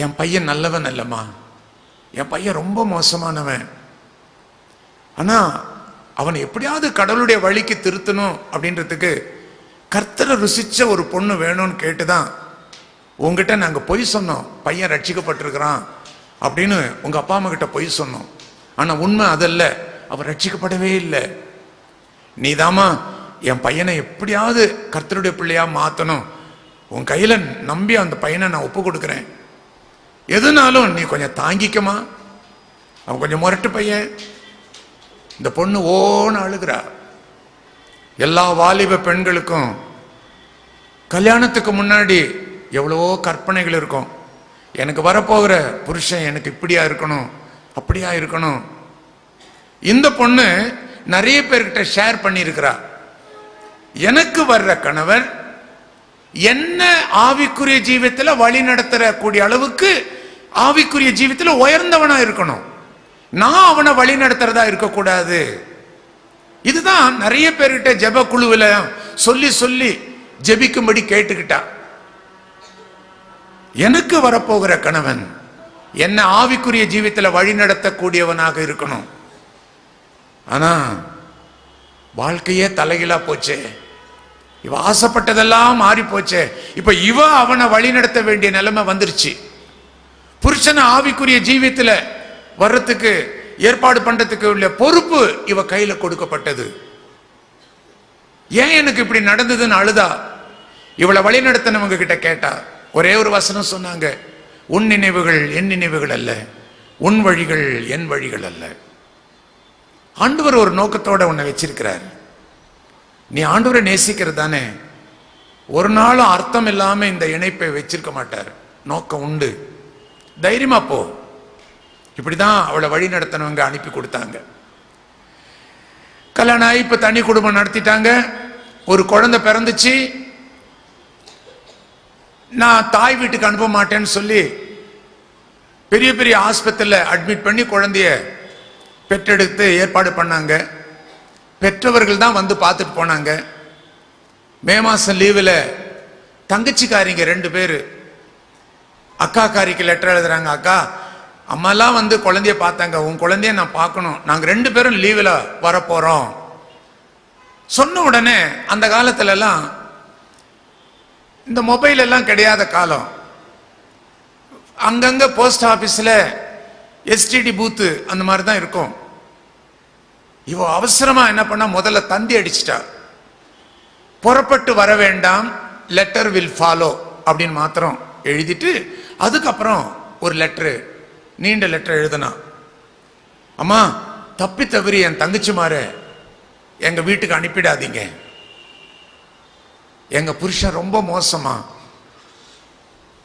என் பையன் நல்லவன் அல்லம்மா, என் பையன் ரொம்ப மோசமானவன். ஆனா அவனை எப்படியாவது கடவுளுடைய வழிக்கு திருத்தணும் அப்படின்றதுக்கு கர்த்தரை ருசிச்ச ஒரு பொண்ணு வேணும்னு கேட்டுதான் உங்ககிட்ட நாங்க பொய் சொன்னோம், பையன் ரட்சிக்கப்பட்டிருக்கிறான் அப்படின்னு உங்க அப்பா அம்மா கிட்ட பொய் சொன்னோம். ஆனா உண்மை அதல்ல, அவன் ரட்சிக்கப்படவே இல்லை. நீதாமா என் பையனை எப்படியாவது கர்த்தருடைய பிள்ளையா மாத்தணும், உன் கையில நம்பி அந்த பையனை நான் ஒப்பு கொடுக்கிறேன், எதுனாலும் நீ கொஞ்சம் தாங்கிக்கமா, அவன் கொஞ்சம் முரட்டு பையன். இந்த பொண்ணு ஓன்னு அழுகிறா. எல்லா வாலிப பெண்களுக்கும் கல்யாணத்துக்கு முன்னாடி எவ்வளவோ கற்பனைகள் இருக்கும். எனக்கு வரப்போகிற புருஷன் எனக்கு இப்படியா இருக்கணும், அப்படியா இருக்கணும். இந்த பொண்ணு நிறைய பேர்கிட்ட ஷேர் பண்ணியிருக்கிறா. எனக்கு வர்ற கணவர் என்ன ஆவிக்குரிய ஜீவியத்தில் வழி நடத்துற கூடிய அளவுக்கு ஆவிக்குரிய ஜீவியத்தில் உயர்ந்தவனா இருக்கணும், நான் அவனை வழி நடத்துறதா இருக்கக்கூடாது. இதுதான் நிறைய பேர்கிட்ட ஜெப குழுவில் சொல்லி சொல்லி ஜெபிக்கும்படி கேட்டுக்கிட்டா. எனக்கு வரப்போகிற கணவன் என்ன ஆவிக்குரிய ஜீவித்துல வழி நடத்தக்கூடியவனாக இருக்கணும். ஆனா வாழ்க்கையே தலைகீழா போச்சே, இவ ஆசைப்பட்டதெல்லாம் மாறி போச்சே. இப்ப இவ அவனை வழி நடத்த வேண்டிய நிலைமை வந்துருச்சு. புருஷனை ஆவிக்குரிய ஜீவியத்துல வர்றதுக்கு ஏற்பாடு பண்றதுக்கு உள்ள பொறுப்பு இவ கையில கொடுக்கப்பட்டது. ஏன் எனக்கு இப்படி நடந்ததுன்னு அழுதா. இவளை வழி நடத்தினவங்க கிட்ட கேட்டா ஒரே ஒரு வசனம் சொன்னாங்க, உன் நினைவுகள் என் நினைவுகள் அல்ல, உன் வழிகள் என் வழிகள் அல்ல. ஆண்டவர் ஒரு நோக்கத்தோட உன்னை வச்சிருக்கிறார். நீ ஆண்டவரை நேசிக்கிறது தானே. ஒரு நாளும் அர்த்தம் இல்லாம இந்த இணைப்பை வச்சிருக்க மாட்டார். நோக்கம் உண்டு, தைரியமா போ. இப்படிதான் அவளை வழி நடத்தினவங்க அனுப்பி கொடுத்தாங்க. கல்யாணம் ஆகி இப்ப தனி குடும்பம் நடத்திட்டாங்க. ஒரு குழந்தை பிறந்துச்சு. நான் தாய் வீட்டுக்கு அனுப்ப மாட்டேன்னு சொல்லி பெரிய பெரிய ஆஸ்பத்திரியில அட்மிட் பண்ணி குழந்தைய பெற்றெடுத்து ஏற்பாடு பண்ணாங்க. பெற்றவர்கள் தான் வந்து பார்த்துட்டு போனாங்க. மே மாசம் லீவில் தங்கச்சிக்காரிங்க 2 பேர் அக்கா காரிக்கு லெட்டர் எழுதுறாங்க. அக்கா, அம்மாலாம் வந்து குழந்தைய பார்த்தாங்க, உன் குழந்தைய நான் பார்க்கணும், நாங்கள் 2 பேரும் லீவில் வரப்போறோம். சொன்ன உடனே அந்த காலத்துல எல்லாம் இந்த மொபைல் எல்லாம் கிடையாத காலம். அங்கங்க போஸ்ட் ஆபீஸ்ல எஸ்டிடி பூத்து அந்த மாதிரி தான் இருக்கும். இவ அவசரமா என்ன பண்ணா, முதல்ல தந்தி அடிச்சிட்டா. புறப்பட்டு வர வேண்டாம், லெட்டர் வில் ஃபாலோ அப்படின்னு மாத்திரம் எழுதிட்டு அதுக்கப்புறம் ஒரு லெட்டரு, நீண்ட லெட்டர் எழுதுனா. அம்மா, தப்பி தவறி என் தங்கச்சிமார எங்க வீட்டுக்கு அனுப்பிடாதீங்க. எங்க புருஷன் ரொம்ப மோசமா,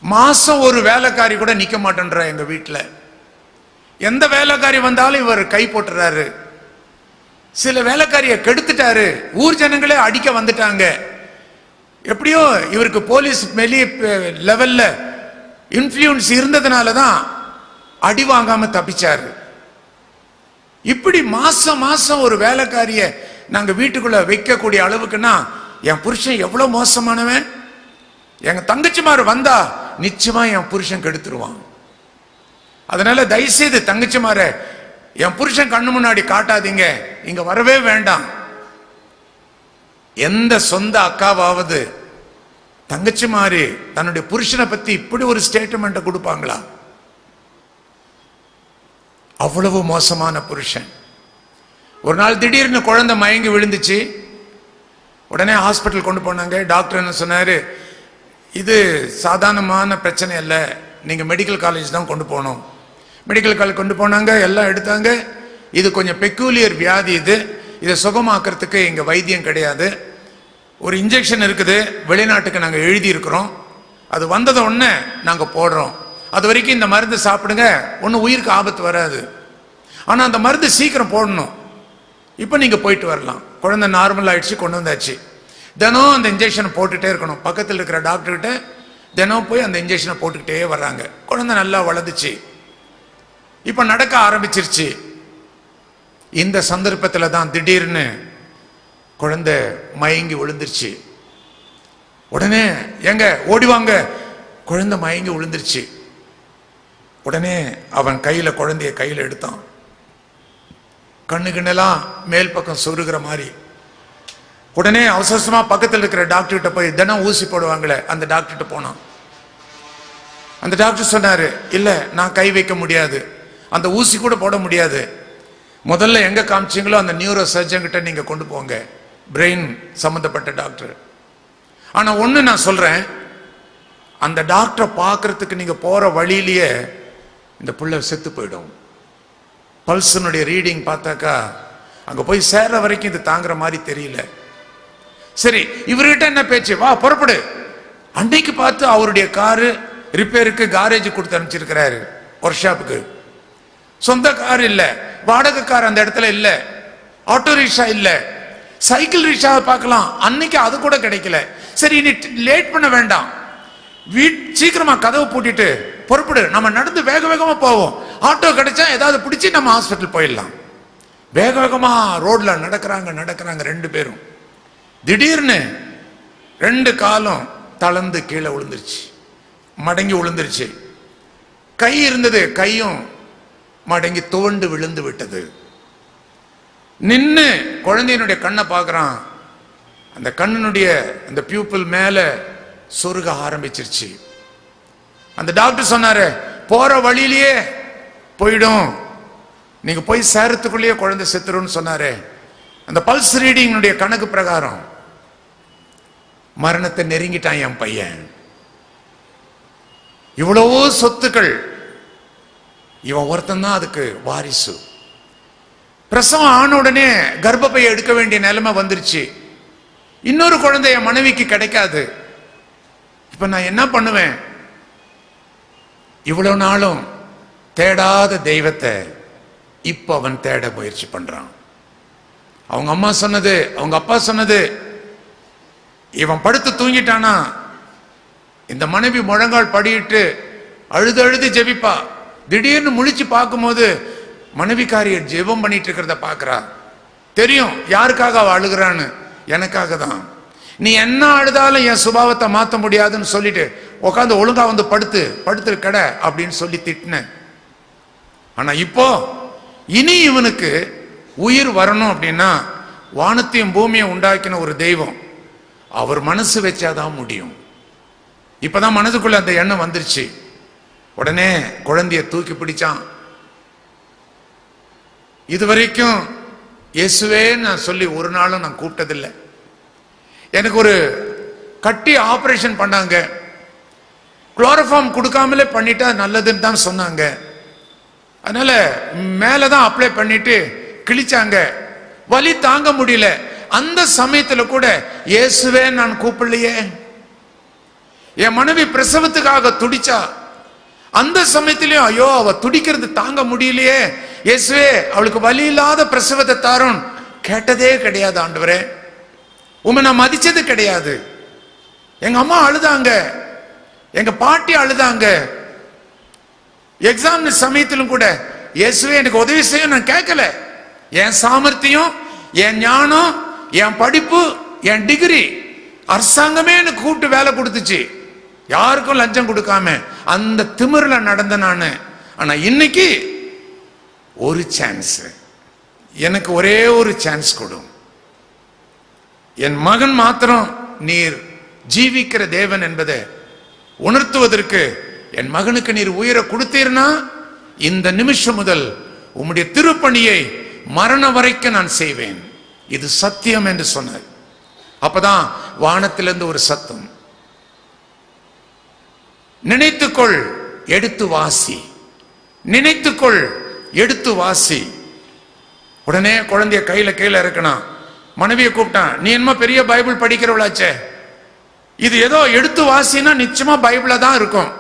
மாசம் ஒரு வேலைக்காரி கூட நிக்க மாட்டேன்ற எங்க வீட்டுல. எந்த வேலைக்காரி வந்தாலும் இவர் கை போட்டுறாரு. சில வேலைக்காரிய கெடுத்துட்டாரு. ஊர் ஜனங்களே அடிக்க வந்துட்டாங்க. எப்படியோ இவருக்கு போலீஸ் வெளியே லெவல்ல இன்ஃப்ளூயன்ஸ் இருந்ததுனாலதான் அடி வாங்காம தப்பிச்சாரு. இப்படி மாசம் மாசம் ஒரு வேலைக்காரிய நாங்க வீட்டுக்குள்ள வைக்கக்கூடிய அளவுக்குன்னா என் புருஷன் எவ்வளவு மோசமானவன். எங்க தங்கச்சிமாரு வந்தா நிச்சயமா என் புருஷன் கெடுத்துருவான். அதனால தயவுசெய்து தங்கச்சிமார என் புருஷன் கண்ணு முன்னாடி காட்டாதீங்க, இங்க வரவே வேண்டாம். எந்த சொந்த அக்காவாவது தங்கச்சி மாதிரி தன்னுடைய புருஷனை பத்தி இப்படி ஒரு ஸ்டேட்மெண்ட் கொடுப்பாங்களா? அவ்வளவு மோசமான புருஷன். ஒரு நாள் திடீர்னு குழந்தை மயங்கி விழுந்துச்சு. உடனே ஹாஸ்பிட்டல் கொண்டு போனாங்க. டாக்டர் என்ன சொன்னாரு, இது சாதாரணமான பிரச்சனை அல்ல, நீங்க மெடிக்கல் காலேஜ் தான் கொண்டு போகணும். மெடிக்கல் காலேஜ் கொண்டு போனாங்க, எல்லாம் எடுத்தாங்க. இது கொஞ்சம் பெக்கூலியர் வியாதி, இதை சுகமாக்குறதுக்கு இங்க வைத்தியம் கிடையாது. ஒரு இன்ஜெக்ஷன் இருக்குது, வெளிநாட்டுக்கு நாங்க எழுதி இருக்கிறோம், அது வந்ததை உடனே நாங்க போடுறோம். அது வரைக்கும் இந்த மருந்து சாப்பிடுங்க, ஒன்னும் உயிருக்கு ஆபத்து வராது. ஆனா அந்த மருந்து சீக்கிரம் போடணும். இப்ப நீங்க போயிட்டு வரலாம். குழந்தை நார்மல் ஆயிடுச்சு, கொண்டு வந்தாச்சு. தினம் அந்த இன்ஜெக்ஷனை போட்டுட்டே இருக்கணும். பக்கத்தில் இருக்கிற டாக்டர் கிட்ட தினம் போய் அந்த இன்ஜெக்ஷனை போட்டுக்கிட்டே வர்றாங்க. குழந்தை நல்லா வளர்ந்துச்சு, இப்ப நடக்க ஆரம்பிச்சிருச்சு. இந்த சந்தர்ப்பத்தில் தான் திடீர்னு குழந்தை மயங்கி விழுந்துருச்சு. உடனே எங்க ஓடிவாங்க, குழந்தை மயங்கி விழுந்துருச்சு. உடனே அவன் கையில குழந்தைய கையில எடுத்தான். கண்ணுக்குன்னெல்லாம் மேல் பக்கம் சொருகிற மாதிரி. உடனே அவசரமா பக்கத்தில் இருக்கிற டாக்டர் கிட்ட போய், தினம் ஊசி போடுவாங்களே அந்த டாக்டர் கிட்ட போனான். அந்த டாக்டர் சொன்னாரு, இல்ல நான் கை வைக்க முடியாது, அந்த ஊசி கூட போட முடியாது. முதல்ல எங்க காமிச்சீங்களோ அந்த நியூரோ சர்ஜன் கிட்ட நீங்க கொண்டு போங்க, பிரெயின் சம்பந்தப்பட்ட டாக்டர். ஆனா ஒண்ணு நான் சொல்றேன், அந்த டாக்டரை பார்க்கறதுக்கு நீங்க போற வழியிலேயே இந்த புள்ள செத்து போயிடும். பல்சனுடைய ரீடிங் பார்த்தாக்கா அங்க போய் சேர்ற வரைக்கும் இது தாங்குற மாதிரி தெரியல. சரி, இவர்கிட்ட என்ன பேச்சு, வா புறப்படு. அன்னைக்கு பார்த்து அவருடைய காரு ரிப்பேருக்கு காரேஜ் கொடுத்து அனுப்பிச்சிருக்கிறாரு, ஒர்க் ஷாப்புக்கு. சொந்த கார் இல்ல, வாடகை கார் அந்த இடத்துல இல்ல, ஆட்டோ ரிக்ஷா இல்ல, சைக்கிள் ரிக்ஷாவை பார்க்கலாம், அன்னைக்கு அது கூட கிடைக்கல. சரி, இனி லேட் பண்ண வேண்டாம், சீக்கிரமா கதவை பூட்டிட்டு புறப்படு, நம்ம நடந்து வேக வேகமா போவோம். ஆட்டோ கிடைச்சா ஏதாவது பிடிச்சி நம்ம ஹாஸ்பிட்டல் போயிடலாம். வேக வேகமா ரோட்ல நடக்கிறாங்க 2 பேரும். திடீர்னு 2 காலும் தளர்ந்து கீழே விழுந்துருச்சு, மடங்கி விழுந்துருச்சு. கை இருந்தது, கையும் மடங்கி துவண்டு விழுந்து விட்டது. நின்னு குழந்தையினுடைய கண்ணை பார்க்கறான். அந்த கண்ணினுடைய அந்த பியூப்பிள் மேல சொருக ஆரம்பிச்சிருச்சு. அந்த டாக்டர் சொன்னாரு, போற வழியிலேயே போயிடும், நீங்க போய் சேரத்துக்குள்ளேயே குழந்தை செத்துருன்னு சொன்னாரு. அந்த பல்ஸ் ரீடிங் கணக்கு பிரகாரம் மரணத்தை நெருங்கிட்டான் என் பையன். இவ்வளவோ சொத்துக்கள், இவன் ஒருத்தன் தான் அதுக்கு வாரிசு. பிரசவம் ஆன உடனே கர்ப்பப்பை எடுக்க வேண்டிய நிலைமை வந்துருச்சு. இன்னொரு குழந்தை என் மனைவிக்கு கிடைக்காது. இப்ப நான் என்ன பண்ணுவேன்? இவ்வளவு நாளும் தேடாத தெய்வத்தை இப்ப அவன் தேட முயற்சி பண்றான். அவங்க அம்மா சொன்னது, அவங்க அப்பா சொன்னது, இவன் படுத்து தூங்கிட்டானா இந்த மனைவி முழங்கால் படியிட்டு அழுது அழுது ஜெபிப்பா. திடீர்னு முழிச்சு பார்க்கும்போது மனைவிக்காரிய ஜெபம் பண்ணிட்டு இருக்கிறத பாக்குறா. தெரியும் யாருக்காக அவ அழுகிறான்னு, எனக்காக தான். நீ என்ன அழுதாலும் என் சுபாவத்தை மாற்ற முடியாதுன்னு சொல்லிட்டு உட்காந்து ஒழுங்கா வந்து படுத்து கடை அப்படின்னு சொல்லி திட்டின. ஆனா இப்போ இனி இவனுக்கு உயிர் வரணும் அப்படின்னா வானத்தையும் பூமியை உண்டாக்கின ஒரு தெய்வம் அவர் மனசு வச்சாதான் முடியும். இப்பதான் மனதுக்குள்ள அந்த எண்ணம் வந்துருச்சு. உடனே குழந்தைய தூக்கி பிடிச்சான். இதுவரைக்கும் இயேசுவே நான் சொல்லி ஒரு நாளும் நான் கூப்பிட்டதில்லை. எனக்கு ஒரு கட்டி ஆபரேஷன் பண்ணாங்க. குளோரோஃபார்ம் கொடுக்காமலே பண்ணிட்டா நல்லதுன்னு தான் சொன்னாங்க. அதனால மேலதான் அப்ளை பண்ணிட்டு கிழிச்சாங்க. வலி தாங்க முடியல. அந்த சமயத்துல கூட இயேசுவே நான் கூப்பிடலையே. என் மனைவி பிரசவத்துக்காக துடிச்சா. அந்த சமயத்திலயும் ஐயோ அவ துடிக்கிறது தாங்க முடியலையே, இயேசுவே அவளுக்கு வலி இல்லாத பிரசவத்தை தாரும் கேட்டதே கிடையாது. ஆண்டவரே உண்மை நான் மதிச்சது கிடையாது. எங்க அம்மா அழுதாங்க, எங்க பாட்டி அழுதாங்க. எக்ஸாம் சமயத்திலும் கூட இயேசுவே எனக்கு உதவி செய்ய நான் கேட்கல. என் சாமர்த்தியம், என் ஞானம், என் படிப்பு, என் டிகிரி, அரசாங்கமே எனக்கு கூப்பிட்டு வேலை கொடுத்துச்சு. யாருக்கும் லஞ்சம் கொடுக்காம அந்த திமிர்ல நடந்த நானு. ஆனா இன்னைக்கு ஒரு சான்ஸ், எனக்கு ஒரே ஒரு சான்ஸ் கொடு. என் மகன் மாத்திரம் நீர் ஜீவிக்கிற தேவன் என்பதை உணர்த்துவதற்கு என் மகனுக்கு நீர் உயிரை கொடுத்தீர்னா இந்த நிமிஷம் முதல் உம்முடைய திருப்பணியை மரணம் வரைக்கும் நான் செய்வேன், இது சத்தியம் என்று சொன்னார். அப்பதான் வானத்திலிருந்து ஒரு சத்தம், நினைத்துக்கொள் எடுத்து வாசி, நினைத்துக்கொள் எடுத்து வாசி. உடனே குழந்தைய கையில இருக்கணும். மனைவியை கூப்பிட்டான், நீ என்ன பெரிய பைபிள் படிக்கிறவளாச்சே, இது ஏதோ எடுத்து வாசினா நிச்சயமா பைபிள தான் இருக்கும்.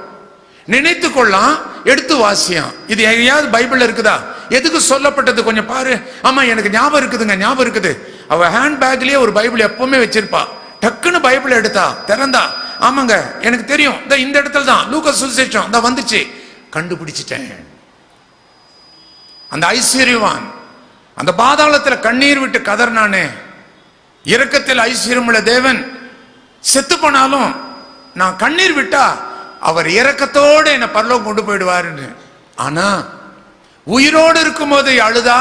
நினைத்துக்கொள்ளலாம், எடுத்து வாசியாம். இது எங்கேயாவது பைபிள் இருக்குதா? எதுக்கு சொல்லப்பட்டது கொஞ்சம் பாரு. ஆமா எனக்கு ஞாபகம் இருக்குதுங்க, ஞாபகம் இருக்குது. அவ ஹேண்ட் பேக்லயே ஒரு பைபிள் எப்பவுமே வச்சிருப்பா. டக்குன்னு பைபிள் எடுத்தா, திறந்தா, ஆமாங்க எனக்கு தெரியும், இந்த இடத்துல தான் லூக்கா சுவிசேஷம் தான் வந்துச்சு, கண்டுபிடிச்சிட்டேன். அந்த ஐஸ்வர்யவான் அந்த பாதாளத்துல கண்ணீர் விட்டு கதர்னானே, இரக்கத்தில் ஐஸ்வர்யம் உள்ள தேவன், செத்து போனாலும் நான் கண்ணீர் விட்டா அவர் இரக்கத்தோடு என்னை பரலோகம் கொண்டு போயிடுவாருன்னு. ஆனா உயிரோடு இருக்கும் போது அழுதா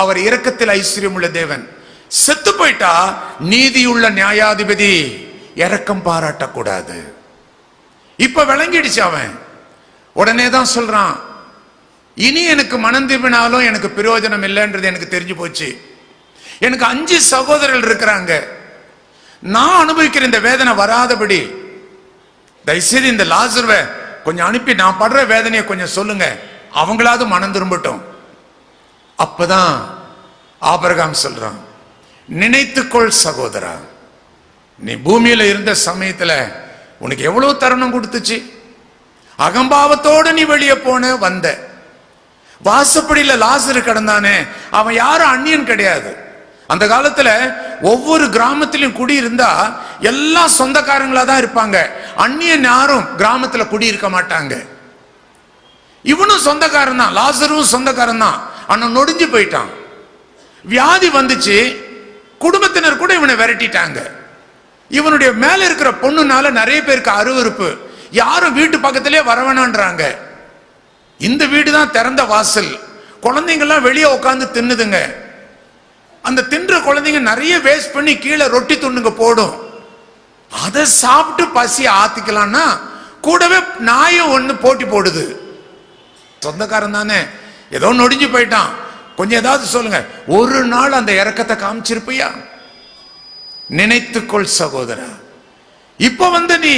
அவர் இரக்கத்தில் ஐஸ்வர்யம் உள்ள தேவன். செத்து போயிட்டா நீதியுள்ள நியாயாதிபதி இரக்கம் பாராட்டக்கூடாது. இப்ப விளங்கிடுச்சு. அவன் உடனே தான் சொல்றான், இனி எனக்கு மனம் திரும்பினாலும் எனக்கு பிரயோஜனம் இல்லைன்றது எனக்கு தெரிஞ்சு போச்சு. எனக்கு 5 சகோதரர்கள் இருக்கிறாங்க. நான் அனுபவிக்கிற இந்த வேதனை வராதபடி தயவுசெய்து இந்த லாசர்வை கொஞ்சம் அனுப்பி நான் படுற வேதனையை கொஞ்சம் சொல்லுங்க, அவங்களாவது மனம் திரும்பட்டும். அப்பதான் ஆபிரகாம் சொல்றான், நினைத்துக்கொள் சகோதரா, நீ பூமியில இருந்த சமயத்துல உனக்கு எவ்வளவு தருணம் கொடுத்துச்சு. அகம்பாவத்தோட நீ வெளியே போன வந்த. வாசப்படியில லாசரு கிடந்தானே, அவன் யாரும் அந்நியன் கிடையாது. அந்த காலத்துல ஒவ்வொரு கிராமத்திலும் குடி இருந்தா எல்லாம் சொந்தக்காரங்களா தான் இருப்பாங்க. அந்நியன் யாரும் கிராமத்துல குடி இருக்க மாட்டாங்க. இவனும் சொந்தக்காரன் தான், லாசரும் சொந்தக்காரன் தான். ஆனா நொடிஞ்சு போயிட்டான். வியாதி வந்துச்சு, குடும்பத்தினர் கூட இவனை விரட்டிட்டாங்க. இவனுடைய மேல இருக்கிற பொண்ணுனால நிறைய பேருக்கு அருவருப்பு, யாரும் வீட்டு பக்கத்திலே வரவேணான்றாங்க. இந்த வீடு தான் திறந்த வாசல். குழந்தைங்கள்லாம் வெளியே உட்காந்து தின்னுதுங்க. அந்த தின்ற குழந்தைங்க நிறைய வேஸ்ட் பண்ணி கீழே ரொட்டி துண்ணுங்க போடும். அதை சாப்பிட்டு பசி ஆத்திக்கலாம்னா கூடவே நாயும் ஒண்ணு போட்டி போடுது. சொந்தக்காரன் தானே, ஏதோ நொடிஞ்சு போயிட்டான், கொஞ்சம் ஏதாவது சொல்லுங்க. ஒரு நாள் அந்த இரக்கத்தை காமிச்சிருப்பியா? நினைத்துக்கொள் சகோதரா. இப்ப நீ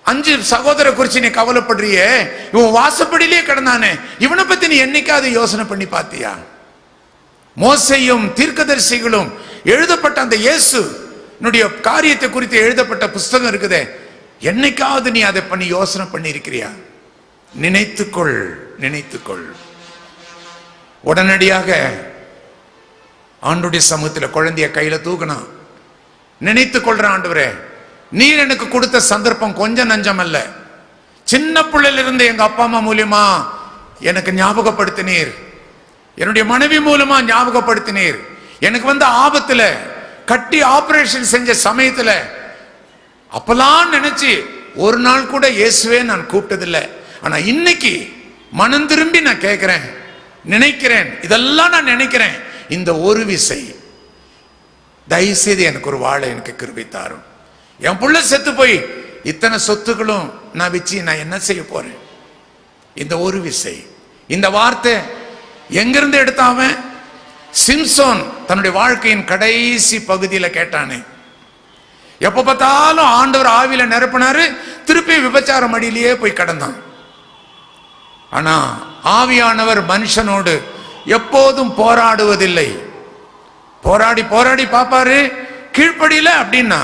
5 சகோதர குறிச்சு நீ கவலைப்படுறியே, இவன் வாசப்படியிலே கிடந்தானே, இவனை பத்தி நீ என்னைக்காவது யோசனை பண்ணி பார்த்தியா? மோசையும் தீர்க்கதரிசிகளும் எழுதப்பட்ட அந்த இயேசு காரியத்தை குறித்து எழுதப்பட்ட புஸ்தகம் இருக்குதே, என்னைக்காவது நீ அதை பண்ணி யோசனை பண்ணி இருக்கிறியா? நினைத்துக்கொள், நினைத்துக்கொள். உடனடியாக ஆண்டுடைய சமூகத்தில் குழந்தைய கையில தூக்கணும். நினைத்துக் கொள்ற ஆண்டவரே, நீர் எனக்கு கொடுத்த சந்தர்ப்பம் கொஞ்சம் நஞ்சம் அல்ல. சின்ன பிள்ளையில இருந்து எங்க அப்பா அம்மா மூலியமா எனக்கு ஞாபகப்படுத்தினீர், என்னுடைய மனைவி மூலமா ஞாபகப்படுத்தினீர். எனக்கு ஆபத்துல கட்டி ஆபரேஷன் செஞ்ச சமயத்துல அப்பெல்லாம் நினைச்சு ஒரு நாள் கூட இயேசுவே நான் கூப்பிட்டதில்லை. ஆனா இன்னைக்கு மனம் திரும்பி நான் கேட்கிறேன், நினைக்கிறேன், இதெல்லாம் நான் நினைக்கிறேன். இந்த ஒரு விசை தயவுசெய்து எனக்கு ஒரு வாழை எனக்கு கிருபை தாரும். என் புள்ள செத்து போய் இத்தனை சொத்துக்களும் நான் வச்சு நான் என்ன செய்ய போறேன்? இந்த ஒரு விசை. இந்த வார்த்தை எங்கிருந்து எடுத்தாவன்? சிம்சோன் தன்னுடைய வாழ்க்கையின் கடைசி பகுதியில கேட்டானே. எப்ப பார்த்தாலும் ஆண்டவர் ஆவியில நிரப்பினாரு, திருப்பி விபச்சார மடியிலேயே போய் கடந்தான். ஆனா ஆவியானவர் மனுஷனோடு எப்போதும் போராடுவதில்லை. போராடி போராடி பாப்பாரு, கீழ்ப்படியில அப்படின்னா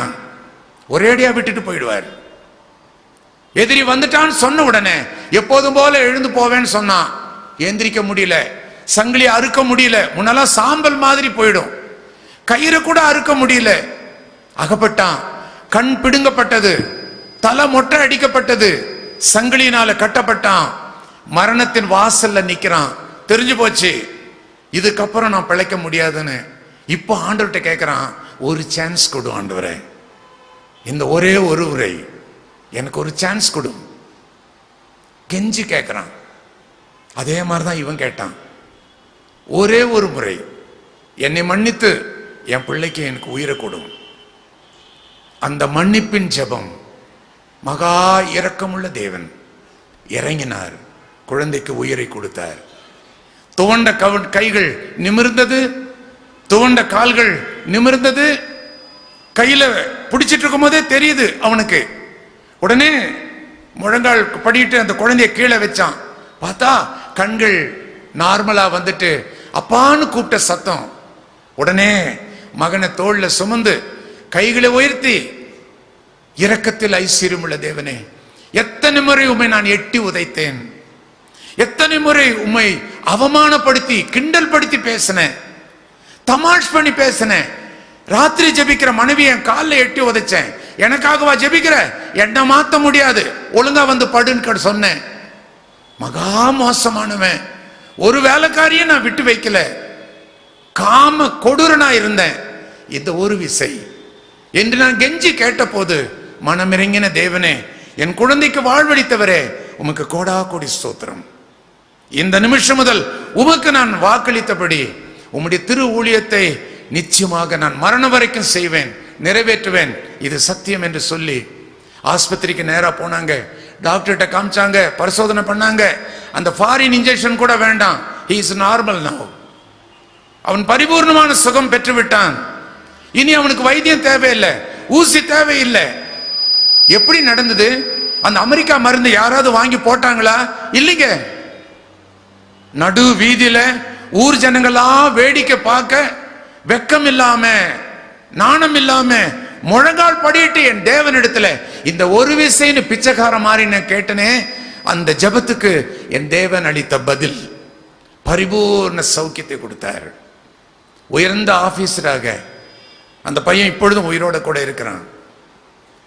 ஒரேடியா விட்டுட்டு போயிடுவார். எதிரி வந்துட்டான்னு சொன்ன உடனே எப்போதும் போல எழுந்து போவேன்னு சொன்னான். எந்திரிக்க முடியல, சங்கிலி அறுக்க முடியல. முன்னெல்லாம் சாம்பல் மாதிரி போயிடும். கயிறு கூட அறுக்க முடியல. அகப்பட்டான். கண் பிடுங்கப்பட்டது, தலை மொட்டை அடிக்கப்பட்டது, சங்கிலியினால கட்டப்பட்டான். மரணத்தின் வாசல்ல நிக்கிறான். தெரிஞ்சு போச்சு, இதுக்கப்புறம் நான் பிழைக்க முடியாதுன்னு. இப்போ ஆண்டவர்கிட்ட கேட்கிறான், ஒரு சான்ஸ் கொடு ஆண்டவரே, இந்த ஒரே ஒரு முறை எனக்கு ஒரு சான்ஸ் கொடு. கெஞ்சி கேட்கிறான். அதே மாதிரிதான் இவன் கேட்டான், ஒரே ஒரு முறை என்னை மன்னித்து என் பிள்ளைக்கு எனக்கு உயிரை கொடும். அந்த மன்னிப்பின் ஜெபம், மகா இரக்கமுள்ள தேவன் இறங்கினார், குழந்தைக்கு உயிரை கொடுத்தார். துவண்ட கைகள் நிமிர்ந்தது, துவண்ட கால்கள் நிமிர்ந்தது. கையில பிடிச்சிட்டு இருக்கும் போதே தெரியுது அவனுக்கு. உடனே முழங்கால் படிட்டு அந்த குழந்தைய கீழே வச்சான். பார்த்தா கண்கள் நார்மலா வந்துட்டு அப்பான்னு கூப்பிட்ட சத்தம். உடனே மகனை தோள்ல சுமந்து கைகளை உயர்த்தி, இரக்கத்தில் ஐஸ்வர்யமுள்ள தேவனே, எத்தனை முறை உம்மை நான் எட்டி உதைத்தேன், எத்தனை முறை உம்மை அவமானப்படுத்தி கிண்டல் படுத்தி பேசினேன், தமாஷ் பண்ணி பேசினேன். ராத்திரி ஜெபிக்கிற மனைவி என் காலில் எட்டி உதைச்சேன். எனக்காகவா ஜெபிக்கிற? என்ன மாத்த முடியாது, ஒழுங்கா வந்து படுன்னு சொன்னேன். மகா மோசமானவன். ஒரு வேலைக்காரியை நான் விட்டு வைக்கல. காம கொடூரனா இருந்தேன். இந்த ஒரு விசை என்று நான் கெஞ்சி கேட்ட போது, மனமிறங்கின தேவனே, என் குழந்தைக்கு வாழ்வளித்தவரே, உமக்கு கோடா கோடி ஸ்தோத்திரம். இந்த நிமிஷம் முதல் உமக்கு நான் வாக்களித்தபடி உம்முடைய திரு ஊழியத்தை நிச்சயமாக நான் மரணம் வரைக்கும் செய்வேன், நிறைவேற்றுவேன், இது சத்தியம் என்று சொல்லி ஆஸ்பத்திரிக்கு நேரா போனாங்க. டாக்டர்கிட்ட காமிச்சாங்க, பரிசோதனை பண்ணாங்க. அந்த ஃபாரின் இன்ஜெக்ஷன் கூட வேண்டாம், he is normal now. அவன் பரிபூர்ணமான சுகம் பெற்று விட்டான். இனி அவனுக்கு வைத்தியம் தேவையில்லை, ஊசி தேவையில்லை. எப்படி நடந்தது? அந்த அமெரிக்கா மருந்து யாராவது வாங்கி போட்டாங்களா? இல்லைங்க. நடு வீதியில ஊர் ஜனங்களா வேடிக்கை பார்க்க, வெக்கம் இல்லாம நாணம் இல்லாம முழங்கால் படிட்டு என் தேவனிடத்துல இந்த ஒரு விசைன்னு பிச்சைக்கார மாதிரி நான் கேட்டனே, அந்த ஜபத்துக்கு என் தேவன் அளித்த பதில் பரிபூர்ண சௌக்கியத்தை கொடுத்தார். உயர்ந்த ஆபீசராக அந்த பையன் இப்பொழுதும் உயிரோட கூட இருக்கிறான்.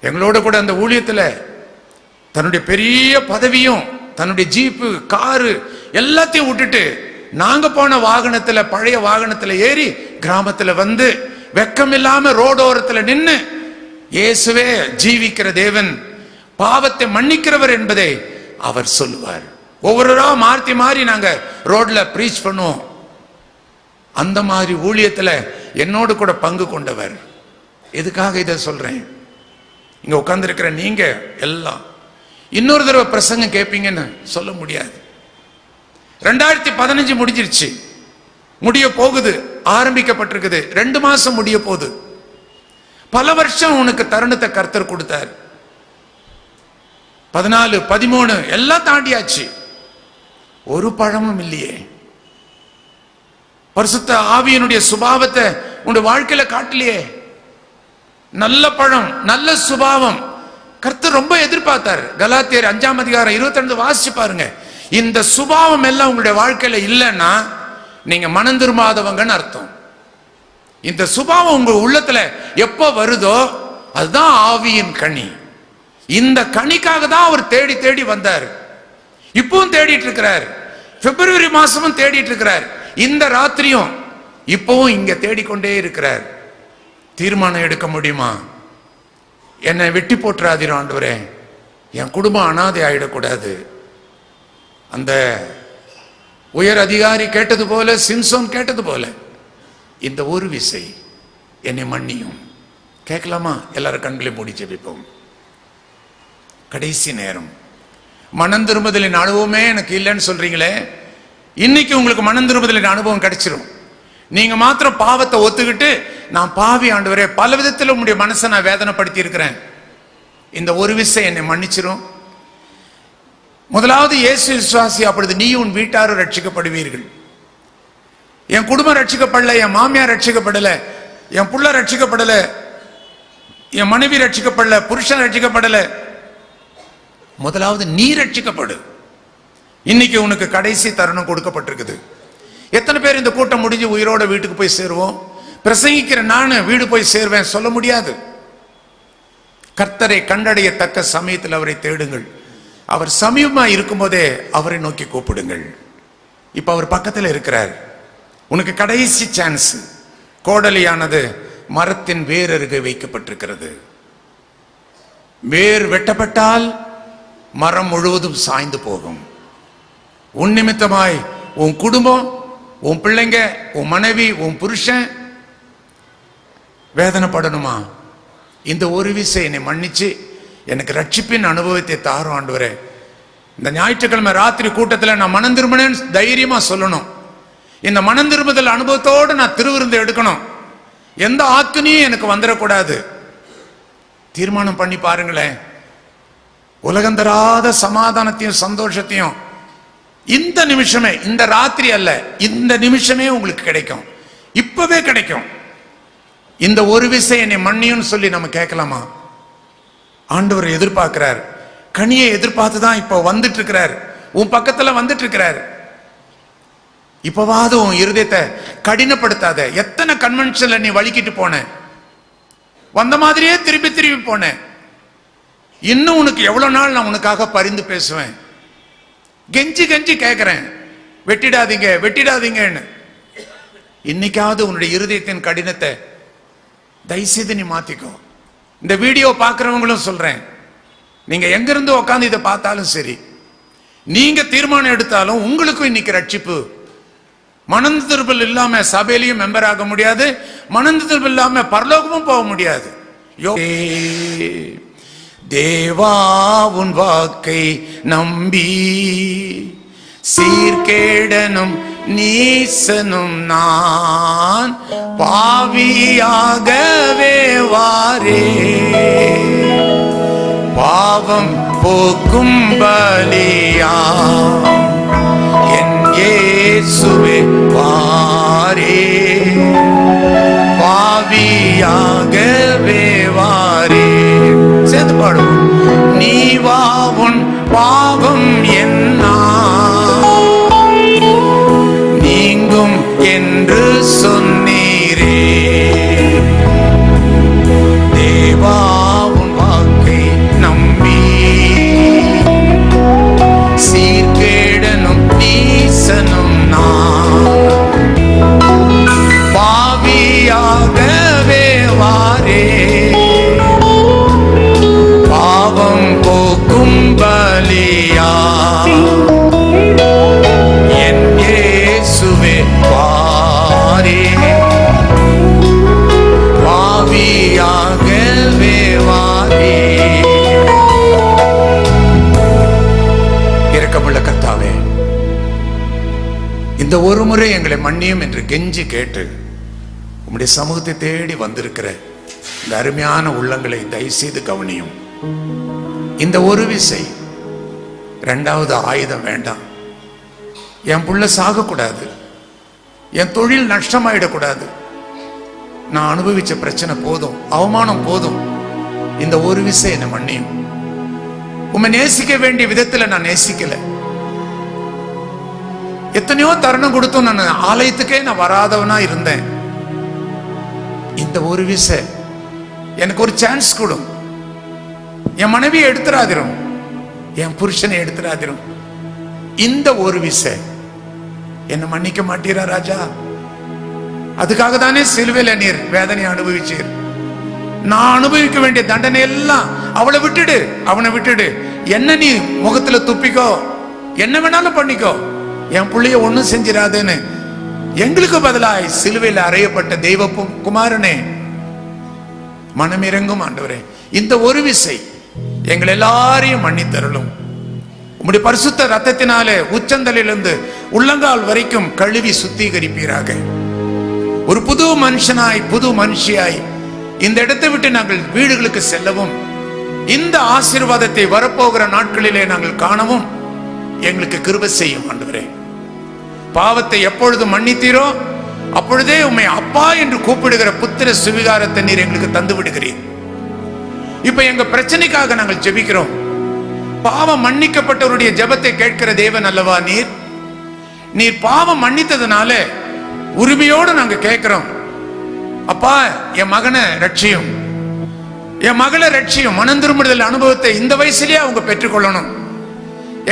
எங்களோட கூட அந்த ஊழியத்துல தன்னுடைய பெரிய பதவியும் தன்னுடைய ஜீப்பு காரு எல்லாத்தையும் விட்டுட்டு நாங்க போன வாகனத்துல, பழைய வாகனத்துல ஏறி கிராமத்துல வந்து வெக்கம் இல்லாம ரோடோரத்துல நின்று, இயேசுவே ஜீவிக்கிற தேவன், பாவத்தை மன்னிக்கிறவர் என்பதை அவர் சொல்லுவார். ஒவ்வொருவரா மாற்றி மாறி நாங்க ரோட்ல ப்ரீச் பண்ணுவோம். அந்த மாதிரி ஊழியத்துல என்னோடு கூட பங்கு கொண்டவர். எதுக்காக இதை சொல்றேன்? இங்க உட்கார்ந்து இருக்கிற நீங்க எல்லாம் இன்னொரு தடவை பிரசங்கம் கேட்பீங்கன்னு சொல்ல முடியாது. 2015 முடிஞ்சிருச்சு, முடிய போகுது, ஆரம்பிக்கப்பட்டிருக்குது, 2 மாசம் முடிய போகுது. பல வருஷம் உனக்கு தருணத்தை கர்த்தர் கொடுத்தார். 14, 13 எல்லாம் தாண்டியாச்சு, ஒரு பழமும் இல்லையே. பரிசுத்த ஆவியினுடைய சுபாவத்தை உன்னுடைய வாழ்க்கையில காட்டலையே. நல்ல பழம், நல்ல சுபாவம் கர்த்தர் ரொம்ப எதிர்பார்த்தார். கலாத்தியர் 5ஆம் அதிகாரம் 22 வாசிச்சு பாருங்க. இந்த சுபாவம் எல்லாம் உங்களுடைய வாழ்க்கையில இல்லைன்னா நீங்க மனம் திரும்பாதவங்கன்னு அர்த்தம். இந்த சுபாவம் உங்க உள்ளத்துல எப்ப வருதோ அதுதான் ஆவியின் கனி. இந்த கனிக்காக தான் அவர் தேடி தேடி வந்தார். இப்பவும் தேடிட்டு இருக்கிறார். பிப்ரவரி மாசமும் தேடிட்டு இருக்கிறார். இந்த ராத்திரியும் இப்பவும் இங்க தேடிக்கொண்டே இருக்கிறார். தீர்மானம் எடுக்க முடியுமா? என்னை வெட்டி போட்டுறாதீரும் ஆண்டவரே, என் குடும்பம் அனாதை ஆயிடக்கூடாது. அந்த உயர் அதிகாரி கேட்டது போல, சிம்சோன் கேட்டது போல, இந்த ஒரு விசை என்னை மன்னியும். கேட்கலாமா? எல்லாரும் கண்களை மூடி ஜெபிப்போம். கடைசி நேரம். மனம் திரும்புதலின் அனுபவமே எனக்கு இல்லைன்னு சொல்றீங்களே, இன்னைக்கு உங்களுக்கு மனம் திரும்புதலின் அனுபவம் கிடைச்சிரும். நீங்க மாத்திரம் பாவத்தை ஒத்துக்கிட்டு, நான் பாவி ஆண்டவரே, பல விதத்தில் உங்களுடைய மனசை நான் வேதனைப்படுத்தி இருக்கிறேன், இந்த ஒரு விசை என்னை மன்னிச்சிரும். முதலாவது இயேசு விசுவாசி, அப்பொழுது நீ உன் வீட்டாரும் ரட்சிக்கப்படுவீர்கள். என் குடும்பம் ரட்சிக்கப்படல, என் மாமியார் ரட்சிக்கப்படல, என் புள்ள ரட்சிக்கப்படல, என் மனைவி ரட்சிக்கப்படல, புருஷன் ரட்சிக்கப்படல. முதலாவது நீ ரட்சிக்கப்படு. இன்னைக்கு உனக்கு கடைசி தருணம் கொடுக்கப்பட்டிருக்குது. எத்தனை பேர் இந்த கூட்டம் முடிஞ்சு உயிரோட வீட்டுக்கு போய் சேருவோம்? பிரசங்கிக்கிற நான் வீடு போய் சேர்வேன் சொல்ல முடியாது. கர்த்தரை கண்டடையத்தக்க சமயத்தில் அவரை தேடுங்கள். அவர் சமீபமா இருக்கும் போதே அவரை நோக்கி கூப்பிடுங்கள். இப்ப அவர் பக்கத்தில் இருக்கிறார். உனக்கு கடைசி சான்ஸ். கோடலியானது மரத்தின் வேர் அருகே வைக்கப்பட்டிருக்கிறது. வேர் வெட்டப்பட்டால் மரம் முழுவதும் சாய்ந்து போகும். உன் நிமித்தமாய் உன் குடும்பம், உன் பிள்ளைங்க, உன் மனைவி, உன் புருஷன் வேதனைப்படணுமா? இந்த ஒரு விசை என்னை மன்னிச்சு எனக்கு ரட்சிப்பின் அனுபவத்தை தாரும் ஆண்டவரே. இந்த ஞாயிற்றுக்கிழமை ராத்திரி கூட்டத்தில் நான் மனம் திரும்பினேன்னு தைரியமா சொல்லணும். இந்த மனம் திரும்புதல் அனுபவத்தோடு நான் திருவிருந்து எடுக்கணும். எந்த ஆத்துனியும் எனக்கு வந்துடக்கூடாது. தீர்மானம் பண்ணி பாருங்களேன். உலகம் தராத சமாதானத்தையும் சந்தோஷத்தையும் இந்த நிமிஷமே, இந்த ராத்திரி அல்ல, இந்த நிமிஷமே உங்களுக்கு கிடைக்கும். இப்பவே கிடைக்கும். இந்த ஒரு விசை என்னை மன்னியும் சொல்லி நம்ம கேட்கலாமா? ஆண்டவர் எதிர்பார்க்கிறார். கனியை எதிர்பார்த்து தான் இப்ப வந்துட்டு இருக்கிறார். உன் பக்கத்துல வந்துட்டு இருக்கிறார். இப்பவாது உன் இருதயத்தை கடினப்படுத்தாத. எத்தனை கன்வென்ஷன்ல நீ வலிக்கிட்டு போன, வந்த மாதிரியே திருப்பி திருப்பி போன. இன்னும் உனக்கு எவ்வளவு நாள் நான் உனக்காக பரிந்து பேசுவேன்? கெஞ்சி கெஞ்சி கேட்கிறேன், வெட்டிடாதீங்க வெட்டிடாதீங்கன்னு. இன்னைக்காவது உன்னுடைய இருதயத்தின் கடினத்தை தயவுசெய்து நீ மாத்திக்கோ. இந்த வீடியோ பார்க்கிறவங்களும் சொல்றேன், நீங்க எங்கிருந்து உட்காந்து இதை பார்த்தாலும் சரி, நீங்க தீர்மானம் எடுத்தாலும் உங்களுக்கும் இன்னைக்கு ரட்சிப்பு. மனம் திரும்பல் இல்லாம சபையிலையும் மெம்பர் ஆக முடியாது, மனம் திரும்பல் இல்லாம பரலோகமும் போக முடியாது. தேவா உன் வாக்கை நம்பி சீர்கேடனும் நீசனும் நான் பாவியாகவே வாரே. பாவம் போக்கும் பலியா என் இயேசுவே வாரே. பாவியாகவே வாரே. சேர்ந்து பாடும். நீ வா உன் பாவம் என்னா நீங்கும் என்று சொன்னீரே. தேவா உன் வாக்கை நம்பி சீர்கேடனும் நீசனும் நான் பாவியாகவே வாரே. பாவம் போக்கும் பலியா இந்த ஒரு முறை எங்களை மன்னியும் என்று கெஞ்சி கேட்டு உம்முடைய சமூகத்தை தேடி வந்திருக்கிற இந்த அருமையான உள்ளங்களை தயவு செய்து கவனியும். இந்த ஒரு விசை இரண்டாவது ஆயுதம் வேண்டாம். என் புள்ள சாகக்கூடாது, என் தொழில் நஷ்டமாயிடக்கூடாது, நான் அனுபவிச்ச பிரச்சனை போதும், அவமானம் போதும், இந்த ஒரு விசை என்னை மன்னியும். உம்மை நேசிக்க வேண்டிய விதத்துல நான் நேசிக்கல. எத்தனையோ தருணம் கொடுத்தும் நான் ஆலயத்துக்கே நான் வராதவனா இருந்தேன். இந்த ஒரு விசை எனக்கு ஒரு சான்ஸ் கொடும். என் மனைவியை எடுத்துறாதிரும், என் புருஷனை எடுத்துறாதிரும். இந்த ஒரு விசை என்ன மன்னிக்க மாட்டீரா ராஜா? அதுக்காக தானே சிலுவையில நீர் வேதனை அனுபவிச்சீர். நான் அனுபவிக்க வேண்டிய தண்டனை எல்லாம் அவளை விட்டுடு, அவனை விட்டுடு, என்ன நீ முகத்துல துப்பிக்கோ, என்ன வேணாலும் பண்ணிக்கோ, என் பிள்ளைய ஒண்ணும் செஞ்சிடாதேன்னு எங்களுக்கு பதிலாய் சிலுவையில் அறையப்பட்ட தெய்வ குமாரனே, மனமிறங்கும் ஆண்டவரே, இந்த ஒரு விசை எங்கள் எல்லாரையும் மன்னித்தருளும். உம்முடைய பரிசுத்த ரத்தத்தினாலே உச்சந்தலிலிருந்து உள்ளங்கால் வரைக்கும் கழுவி சுத்திகரிப்பீராக. ஒரு புது மனுஷனாய் புது மனுஷியாய் இந்த இடத்தை விட்டு நாங்கள் வீடுகளுக்கு செல்லவும், இந்த ஆசீர்வாதத்தை வரப்போகிற நாட்களிலே நாங்கள் காணவும் எங்களுக்கு கிருபை செய்யும் ஆண்டவரே. பாவத்தை எப்பொழுது மன்னித்தீரோ அப்பொழுதே உம்மை அப்பா என்று கூப்பிடுகிற புத்திர சுவிகாரத்தை நீர் எங்களுக்கு தந்து விடுகிறீர். இப்ப எங்க பிரச்சனைக்காக நாங்கள் ஜெபிக்கிறோம். பாவம் மன்னிக்கப்பட்டவருடைய ஜெபத்தை கேட்கிற தேவன் அல்லவா நீர்? நீர் பாவம் மன்னித்ததுனால உரிமையோடு நாங்க கேட்கிறோம், அப்பா என் மகனை ரட்சியும், என் மகளை ரட்சியும். மனம் திரும்புதல் அனுபவத்தை இந்த வயசுலயே அவங்க பெற்றுக்கொள்ளணும்.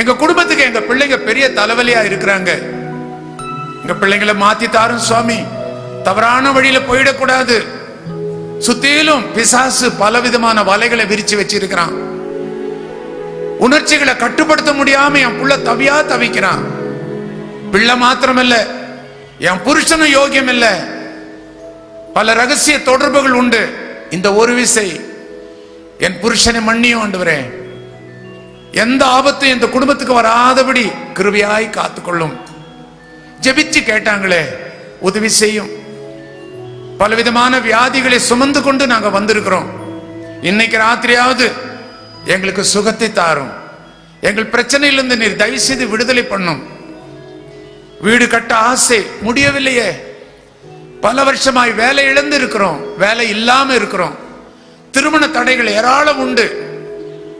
எங்க குடும்பத்துக்கு எங்க பிள்ளைங்க பெரிய தலைவலியா இருக்கிறாங்க. எங்க பிள்ளைங்களை மாத்தி தாரும் சுவாமி, தவறான வழியில போயிடக்கூடாது. சுத்திலும் பிசாசு பலவிதமான வலைகளை விரிச்சு வச்சிருக்கிறான். உணர்ச்சிகளை கட்டுப்படுத்த முடியாம என் புள்ள தவியா தவிக்கிறான். பிள்ளை மாத்திரமல்ல, என் புருஷனும் யோகியம் இல்ல, பல ரகசிய தொடர்புகள் உண்டு. இந்த ஒரு விசை என் புருஷனை மன்னியும் ஆண்டவரே. எந்த ஆபத்தும் இந்த குடும்பத்துக்கு வராதபடி கிருபையாய் காத்துக்கொள்ளும். ஜெபிச்சு கேட்டாங்களே, உதவி செய்யும். பலவிதமான வியாதிகளை சுமந்து கொண்டு நாங்க வந்திருக்கிறோம். இன்னைக்கு ராத்திரியாவது எங்களுக்கு சுகத்தை தாரும். எங்கள் பிரச்சனையிலிருந்து நீர் தயவு செய்து விடுதலை பண்ணும். வீடு கட்ட ஆசை முடியவில்லையே, பல வருஷமாய் வேலை இழந்து இருக்கிறோம், வேலை இல்லாம இருக்கிறோம். திருமண தடைகள் ஏராளம் உண்டு.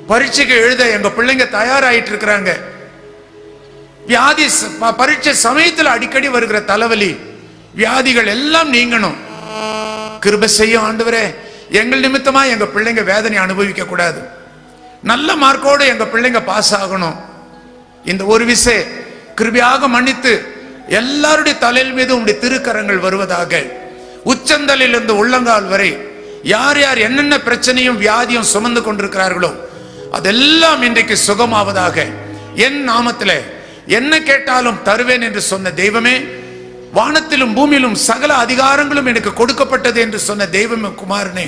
பரீட்சைக்கு எழுத எங்க பிள்ளைங்க தயாராயிட்டு இருக்கிறாங்க. வியாதி பரீட்சை சமயத்தில் அடிக்கடி வருகிற தலைவலி வியாதிகள் எல்லாம் நீங்கணும். கிருபை செய்யும் ஆண்டவரே. எங்கள் நிமித்தமா எங்க பிள்ளைங்க வேதனை அனுபவிக்க கூடாது. நல்ல மார்க்கோடு எங்க பிள்ளைங்க பாஸ் ஆகணும். இந்த ஒரு விசை கிருபையாக மன்னித்து எல்லாருடைய தலையில் மீது உங்களுடைய திருக்கரங்கள் வருவதாக. உச்சந்தலிலிருந்து உள்ளங்கால் வரை யார் யார் என்னென்ன பிரச்சனையும் வியாதியும் சுமந்து கொண்டிருக்கிறார்களோ அதெல்லாம் இன்றைக்கு சுகமாவதாக. என் நாமத்திலே என்ன கேட்டாலும் தருவேன் என்று சொன்ன தெய்வமே, வானத்திலும் பூமியிலும் சகல அதிகாரங்களும் எனக்கு கொடுக்கப்பட்டது என்று சொன்ன தெய்வமே குமாரனே,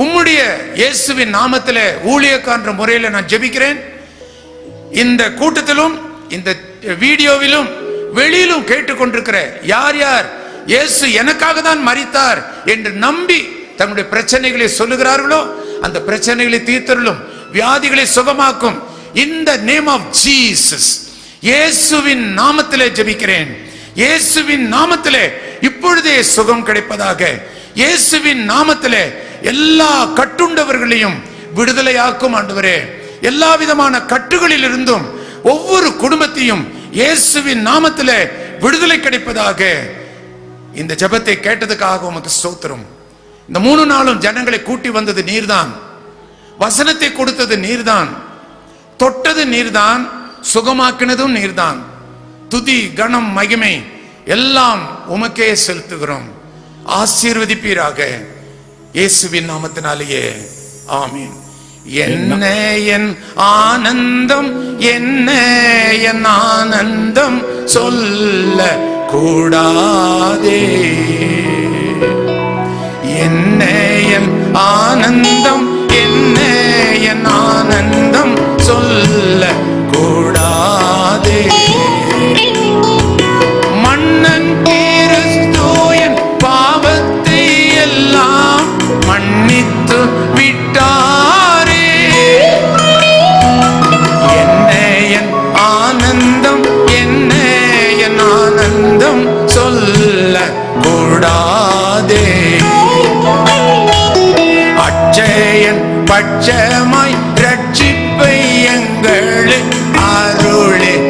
உம்முடைய இயேசுவின் நாமத்திலே ஊழியக்காரன்ற முறையில் நான் ஜெபிக்கிறேன். இந்த கூட்டத்திலும் இந்த வீடியோவிலும் வெளியிலும் கேட்டுக்கொண்டிருக்கிற யார் யார் இயேசு எனக்காக தான் மரித்தார் என்று நம்பி தங்களுடைய பிரச்சனைகளை சொல்லுகிறார்களோ அந்த பிரச்சனைகளை தீர்த்தருளும், வியாதிகளை சுகமாக்கும். இந்த நேம் ஆஃப் ஜீசஸ், இயேசுவின் நாமத்திலே ஜெபிக்கிறேன். இயேசுவின் நாமத்திலே இப்பொழுதே சுகம் கிடைப்பதாக. இயேசுவின் நாமத்திலே எல்லா கட்டுண்டவர்களையும் விடுதலையாக்கும் ஆண்டவரே. எல்லா விதமான கட்டுகளில் இருந்தும் ஒவ்வொரு குடும்பத்தையும் இயேசுவின் நாமத்திலே விடுதலை கிடைப்பதாக. இந்த ஜெபத்தை கேட்டதுக்காக உமக்கு ஸ்தோத்திரம். இந்த 3 நாளும் ஜனங்களை கூட்டி வந்தது நீர்தான், வசனத்தை கொடுத்தது நீர்தான், தொட்டது நீர்தான், சுகமாக்கினதும் நீர்தான். துதி கணம் மகிமை எல்லாம் உமக்கே செலுத்துகிறோம். ஆசீர்வதிப்பீராக இயேசுவின் நாமத்தினாலேயே ஆமீன். என்ன என் ஆனந்தம், என்ன என் ஆனந்தம் சொல்ல கூடாதே. என்ன என் ஆனந்தம், என்ன என் ஆனந்தம் சொல்ல கூடாதே. பட்சமாய் ரட்சிப்பை எங்கள் அருளினதாலே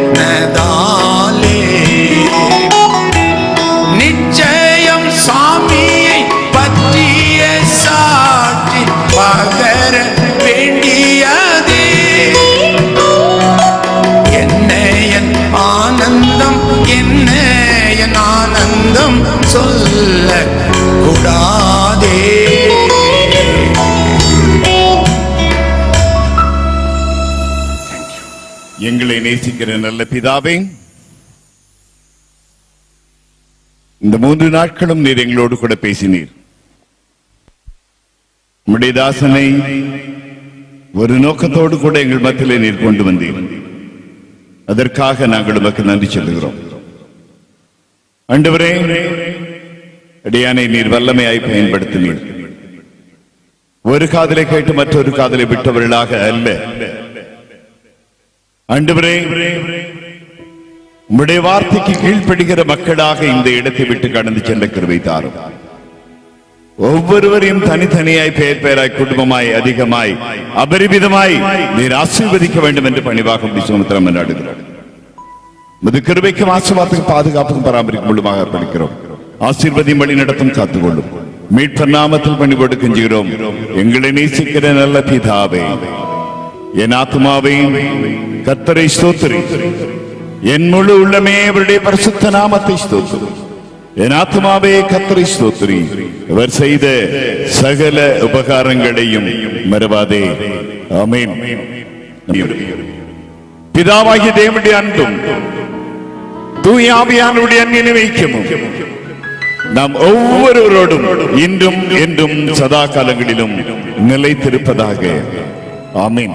நிச்சயம் சாமியை பற்றிய சாட்சி பகர வேண்டியதே. என்ன என் ஆனந்தம், என்ன என் ஆனந்தம் சொல்ல கூடாதே. எங்களை நேசிக்கிற நல்ல பிதாவே, இந்த 3 நாட்களும் நீர் எங்களோடு கூட பேசினீர். உம்முடைய தாசனை ஒரு நோக்கத்தோடு கூட எங்கள் மத்தியிலே நீர் கொண்டு வந்தீர். அதற்காக நாங்கள் உமக்கு நன்றி சொல்லுகிறோம். ஆண்டவரே, அடியானை நீர் வல்லமையாய் பயன்படுத்தினீர். ஒரு காதலை கேட்டு மற்றொரு காதலை விட்டவர்களாக அல்ல. ஆண்டவரே, உம்முடைய வார்த்தைக்கு கீழ்ப்படுகிற மக்களாக இந்த இடத்தை விட்டு கடந்து செல்ல கிருபை தாரும். ஒவ்வொருவரையும் தனித்தனியாய் பெயர் பெயராய் குடும்பமாய் அதிகமாய் அபரிமிதமாய் நீர் ஆசீர்வதிக்க வேண்டும் என்று பணிவாக சுமத்திரம் கொண்டாடுகிறோம். முது கிருபைக்கும் ஆசீர்வாதத்துக்கும் பாதுகாப்புக்கும் பராமரிக்கும் முழுமாக அர்ப்பணிக்கிறோம். ஆசீர்வதியும் வழி நடத்தும் காத்துக்கொள்ளும். மீட்பர் நாமத்தில் பணிபோடு கெஞ்சுகிறோம் எங்களை நேசிக்கிற நல்ல பிதாவே. என் ஆத்துமாவே கர்த்தரை ஸ்தோத்திரி, என் முழு உள்ளமே அவருடைய பரிசுத்த நாமத்தை ஸ்தோத்திரி. என் ஆத்துமாவே கர்த்தரை ஸ்தோத்திரி, அவர் செய்த சகல உபகாரங்களையும் மறவாதே. ஆமென். பிதாவாகிய தேவனுடைய அன்பும் தூய ஆவியானவருடைய அன்பின் ஐக்கியமும் நாம் ஒவ்வொருவரோடும் இன்றும் என்றும் சதா காலங்களிலும் நிலைத்திருப்பதாக. ஆமென்.